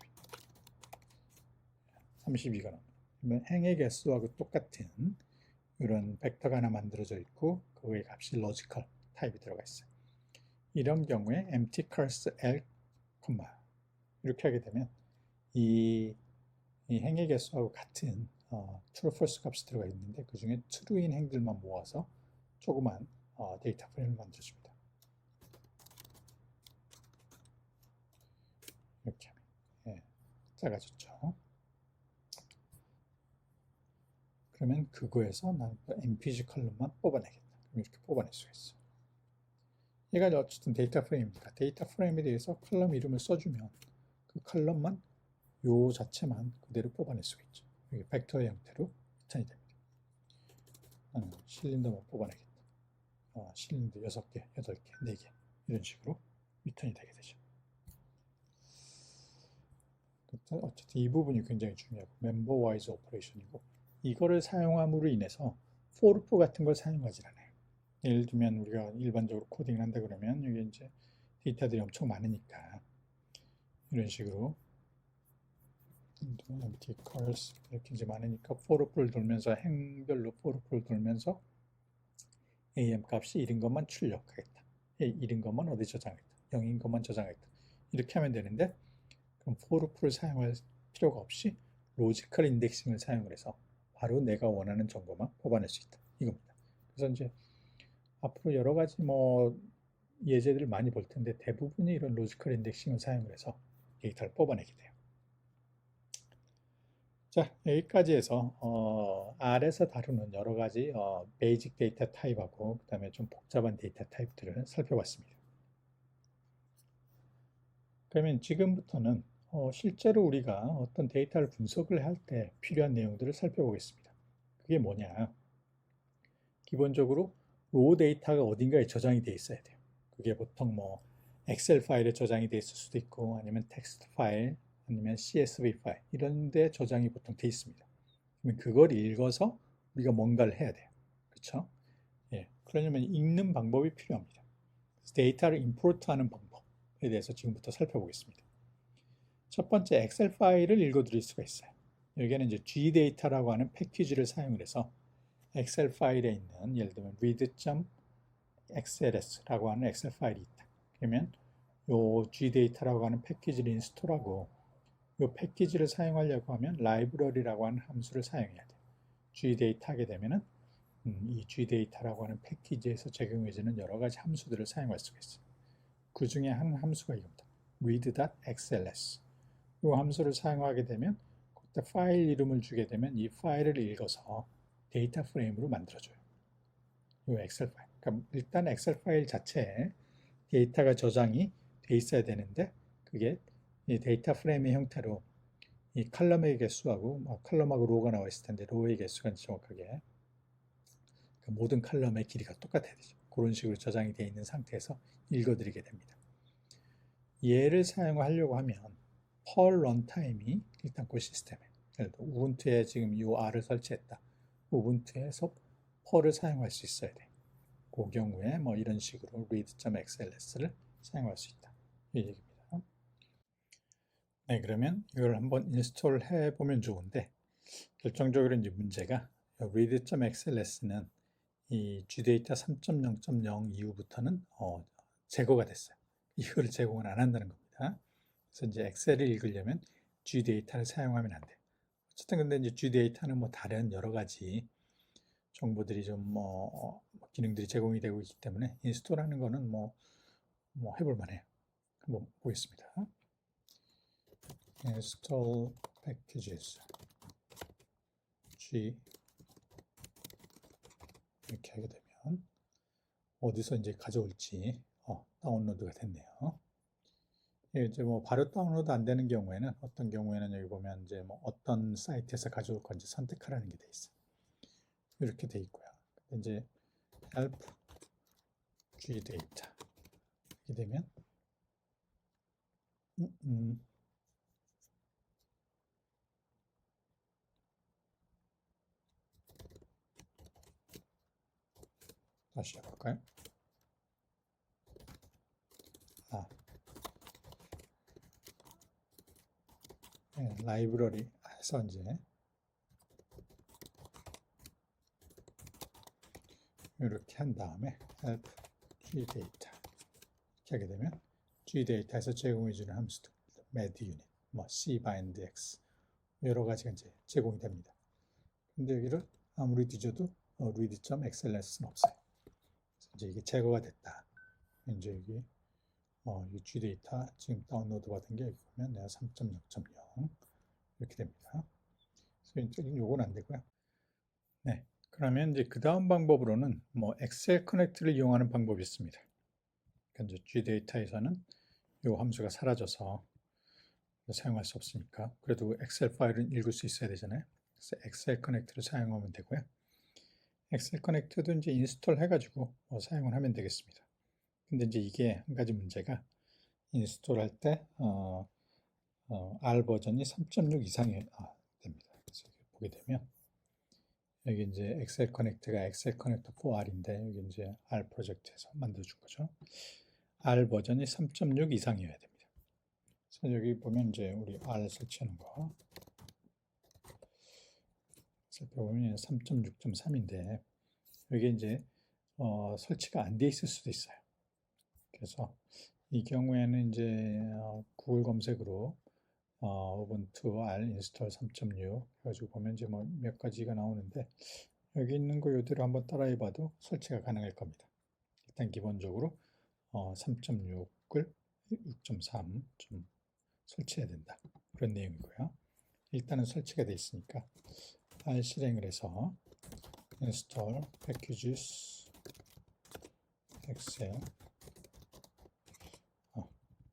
Speaker 1: 32가 나옵니다. 그러면 행의 개수하고 똑같은 이런 벡터가 하나 만들어져 있고 그거의 값이 로지컬 타입이 들어가 있어요. 이런 경우에 empty curse L, 이렇게 하게 되면 이 행의 개수하고 같은 true, false 값이 들어가 있는데 그 중에 true인 행들만 모아서 조그만 데이터 프레임을 만들어줍니다. 이렇게 하면 작아졌죠. 그러면 그거에서 나는 MPG 컬럼만 뽑아내겠다. 그럼 이렇게 뽑아낼 수가 있어. 얘가 어쨌든 데이터 프레임이니까 데이터 프레임에 대해서 컬럼 이름을 써주면 그 컬럼만 요 자체만 그대로 뽑아낼 수가 있죠. 여기 벡터의 형태로 리턴이 됩니다. 나는 실린더만 뽑아내겠다. 실린더 6개, 8개, 4개 이런 식으로 리턴이 되게 되죠. 어쨌든 이 부분이 굉장히 중요하고 멤버 와이즈 오퍼레이션이고 이거를 사용함으로 인해서 for 같은 걸 사용하지 않아요. 예를 들면 우리가 일반적으로 코딩을 한다 그러면 여기 이제 데이터들이 엄청 많으니까 이런 식으로 empty cars 이렇게 이제 많으니까 for loop를 돌면서 행별로 for loop를 돌면서 am 값이 1인 것만 출력하겠다. 1인 것만 어디 저장하겠다. 0인 것만 저장하겠다. 이렇게 하면 되는데 그럼 for loop를 사용할 필요가 없이 로지컬 인덱싱을 사용을 해서 바로 내가 원하는 정보만 뽑아낼 수 있다. 이겁니다. 그래서 이제 앞으로 여러 가지 뭐 예제들을 많이 볼 텐데 대부분이 이런 로지컬 인덱싱을 사용을 해서 데이터를 뽑아내게 돼요. 자, 여기까지 해서 R에서 다루는 여러 가지 베이직 데이터 타입하고 그 다음에 좀 복잡한 데이터 타입들을 살펴봤습니다. 그러면 지금부터는 실제로 우리가 어떤 데이터를 분석을 할 때 필요한 내용들을 살펴보겠습니다. 그게 뭐냐? 기본적으로 로우 데이터가 어딘가에 저장이 돼 있어야 돼요. 그게 보통 뭐 엑셀 파일에 저장이 돼 있을 수도 있고 아니면 텍스트 파일 아니면 CSV 파일 이런 데 저장이 보통 돼 있습니다. 그러면 그걸 읽어서 우리가 뭔가를 해야 돼요. 그렇죠? 예, 그러려면 읽는 방법이 필요합니다. 데이터를 임포트하는 방법에 대해서 지금부터 살펴보겠습니다. 첫 번째 엑셀 파일을 읽어드릴 수가 있어요. 여기에는 이제 gdata라고 하는 패키지를 사용을 해서 엑셀 파일에 있는 예를 들면 read.xls라고 하는 엑셀 파일이 있다. 그러면 요 gdata라고 하는 패키지를 인스톨하고 요 패키지를 사용하려고 하면 library라고 하는 함수를 사용해야 돼요. gdata 하게 되면은 이 gdata라고 하는 패키지에서 제공해주는 여러 가지 함수들을 사용할 수가 있어요. 그 중에 한 함수가 이겁니다. read.xls. 이 함수를 사용하게 되면 그때 파일 이름을 주게 되면 이 파일을 읽어서 데이터 프레임으로 만들어줘요. 이 엑셀 파일. 그러니까 일단 엑셀 파일 자체에 데이터가 저장이 돼 있어야 되는데 그게 이 데이터 프레임의 형태로 이 컬럼의 개수하고 컬럼하고 로우가 나와 있을 텐데 로우의 개수가 정확하게 모든 컬럼의 길이가 똑같아야 되죠. 그런 식으로 저장이 되어 있는 상태에서 읽어드리게 됩니다. 얘를 사용하려고 하면 펄 런타임이 일단 그 시스템에 예를 들어 우분투에 지금 이 R을 설치했다. 우분투에서 펄을 사용할 수 있어야 돼. 그 경우에 뭐 이런 식으로 read.xls를 사용할 수 있다. 이 얘기입니다. 네, 그러면 이걸 한번 인스톨 해보면 좋은데 결정적으로 이제 문제가 read.xls는 이 gdata 3.0.0 이후부터는 제거가 됐어요. 이거를 제공을 안 한다는 겁니다. 그래서 이제 엑셀을 읽으려면 GData를 사용하면 안 돼. 어쨌든 근데 이제 GData는 뭐 다른 여러 가지 정보들이 좀 기능들이 제공이 되고 있기 때문에 인스톨하는 거는 뭐 해볼 만해요. 한번 보겠습니다. install packages G 이렇게 하게 되면 어디서 이제 가져올지 다운로드가 됐네요. 이제 뭐 바로 다운로드 안 되는 경우에는 어떤 경우에는 여기 보면 이제 뭐 어떤 사이트에서 가져올 건지 선택하라는 게 돼 있어요. 이렇게 돼 있고요. 이제 help gdata 이렇게 되면 다시 해볼까요? 네, 라이브러리 해서 이제 이렇게 한 다음에 help gdata 이렇게 하게 되면 gdata에서 제공해주는 함수도 medunit, 뭐 cbind x 여러 가지가 이제 제공이 됩니다. 근데 여기를 아무리 뒤져도 read.xls는 없어요. 그래서 이제 이게 제거가 됐다. 이제 여기 이 gdata 지금 다운로드 받은 게 여기 보면 내가 3.0.0 이렇게 됩니다. 그래서 요건 안 되고요. 네, 그러면 이제 그 다음 방법으로는 뭐 엑셀 커넥트를 이용하는 방법이 있습니다. 그러니까 이제 gdata에서는 이 함수가 사라져서 사용할 수 없으니까 그래도 엑셀 파일은 읽을 수 있어야 되잖아요. 그래서 엑셀 커넥트를 사용하면 되고요. 엑셀 커넥트도 이제 인스톨 해가지고 사용을 하면 되겠습니다. 근데 이제 이게 한 가지 문제가 인스톨 할 때 R 버전이 3.6 이상이 됩니다. 그래서 보게 되면 여기 이제 엑셀 커넥트가 엑셀 커넥터 4R인데 여기 이제 R 프로젝트에서 만들어준 거죠. R 버전이 3.6 이상이어야 됩니다. 그래서 여기 보면 이제 우리 R 설치하는 거 살펴보면 3.6.3인데 여기 이제 설치가 안 돼 있을 수도 있어요. 그래서 이 경우에는 이제 구글 검색으로 우분투 R 인스톨 3.6 해가지고 보면 이제 뭐 몇 가지가 나오는데 여기 있는 거 이대로 한번 따라해봐도 설치가 가능할 겁니다. 일단 기본적으로 3.6을 6.3 좀 설치해야 된다. 그런 내용이고요. 일단은 설치가 되어 있으니까 파일 실행을 해서 install packages excel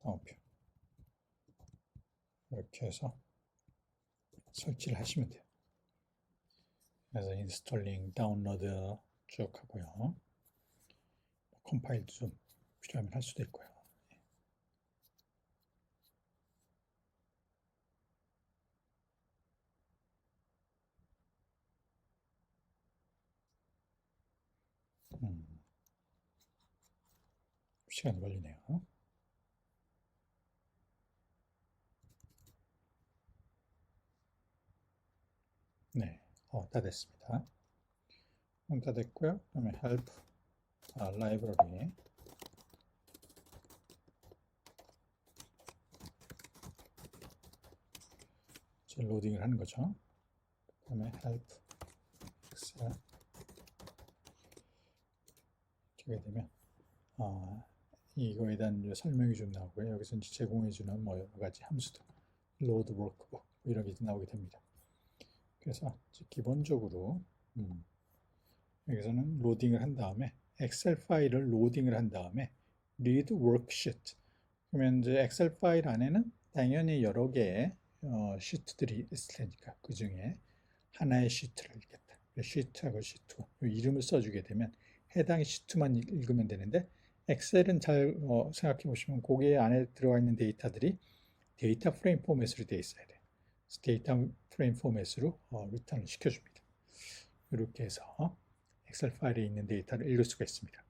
Speaker 1: 다운표 이렇게 해서 설치를 하시면 돼요. 그래서 인스톨링, 다운로드 쭉 하고요. 컴파일도 좀 필요하면 할 수도 있고요. 시간이 걸리네요. 네, 다 됐습니다. 다 됐고요. 그다음에 help library 이제 로딩을 하는 거죠. 그다음에 help excel 이렇게 되면 이거에 대한 설명이 좀 나오고요. 여기서 이제 제공해주는 뭐 여러 가지 함수들, load workbook 이런 게 나오게 됩니다. 그래서 기본적으로 여기서는 로딩을 한 다음에 엑셀 파일을 로딩을 한 다음에 read worksheet 그러면 이제 엑셀 파일 안에는 당연히 여러 개의 시트들이 있을 테니까 그 중에 하나의 시트를 읽겠다. 시트하고 시트 이름을 써주게 되면 해당 시트만 읽으면 되는데 엑셀은 잘 생각해 보시면 거기에 안에 들어가 있는 데이터들이 데이터 프레임 포맷으로 되어 있어야 돼요. 데이터 프레임 포맷으로 리턴을 시켜줍니다. 이렇게 해서 엑셀 파일에 있는 데이터를 읽을 수가 있습니다.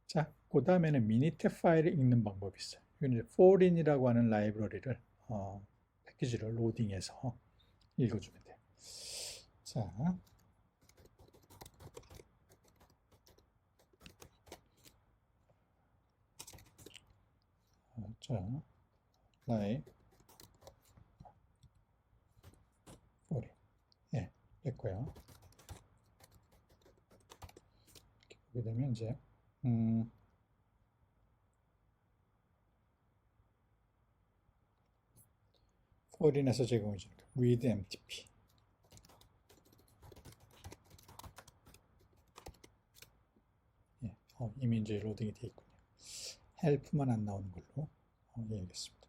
Speaker 1: 자, 그 다음에는 미니탭 파일을 읽는 방법이 있어요. 이건 이제 forin이라고 하는 라이브러리를 패키지를 로딩해서 읽어주면 돼요. 자, 자, 라이 foreign. 예, 됐고요. 이렇게 보게 되면 이제 foreign에서 제공해 주는 read mtp. 예, 이미 이제 로딩이 되어 있군요. help만 안 나오는 걸로 이해하겠습니다.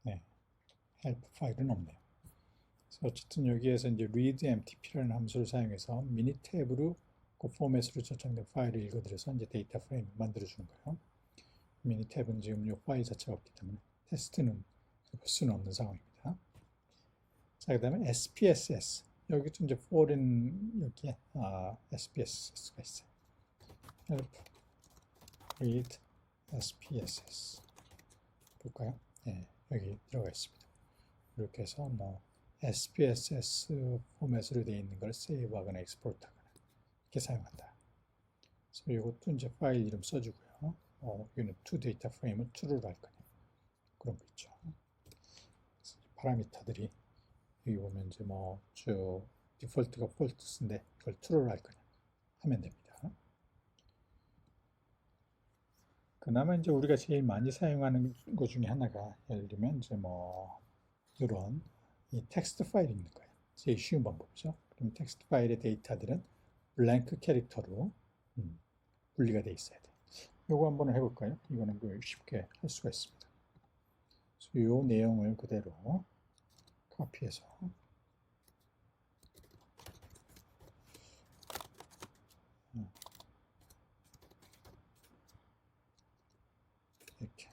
Speaker 1: 네, help 파일은 없네요. 그래서 어쨌든 여기에서 이제 read mtp라는 함수를 사용해서 미니 탭으로 그 포맷으로 저장된 파일을 읽어드려서 이제 데이터 프레임을 만들어주는 거예요. 미니 탭은 지금 이 파일 자체가 없기 때문에 테스트는 볼 수는 없는 상황입니다. 자, 그 다음에 SPSS. 여기도 이제 foreign 여기에 SPSS가 있어요. help read SPSS 볼까요? 네, 여기 들어가 있습니다. 이렇게 해서 뭐 SPSS 포맷으로 되어 있는 걸 세이브하거나 엑스포트하거나 이렇게 사용한다. 그래서 이것도 이제 파일 이름 써주고요. 여기는 to 데이터 프레임을 true로 할 거냐 그런 거 있죠. 파라미터들이 여기 보면 이제 뭐 쭉 디폴트가 false인데 이걸 true로 할 거냐 하면 됩니다. 그나마 이제 우리가 제일 많이 사용하는 것 중에 하나가 예를 들면 이제 뭐 이런 이 텍스트 파일 읽는 거예요. 제일 쉬운 방법이죠. 그럼 텍스트 파일의 데이터들은 블랭크 캐릭터로 분리가 돼 있어야 돼. 요거 한번 해볼까요? 이거는 쉽게 할 수가 있습니다. 이 내용을 그대로 카피해서 이렇게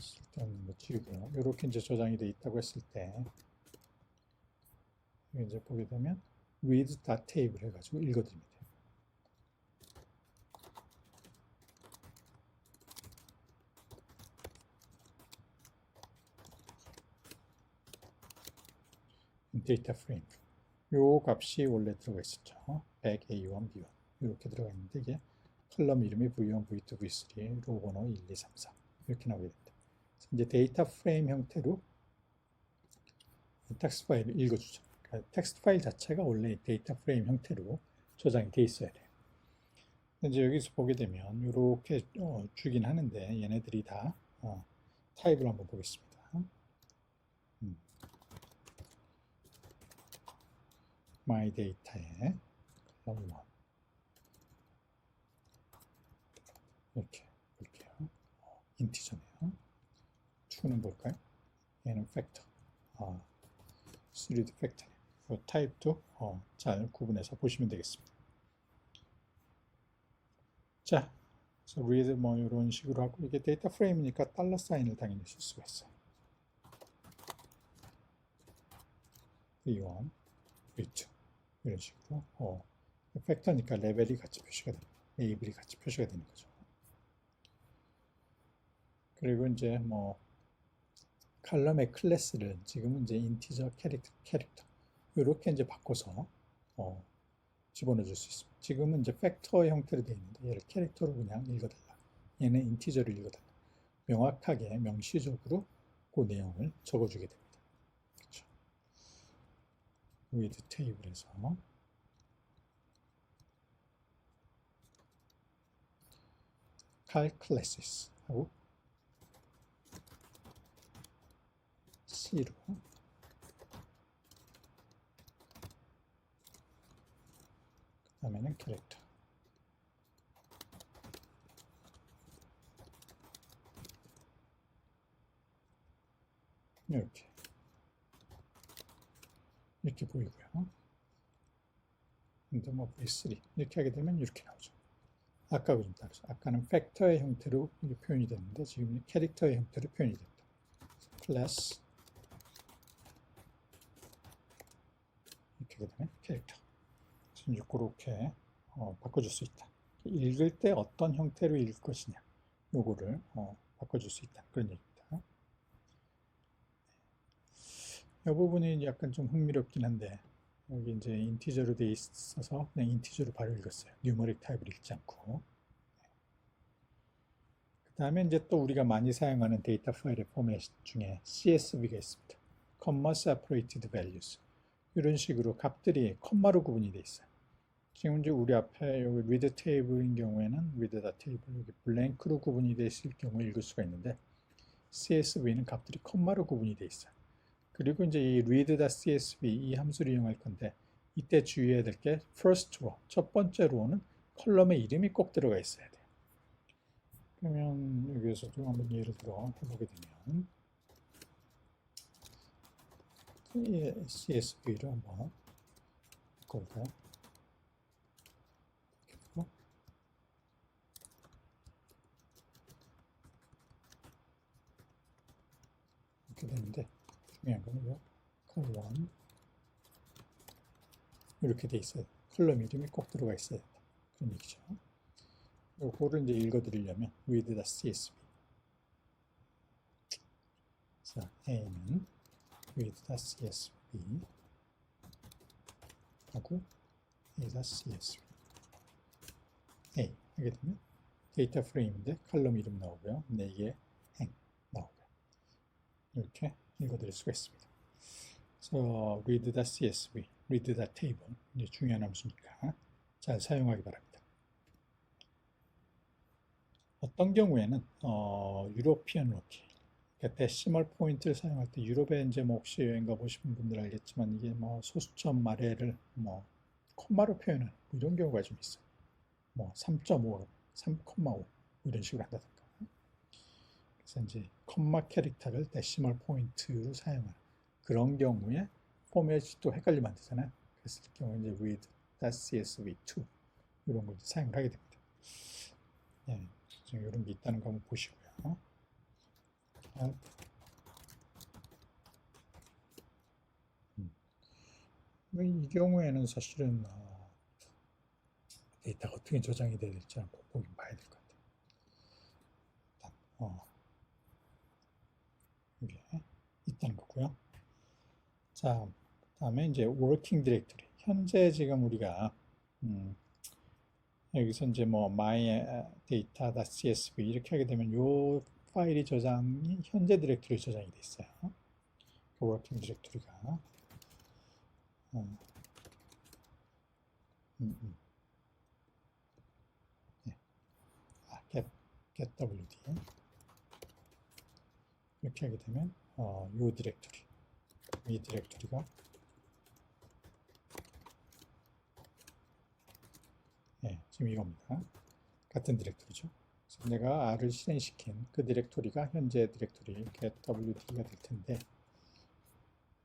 Speaker 1: 쓸데없는 거 지우고요. 이렇게 이제 저장이 돼 있다고 했을 때 이제 보게 되면 read.table 해가지고 읽어드립니다. 데이터 프레임. 요 값이 원래 들어가 있었죠. 100, A1, B1 이렇게 들어가 있는데 이게 컬럼 이름이 V1, V2, V3, 로 번호 1, 2, 3, 4 이렇게 나오게 됩니다. 이제 데이터 프레임 형태로 텍스트 파일을 읽어주죠. 그러니까 텍스트 파일 자체가 원래 데이터 프레임 형태로 저장이 돼 있어야 돼요. 이제 여기서 보게 되면 이렇게 주긴 하는데 얘네들이 다 타입을 한번 보겠습니다. my data에 컬럼 1 이렇게 볼게요. 인티저네요. 2는 뭘까요? 얘는 팩터. 3도 팩터네요. 타입도 잘 구분해서 보시면 되겠습니다. 자, 그래서 read 뭐 이런 식으로 하고 이게 데이터 프레임이니까 달러 사인을 당연히 쓸 수가 있어요. V1, V2 이런 식으로 팩터니까 레벨이 같이 표시가 됩니다. 레이블이 같이 표시가 되는 거죠. 그리고 이제 뭐 칼럼의 클래스를 지금은 이제 인티저 캐릭터 이렇게 이제 바꿔서 집어넣어 줄 수 있습니다. 지금은 이제 팩터 형태로 되어 있는데 얘를 캐릭터로 그냥 읽어달라. 얘는 인티저를 읽어달라. 명확하게 명시적으로 그 내용을 적어주게 됩니다. 그렇죠. with 테이블에서 cal classes 하고 C로 그 다음에는 캐릭터 이렇게 보이고요. 근데 뭐 V3 이렇게 하게 되면 이렇게 나오죠. 아까하고 좀 다르죠. 아까는 팩터의 형태로 이게 표현이 됐는데 지금 캐릭터의 형태로 표현이 됩니다. 클래스 이렇게 하게 되면 캐릭터. 지금 이렇게 바꿔줄 수 있다. 읽을 때 어떤 형태로 읽을 것이냐 요거를 바꿔줄 수 있다. 그런 얘기입니다. 이 부분이 약간 좀 흥미롭긴 한데 여기 이제 인티저로 돼 있어서 그냥 인티저로 바로 읽었어요. 뉴머릭 타입을 읽지 않고. 그 다음에 이제 또 우리가 많이 사용하는 데이터 파일의 포맷 중에 CSV가 있습니다. Comma Separated Values. 이런 식으로 값들이 컴마로 구분이 돼 있어요. 지금 이제 우리 앞에 여기 read table인 경우에는 read the table 여기 블랭크로 구분이 되어 있을 경우에 읽을 수가 있는데 CSV는 값들이 컴마로 구분이 되어 있어요. 그리고 이제 이 read the CSV 이 함수를 이용할 건데 이때 주의해야 될 게 first row 첫 번째 로우는 컬럼의 이름이 꼭 들어가 있어야 돼요. 그러면 여기에서도 한번 예를 들어 해보게 되면 CSV를 한번 바꿔볼까요? 이렇게 되는데 중요한 건 이거 컬럼 이렇게 돼 있어요. 컬럼 이름이 꼭 들어가 있어야 된다. 그런 얘기죠. 요거를 이제 읽어드리려면 read the CSV. 자, A는 read the CSV 하고 read the CSV A 하게 되면 데이터 프레임인데 컬럼 이름 나오고요. 4개의 행 나오고요. 이렇게 읽어드릴 수가 있습니다. 그래서 read the CSV, read the table 이제 중요한 함수니까 잘 사용하기 바랍니다. 어떤 경우에는 유로피안 로키 그러니까 데시멀 포인트를 사용할 때 유럽에 이제 뭐 혹시 여행 가보신 분들 알겠지만 이게 뭐 소수점 아래를 뭐 콤마로 표현하는 뭐 이런 경우가 좀 있어요. 뭐 3.5, 3,5 이런 식으로 한다든가. 그래서 이제 콤마 캐릭터를 데시멀 포인트로 사용하는 그런 경우에 포맷이 또 헷갈리면 안 되잖아요. 그랬을 경우에 이제 read .csv2 이런 걸 사용을 하게 됩니다. 네, 이런 게 있다는 거 한번 보시고요. 이 경우에는 사실은 데이터가 어떻게 저장이 돼야 될지 한번 보긴 봐야 될 것 같아요. 이게 있다는 거고요. 자, 다음에 이제 working directory. 현재 지금 우리가 여기서 이제 뭐 my data.csv 이렇게 하게 되면 요 파일이 저장이 현재 디렉토리 저장이 돼 있어요. 그 working 디렉토리가 네. getwd 이렇게 하게 되면 요 디렉토리 이 디렉토리가 네, 지금 이겁니다. 같은 디렉토리죠. 그래서 내가 R을 실행시킨 그 디렉토리가 현재 디렉토리 getwd가 될 텐데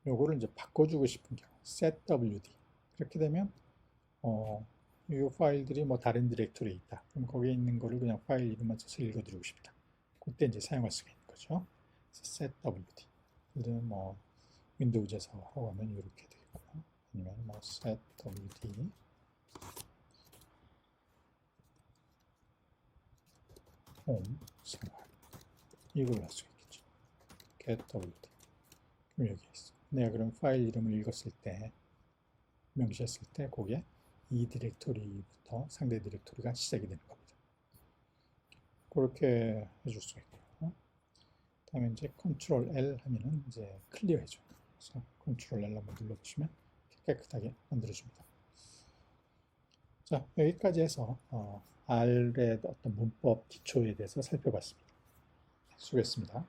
Speaker 1: 요거를 이제 바꿔주고 싶은 경우 setwd 그렇게 되면 이 파일들이 뭐 다른 디렉토리에 있다. 그럼 거기에 있는 거를 그냥 파일 이름만 써서 읽어드리고 싶다. 그때 이제 사용할 수가 있는 거죠. setwd. 그러면 뭐 윈도우에서 하고 하면 이렇게 되겠고요. 아니면 뭐 setwd 홈 생활 이걸 할 수가 있겠죠. getwd. 그럼 여기 있어. 내가 그럼 파일 이름을 읽었을 때 명시했을 때 거기에 이 디렉토리부터 상대 디렉토리가 시작이 되는 겁니다. 그렇게 해줄 수가 있고요. 다음에 이제 컨트롤 L 하면은 이제 클리어 해줘요. 그래서 컨트롤 L 한번 눌러주시면 깨끗하게 만들어줍니다. 자, 여기까지 해서 R의 어떤 문법 기초에 대해서 살펴봤습니다. 수고했습니다.